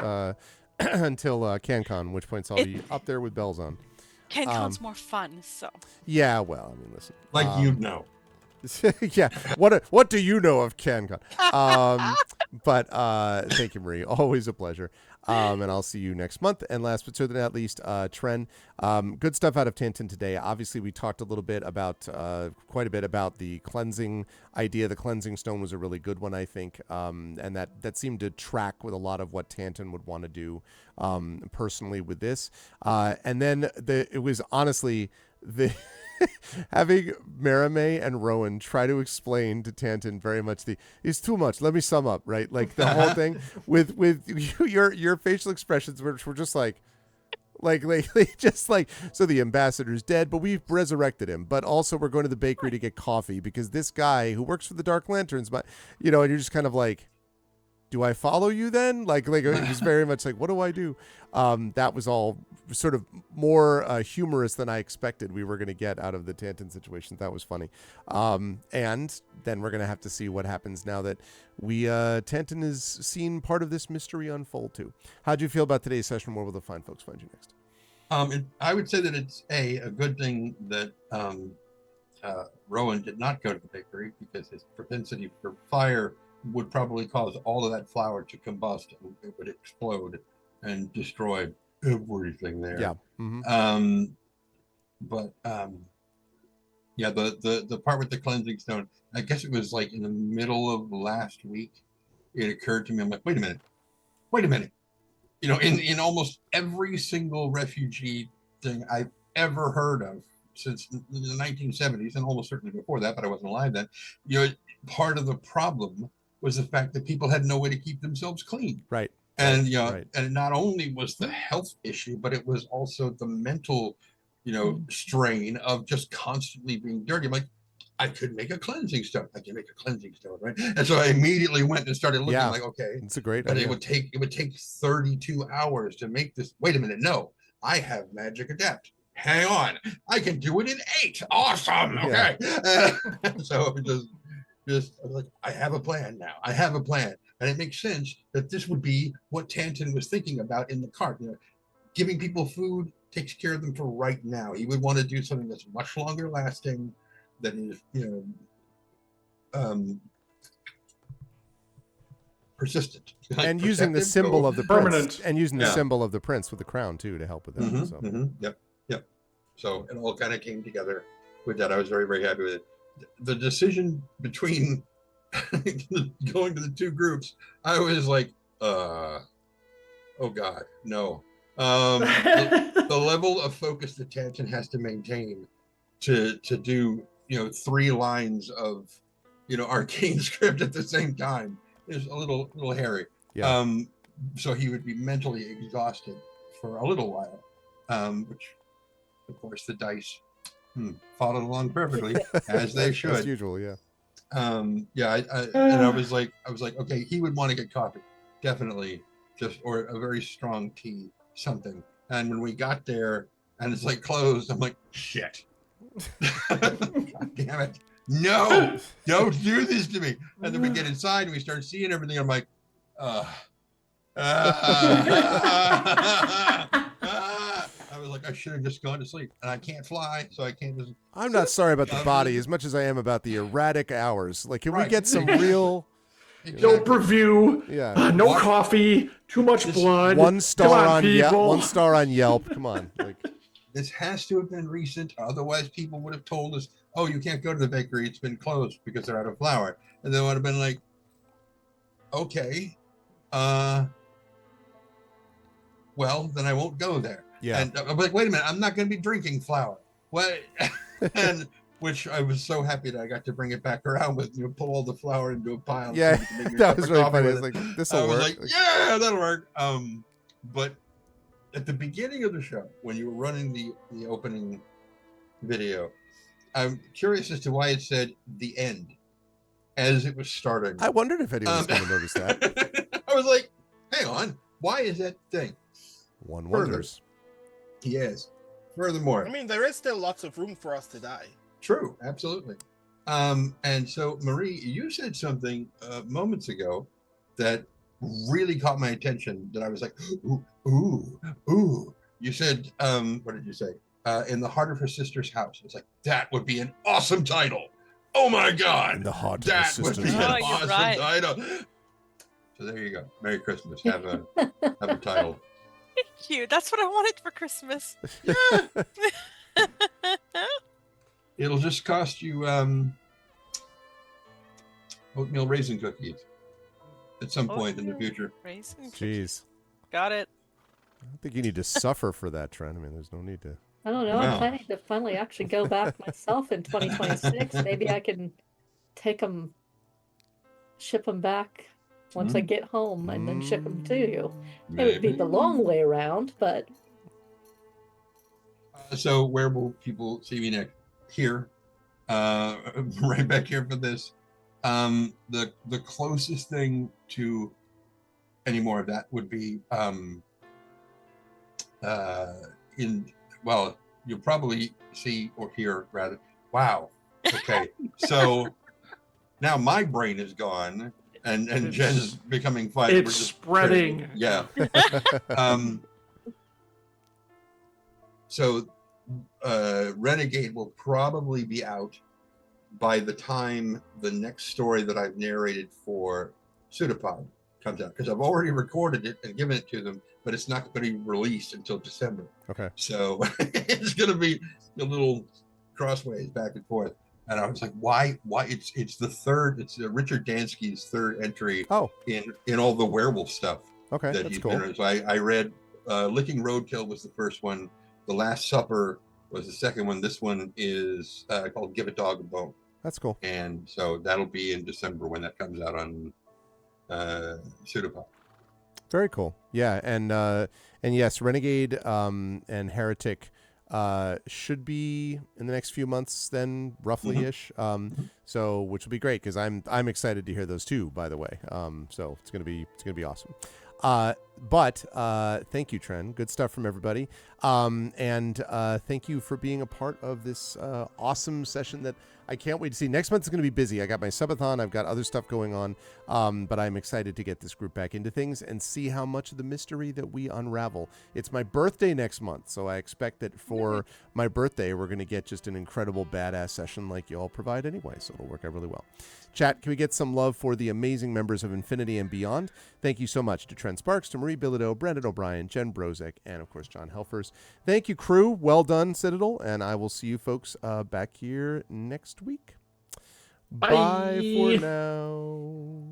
until CanCon, which points I'll be up there with bells on. CanCon's more fun, so. Yeah, well, I mean, listen. Like you'd know. Yeah. What do you know of CanCon? But thank you, Marie. Always a pleasure. And I'll see you next month. And last but certainly not least, Tren. Good stuff out of Tantin today. Obviously, we talked a little bit about, quite a bit about the cleansing idea. The cleansing stone was a really good one, I think. And that seemed to track with a lot of what Tantin would want to do personally with this. And then it was honestly the... having Marame and Rowan try to explain to Tantin very much it's too much. Let me sum up, right? Like the whole thing with your facial expressions, which were just like just like, so the ambassador's dead, but we've resurrected him. But also we're going to the bakery to get coffee because this guy who works for the Dark Lanterns, but and you're just kind of like, do I follow you then? Like it was very much like, what do I do? That was all sort of more humorous than I expected we were going to get out of the Tantin situation. That was funny. And then we're going to have to see what happens now that Tantin has seen part of this mystery unfold too. How'd you feel about today's session? Where will the fine folks find you next? I would say that it's a good thing that Rowan did not go to the bakery, because his propensity for fire would probably cause all of that flour to combust, and it would explode and destroy everything there. Yeah. Mm-hmm. Yeah, the part with the cleansing stone, I guess it was like in the middle of last week, it occurred to me. I'm like, wait a minute. In almost every single refugee thing I've ever heard of since the 1970s, and almost certainly before that, but I wasn't alive then, part of the problem was the fact that people had no way to keep themselves clean. Right. And Right. and not only was the health issue, but it was also the mental, strain of just constantly being dirty. I'm like, I could make a cleansing stone. I can make a cleansing stone, right? And so I immediately went and started looking Yeah. like, okay, It's a great but idea. it would take 32 hours to make this. Wait a minute, no, I have magic adapt. Hang on, I can do it in 8. Awesome. Okay. So just I was like, I have a plan now. I have a plan. And it makes sense that this would be what Tanton was thinking about in the cart. Giving people food takes care of them for right now. He would want to do something that's much longer lasting, that is, persistent. And using the perceptive, symbol go- of the Permanent. prince, and using the Yeah. symbol of the prince with the crown too to help with that. Mhm, So. mhm, Yep. So it all kind of came together with that. I was very, very happy with it. The decision between going to the two groups, I was like, oh God, no. The level of focus that Tanton has to maintain to do 3 lines of arcane script at the same time is a little hairy. Yeah. So he would be mentally exhausted for a little while, which of course the dice followed along perfectly as they should. As usual, yeah. And I was like, okay, he would want to get coffee, definitely, or a very strong tea, something. And when we got there and it's like closed, I'm like, shit. God damn it. No, don't do this to me. And then we get inside and we start seeing everything. I'm like, I was like, I should have just gone to sleep. And I can't fly, so I can't just. I'm not sorry about the body as much as I am about the erratic hours. Like, can we get some real... Dope review. Yeah. No coffee. Too much blood. 1 star on Yelp. people. 1 star on Yelp. Come on. Like, this has to have been recent. Otherwise, people would have told us, oh, you can't go to the bakery. It's been closed because they're out of flour. And they would have been like, okay, well, then I won't go there. yeah. And I'm like, wait a minute, I'm not going to be drinking flour. What? And which I was so happy that I got to bring it back around with, pull all the flour into a pile. Yeah, so you can make your that cup was of really coffee funny. with It's it. like, this I will was work. like, yeah, that'll work. But at the beginning of the show, when you were running the opening video, I'm curious as to why it said the end as it was starting. I wondered if anyone was going to notice that. I was like, hang on, why is that thing? One Further. wonders. Yes. Furthermore, I mean, there is still lots of room for us to die. true, absolutely. And so, Marie, you said something moments ago that really caught my attention. That I was like, ooh. You said, what did you say? In the heart of her sister's house. It's like, that would be an awesome title. Oh my God. In the heart of That the would be sister's an Oh, house. you're awesome right. title. So there you go. Merry Christmas. Have a title. Cute. That's what I wanted for Christmas. It'll just cost you oatmeal raisin cookies at some point in the future. Raisin cookies. Jeez. Got it. I don't think you need to suffer for that, Trent. I mean, there's no need to. I don't know. Wow. I'm planning to finally actually go back myself in 2026. Maybe I can take them, ship them back once I get home, and then ship them to you. It would be the long way around, but So where will people see me next? Here, right back here for this. The closest thing to any more of that would be you'll probably see or hear rather. Wow. Okay. So now my brain is gone and Jen's becoming fine. It's We're just spreading. Yeah. So Renegade will probably be out by the time the next story that I've narrated for Pseudopod comes out, because I've already recorded it and given it to them, but it's not going to be released until December. Okay. So it's going to be a little crossways back and forth. And I was like, why? It's the third. It's Richard Dansky's third entry. Oh. In all the werewolf stuff. Okay, That that's he's cool. been. So I read Licking Roadkill was the first one. The Last Supper was the second one. This one is called Give a Dog a Bone. That's cool. And so that'll be in December when that comes out on pseudopod. Very cool. Yeah, and yes, Renegade and Heretic should be in the next few months, then roughly ish. So which will be great because I'm excited to hear those too. By the way, so it's gonna be awesome. But thank you, Tren. Good stuff from everybody. And thank you for being a part of this awesome session that I can't wait to see. Next month is going to be busy. I got my subathon. I've got other stuff going on. But I'm excited to get this group back into things and see how much of the mystery that we unravel. It's my birthday next month, so I expect that for my birthday, we're going to get just an incredible badass session like you all provide anyway, so it'll work out really well. Chat, can we get some love for the amazing members of Infinity and Beyond? Thank you so much to Trent Sparks, to Marie Bilodeau, Brandon O'Brien, Jen Brozek, and of course, John Helfers. Thank you, crew. Well done, Citadel. And I will see you folks back here next week. Bye for now.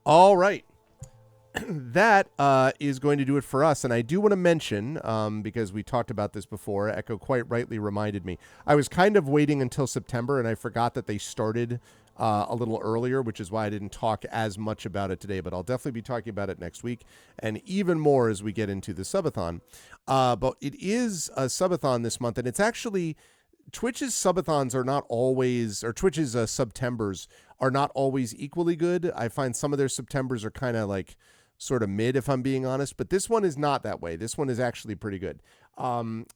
All right. That is going to do it for us. And I do want to mention, because we talked about this before, Echo quite rightly reminded me, I was kind of waiting until September, and I forgot that they started a little earlier, which is why I didn't talk as much about it today, but I'll definitely be talking about it next week, and even more as we get into the subathon. But it is a subathon this month, and it's actually... Twitch's subathons are not always, or Twitch's Septembers are not always equally good. I find some of their Septembers are kind of like sort of mid, if I'm being honest, but this one is not that way. This one is actually pretty good. Starting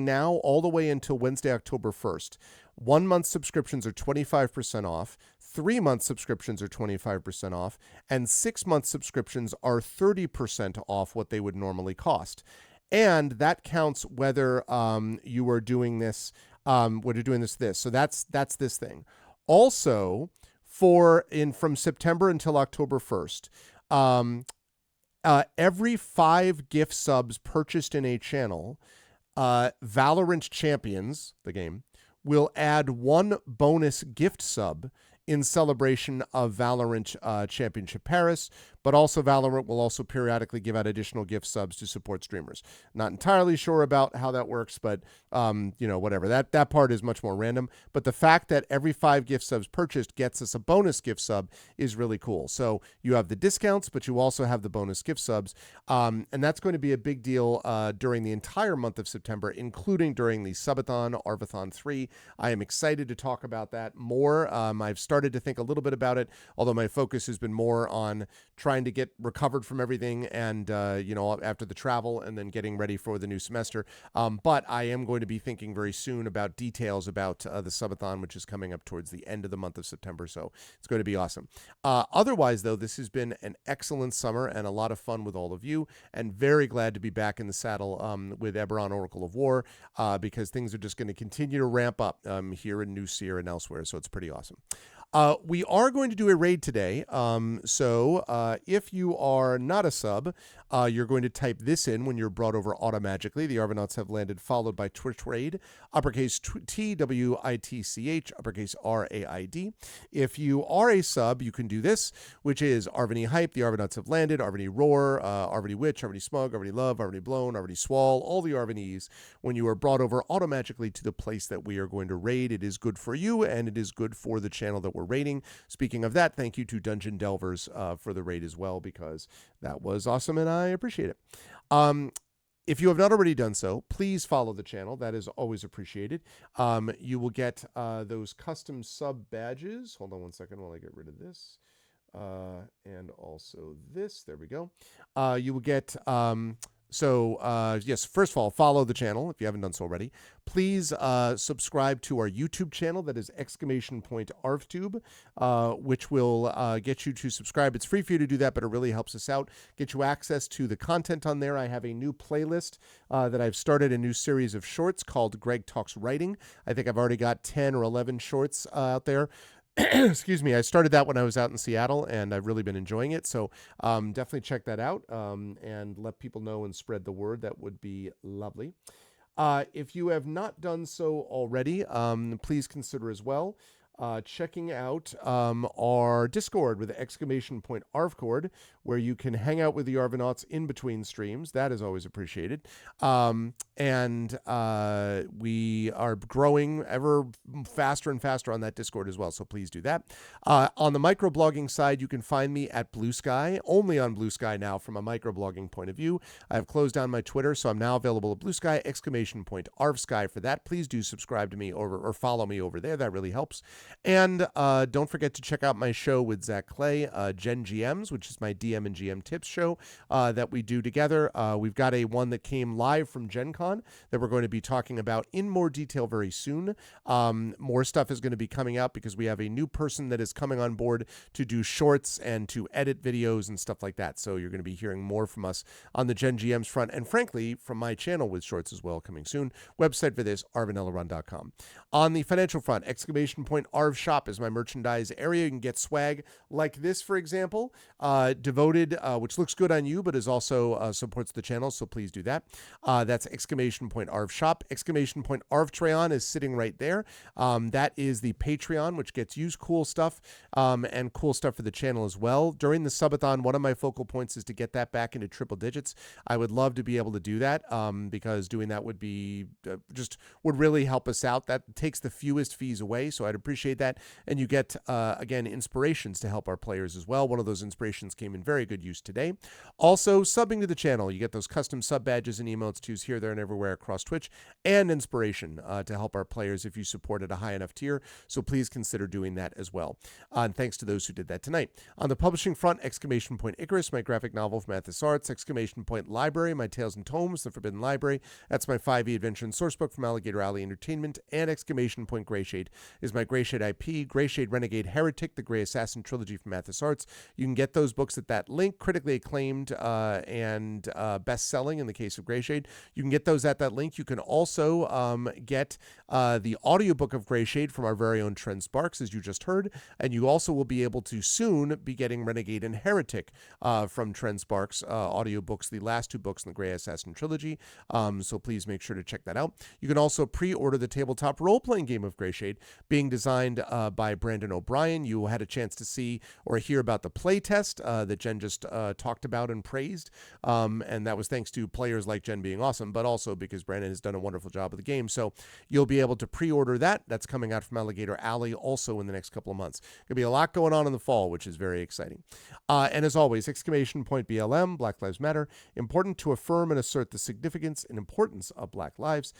now all the way until Wednesday, October 1st, 1 month subscriptions are 25% off, 3 month subscriptions are 25% off, and 6 month subscriptions are 30% off what they would normally cost. And that counts whether you are doing this, whether you're doing this. So that's this thing. Also, from September until October 1st, every 5 gift subs purchased in a channel, Valorant Champions, the game, will add 1 bonus gift sub in celebration of Valorant Championship Paris, but also Valorant will also periodically give out additional gift subs to support streamers. Not entirely sure about how that works, but whatever. That part is much more random. But the fact that every 5 gift subs purchased gets us a bonus gift sub is really cool. So you have the discounts, but you also have the bonus gift subs. And that's going to be a big deal during the entire month of September, including during the Subathon, Arvathon 3. I am excited to talk about that more. I've started to think a little bit about it, although my focus has been more on trying to get recovered from everything and, after the travel and then getting ready for the new semester. But I am going to be thinking very soon about details about the subathon, which is coming up towards the end of the month of September. So it's going to be awesome. Otherwise, though, this has been an excellent summer and a lot of fun with all of you, and very glad to be back in the saddle with Eberron Oracle of War, because things are just going to continue to ramp up here in New Seer and elsewhere. So it's pretty awesome. We are going to do a raid today. So if you are not a sub, you're going to type this in when you're brought over automagically. The Arvanauts have landed, followed by Twitch raid, uppercase TWITCH, uppercase RAID. If you are a sub, you can do this, which is Arvany Hype, the Arvanauts have landed, Arvany Roar, Arvany Witch, Arvany Smug, Arvany Love, Arvany Blown, Arvany Swall, all the Arvanys, when you are brought over automagically to the place that we are going to raid. It is good for you, and it is good for the channel that we're raiding. Speaking of that, thank you to Dungeon Delvers for the raid as well, because that was awesome and I appreciate it. If you have not already done so, please follow the channel. That is always appreciated. You will get those custom sub badges. Hold on one second while I get rid of this. And also this. There we go. You will get... yes, first of all, follow the channel if you haven't done so already. Please subscribe to our YouTube channel. That is !ArvTube, which will get you to subscribe. It's free for you to do that, but it really helps us out. Get you access to the content on there. I have a new playlist that I've started, a new series of shorts called Greg Talks Writing. I think I've already got 10 or 11 shorts out there. Excuse me. I started that when I was out in Seattle, and I've really been enjoying it. So definitely check that out and let people know and spread the word. That would be lovely. If you have not done so already, please consider as well checking out our Discord with !ArvCord, where you can hang out with the Arvanauts in between streams. That is always appreciated. And we are growing ever faster and faster on that Discord as well, so please do that. On the microblogging side, you can find me at Blue Sky, only on Blue Sky now from a microblogging point of view. I have closed down my Twitter, so I'm now available at Blue Sky, !ArvSky for that. Please do subscribe to me or follow me over there. That really helps. And don't forget to check out my show with Zach Clay, Gen GMs, which is my DM and GM tips show that we do together. We've got one that came live from Gen Con that we're going to be talking about in more detail very soon. More stuff is going to be coming out because we have a new person that is coming on board to do shorts and to edit videos and stuff like that. So you're going to be hearing more from us on the Gen GMs front, and frankly, from my channel with shorts as well coming soon. Website for this, arvanellarun.com. On the financial front, !Arv Shop is my merchandise area. You can get swag like this, for example, devoted, which looks good on you, but is also supports the channel, so please do that. That's !Arv Shop. !Arvtreon is sitting right there. That is the Patreon, which gets you cool stuff and cool stuff for the channel as well. During the subathon, one of my focal points is to get that back into triple digits. I would love to be able to do that because doing that would be would really help us out. That takes the fewest fees away, so I'd appreciate that. And you get, again, inspirations to help our players as well. One of those inspirations came in very good use today. Also, subbing to the channel. You get those custom sub badges and emotes to use here, there, and everywhere across Twitch, and inspiration to help our players if you support at a high enough tier. So please consider doing that as well. And thanks to those who did that tonight. On the publishing front, !Icarus, my graphic novel from Athos Arts, !Library, my Tales and Tomes, The Forbidden Library. That's my 5e adventure and sourcebook from Alligator Alley Entertainment, and !Greyshade is my Greyshade IP, Greyshade Renegade Heretic, the Grey Assassin trilogy from Athos Arts. You can get those books at that link, critically acclaimed and best-selling in the case of Greyshade. You can get those at that link. You can also get the audiobook of Greyshade from our very own Trent Sparks, as you just heard, and you also will be able to soon be getting Renegade and Heretic from Trent Sparks audiobooks, the last two books in the Grey Assassin trilogy, so please make sure to check that out. You can also pre-order the tabletop role-playing game of Greyshade, being designed by Brandon O'Brien. You had a chance to see or hear about the playtest that Jen just talked about and praised, and that was thanks to players like Jen being awesome, but also because Brandon has done a wonderful job of the game. So you'll be able to pre-order that. That's coming out from Alligator Alley also in the next couple of months. There'll be a lot going on in the fall, which is very exciting. And as always, !BLM, Black Lives Matter, important to affirm and assert the significance and importance of Black lives.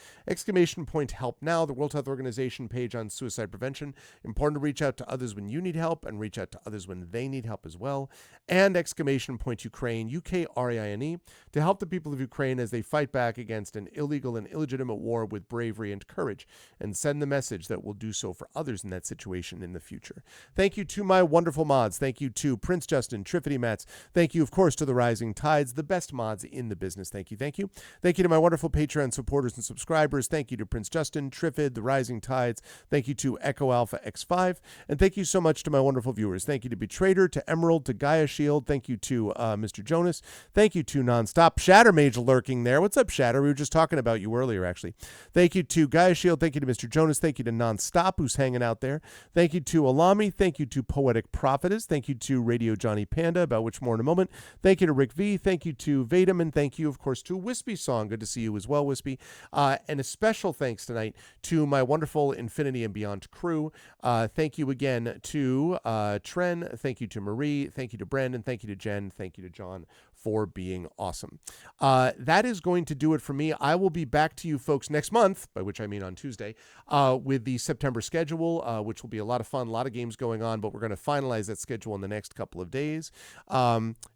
!Help Now, the World Health Organization page on suicide prevention. Important to reach out to others when you need help and reach out to others when they need help as well. And !Ukraine, UKRAINE, to help the people of Ukraine as they fight back against an illegal and illegitimate war with bravery and courage, and send the message that we'll do so for others in that situation in the future. Thank you to my wonderful mods. Thank you to Prince Justin, Triffity Mats. Thank you, of course, to the Rising Tides, the best mods in the business. Thank you, thank you. Thank you to my wonderful Patreon supporters and subscribers. Thank you to Prince Justin, Triffid, the Rising Tides. Thank you to Echo Alpha X5. And thank you so much to my wonderful viewers. Thank you to Betrader, to Emerald, to Gaia Shield. Thank you to Mr. Jonas. Thank you to Nonstop. Shattermage lurking there. What's up, Shatter? We were just talking about you earlier, actually. Thank you to Gaia Shield. Thank you to Mr. Jonas. Thank you to Nonstop, who's hanging out there. Thank you to Alami. Thank you to Poetic Prophetess. Thank you to Radio Johnny Panda, about which more in a moment. Thank you to Rick V. Thank you to Vadem. And thank you, of course, to Wispy Song. Good to see you as well, Wispy. And a special thanks tonight to my wonderful Infinity and Beyond crew. Thank you again to Tren. Thank you to Marie. Thank you to Brandon. Thank you to Jen. Thank you to John for being awesome. That is going to do it for me. I will be back to you folks next month, by which I mean on Tuesday, with the September schedule, which will be a lot of fun, a lot of games going on, but we're going to finalize that schedule in the next couple of days.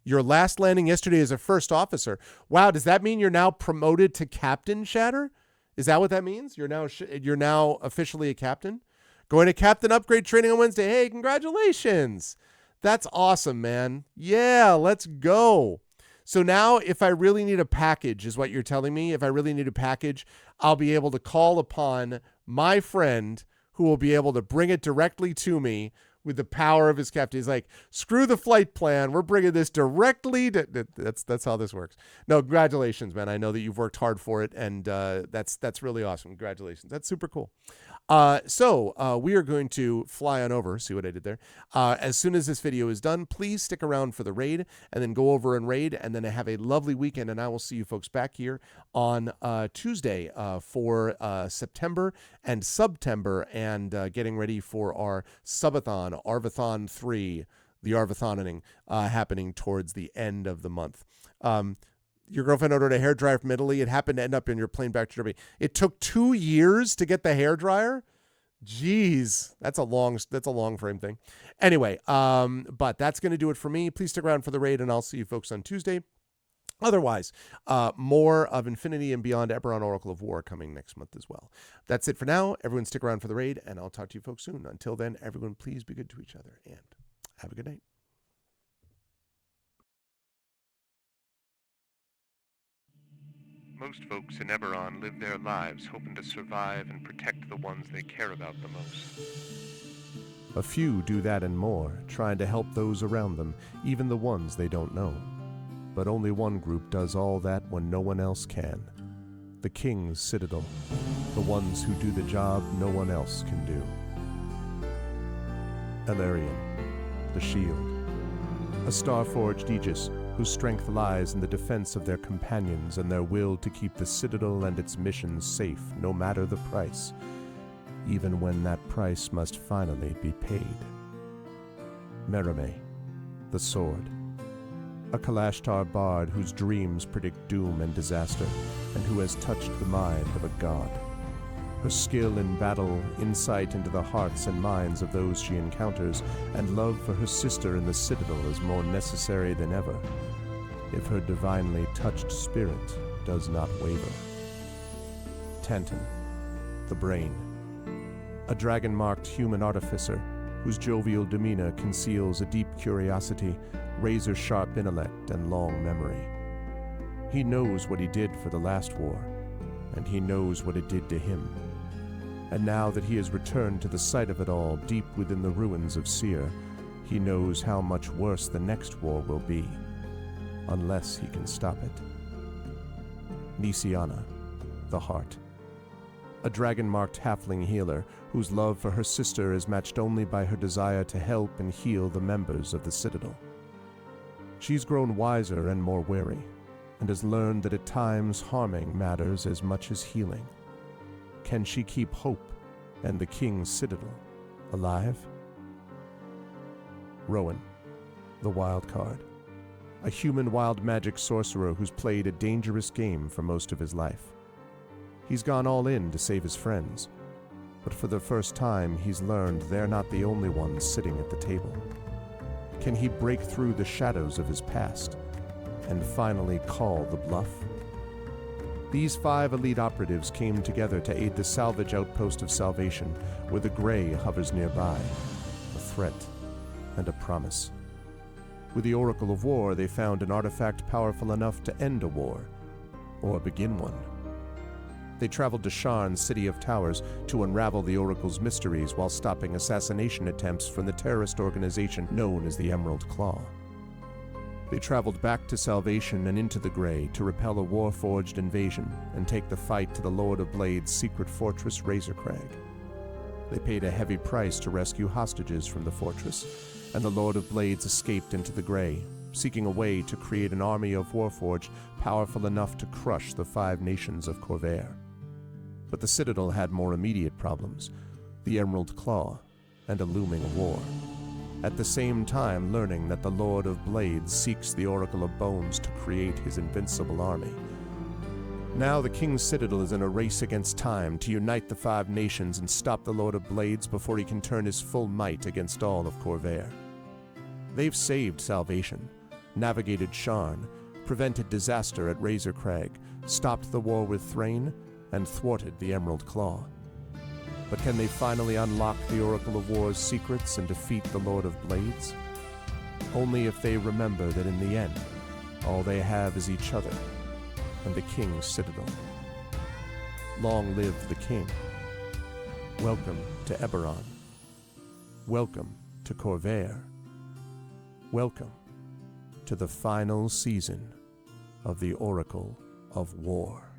Your last landing yesterday as a first officer. Wow, does that mean you're now promoted to captain, Shatter? Is that what that means? You're now officially a captain? Going to captain upgrade training on Wednesday. Hey, congratulations. That's awesome, man. Yeah, let's go. So now if I really need a package, is what you're telling me, if I really need a package, I'll be able to call upon my friend who will be able to bring it directly to me with the power of his captain. He's like, screw the flight plan. We're bringing this directly to... That's how this works. No, congratulations, man. I know that you've worked hard for it, and that's really awesome. Congratulations. That's super cool. So we are going to fly on over. See what I did there? As soon as this video is done, please stick around for the raid, and then go over and raid, and then have a lovely weekend, and I will see you folks back here on Tuesday for September and Subtember, and getting ready for our subathon, Arvathon 3, the Arvathoning, happening towards the end of the month. Your girlfriend ordered a hairdryer from Italy. It happened to end up in your plane back to Germany. It took 2 years to get the hairdryer. Jeez, that's a long frame thing. Anyway, but that's going to do it for me. Please stick around for the raid, and I'll see you folks on Tuesday. Otherwise, more of Infinity and Beyond Eberron Oracle of War coming next month as well. That's it for now. Everyone stick around for the raid, and I'll talk to you folks soon. Until then, everyone, please be good to each other, and have a good night. Most folks in Eberron live their lives hoping to survive and protect the ones they care about the most. A few do that and more, trying to help those around them, even the ones they don't know. But only one group does all that when no one else can. The King's Citadel. The ones who do the job no one else can do. Elarian, the Shield. A star-forged Aegis, whose strength lies in the defense of their companions and their will to keep the Citadel and its missions safe, no matter the price, even when that price must finally be paid. Merime, the Sword. A Kalashtar bard whose dreams predict doom and disaster, and who has touched the mind of a god. Her skill in battle, insight into the hearts and minds of those she encounters, and love for her sister in the Citadel is more necessary than ever, if her divinely touched spirit does not waver. Tantan, the Brain. A dragon-marked human artificer, whose jovial demeanor conceals a deep curiosity, razor-sharp intellect, and long memory. He knows what he did for the last war, and he knows what it did to him. And now that he has returned to the site of it all, deep within the ruins of Seir, he knows how much worse the next war will be, unless he can stop it. Nisiana, the Heart. A dragon-marked halfling healer, whose love for her sister is matched only by her desire to help and heal the members of the Citadel. She's grown wiser and more wary, and has learned that at times harming matters as much as healing. Can she keep hope and the King's Citadel alive? Rowan, the Wild Card. A human wild magic sorcerer who's played a dangerous game for most of his life. He's gone all in to save his friends, but for the first time he's learned they're not the only ones sitting at the table. Can he break through the shadows of his past and finally call the bluff? These 5 elite operatives came together to aid the salvage outpost of Salvation, where the Grey hovers nearby, a threat and a promise. With the Oracle of War, they found an artifact powerful enough to end a war, or begin one. They traveled to Sharn's City of Towers to unravel the Oracle's mysteries while stopping assassination attempts from the terrorist organization known as the Emerald Claw. They traveled back to Salvation and into the Grey to repel a war-forged invasion and take the fight to the Lord of Blade's secret fortress Razorcrag. They paid a heavy price to rescue hostages from the fortress, and the Lord of Blades escaped into the Grey, seeking a way to create an army of Warforged powerful enough to crush the 5 nations of Corvair. But the Citadel had more immediate problems, the Emerald Claw, and a looming war. At the same time learning that the Lord of Blades seeks the Oracle of Bones to create his invincible army. Now the King's Citadel is in a race against time to unite the 5 nations and stop the Lord of Blades before he can turn his full might against all of Corvair. They've saved Salvation, navigated Sharn, prevented disaster at Razorcrag, stopped the war with Thrain, and thwarted the Emerald Claw. But can they finally unlock the Oracle of War's secrets and defeat the Lord of Blades? Only if they remember that in the end, all they have is each other and the King's Citadel. Long live the King. Welcome to Eberron. Welcome to to Corvair. Welcome to the final season of the Oracle of War.